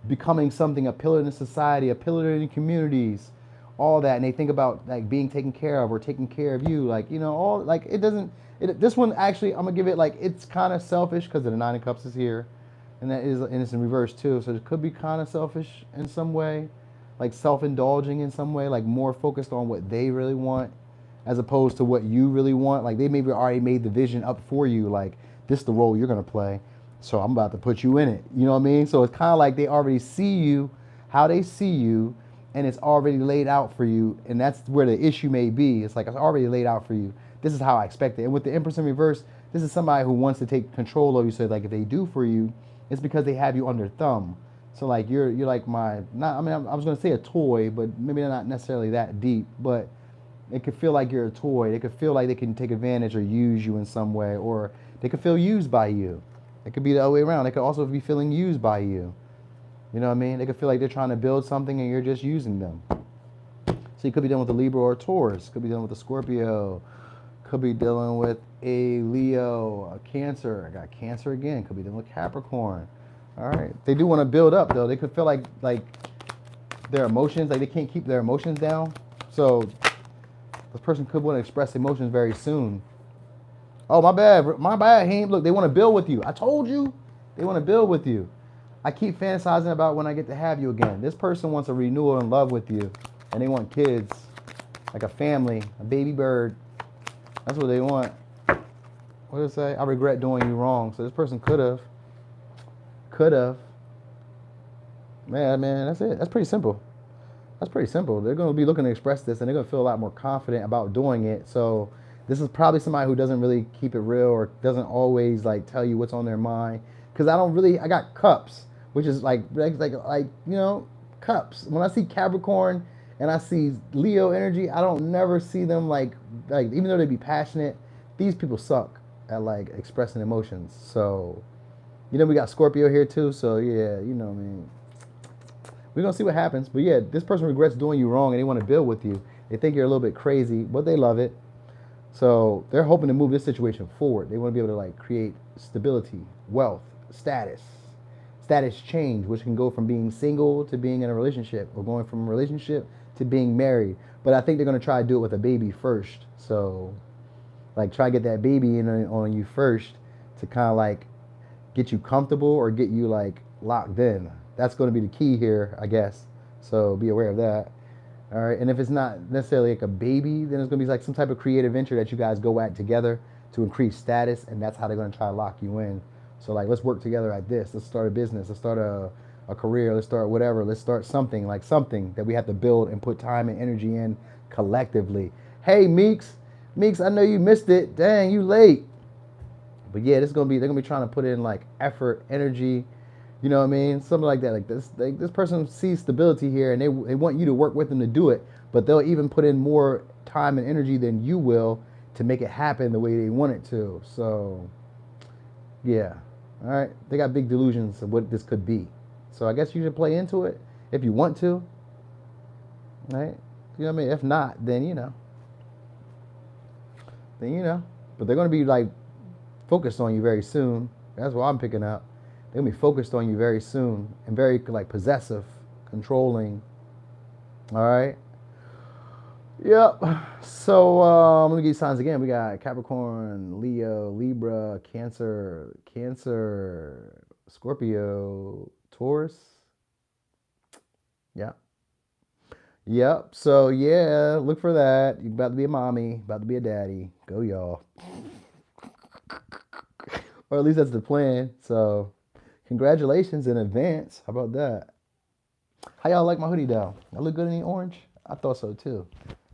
becoming something, a pillar in the society, a pillar in the communities, all that. And they think about like being taken care of or taking care of you. Like, all like this one actually, I'm gonna give it like, it's kind of selfish because the Nine of Cups is here, and it's in reverse too. So it could be kind of selfish in some way, like self-indulging in some way, like more focused on what they really want as opposed to what you really want. Like they maybe already made the vision up for you, like this is the role you're gonna play, so I'm about to put you in it. You know what I mean? So it's kind of like they already see you, how they see you, and it's already laid out for you. And that's where the issue may be. It's like, it's already laid out for you. This is how I expect it. And with the Empress in reverse, this is somebody who wants to take control of you. So like if they do for you, it's because they have you under thumb. So like you're like I was gonna say a toy, but maybe not necessarily that deep, but it could feel like you're a toy. They could feel like they can take advantage or use you in some way, or they could feel used by you. It could be the other way around. They could also be feeling used by you. You know what I mean? They could feel like they're trying to build something and you're just using them. So you could be dealing with a Libra or a Taurus. Could be dealing with a Scorpio. Could be dealing with a Leo, a Cancer. I got Cancer again. Could be dealing with Capricorn. All right. They do want to build up though. They could feel like their emotions, like they can't keep their emotions down. So this person could want to express emotions very soon. Oh, my bad. My bad. He ain't, look, they want to build with you. I told you. They want to build with you. I keep fantasizing about when I get to have you again. This person wants a renewal in love with you. And they want kids. Like a family. A baby bird. That's what they want. What did it say? I regret doing you wrong. So this person could have. Could have. Man, that's it. That's pretty simple. That's pretty simple. They're going to be looking to express this, and they're going to feel a lot more confident about doing it. So this is probably somebody who doesn't really keep it real or doesn't always like tell you what's on their mind. Because I got cups, which is like cups. When I see Capricorn and I see Leo energy, I don't never see them like even though they be passionate, these people suck at like expressing emotions. So we got Scorpio here too. So yeah, what I mean. We're going to see what happens. But yeah, this person regrets doing you wrong and they want to build with you. They think you're a little bit crazy, but they love it. So they're hoping to move this situation forward. They want to be able to like create stability, wealth, status change, which can go from being single to being in a relationship or going from a relationship to being married. But I think they're going to try to do it with a baby first. So like try to get that baby in on you first to kind of like get you comfortable or get you like locked in. That's going to be the key here, I guess. So be aware of that. All right. And if it's not necessarily like a baby, then it's going to be like some type of creative venture that you guys go at together to increase status. And that's how they're going to try to lock you in. So like, let's work together at this. Let's start a business. Let's start a career. Let's start whatever. Let's start something that we have to build and put time and energy in collectively. Hey, Meeks, I know you missed it. Dang, you late. But yeah, they're going to be trying to put in like effort, energy, you know what I mean? Something like that. Like this person sees stability here and they want you to work with them to do it, but they'll even put in more time and energy than you will to make it happen the way they want it to. So, yeah. All right. They got big delusions of what this could be. So I guess you should play into it if you want to. Right? You know what I mean? If not, then But they're going to be like focused on you very soon. That's what I'm picking up. They're going to be focused on you very soon and very like possessive, controlling. All right. Yep. So I'm going to give you signs again. We got Capricorn, Leo, Libra, Cancer, Scorpio, Taurus. Yeah. Yep. So yeah, look for that. You're about to be a mommy, about to be a daddy. Go y'all. Or at least that's the plan. So congratulations in advance. How about that? How y'all like my hoodie though? I look good in the orange? I thought so too.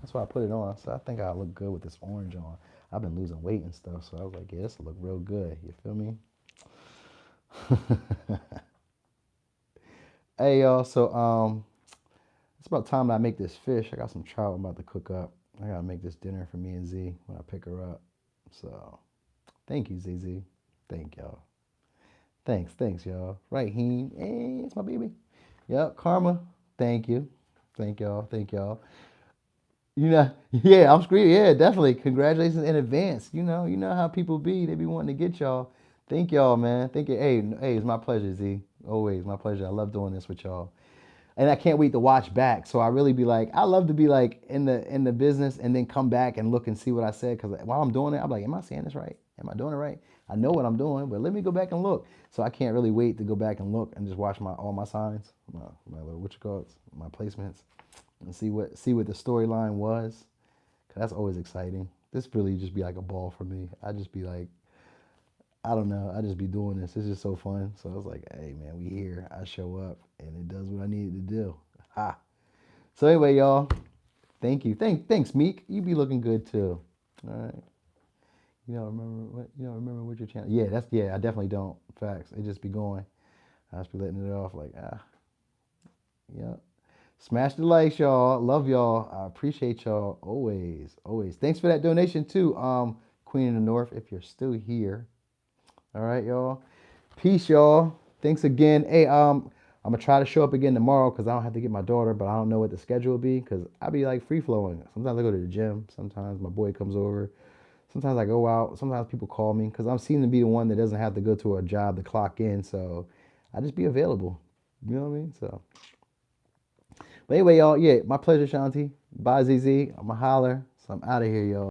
That's why I put it on. So I think I look good with this orange on. I've been losing weight and stuff. So I was like, yeah, this will look real good. You feel me? Hey y'all, so it's about time that I make this fish. I got some trout I'm about to cook up. I gotta make this dinner for me and Z when I pick her up. So thank you, ZZ. Thank y'all. Thanks, y'all. Right, hey, it's my baby. Yep, Karma. Thank you. Thank y'all. Yeah, I'm screaming. Yeah, definitely. Congratulations in advance. You know how people be. They be wanting to get y'all. Thank y'all, man. Thank you. Hey, it's my pleasure, Z. Always my pleasure. I love doing this with y'all. And I can't wait to watch back. So I really be like, I love to be like in the business and then come back and look and see what I said. Because while I'm doing it, I'm like, am I saying this right? Am I doing it right? I know what I'm doing, but let me go back and look. So I can't really wait to go back and look and just watch all my signs, my little my placements, and see what the storyline was. Cause that's always exciting. This really just be like a ball for me. I just be like, I don't know. I just be doing this. It's just so fun. So I was like, hey man, we here. I show up and it does what I needed to do. Ha. So anyway, y'all, thank you. Thanks, Meek. You be looking good too. All right. You don't remember what your channel? Yeah, I definitely don't. Facts. It just be going. I just be letting it off like, yeah. Smash the likes, y'all. Love y'all. I appreciate y'all always. Thanks for that donation too, Queen in the North, if you're still here. All right, y'all. Peace, y'all. Thanks again. Hey, I'm gonna try to show up again tomorrow because I don't have to get my daughter, but I don't know what the schedule will be because I be like free flowing. Sometimes I go to the gym. Sometimes my boy comes over. Sometimes I go out. Sometimes people call me because I'm seem to be the one that doesn't have to go to a job to clock in. So I just be available. You know what I mean? So, but anyway, y'all, yeah, my pleasure, Shanti. Bye, ZZ. I'm a holler. So I'm out of here, y'all.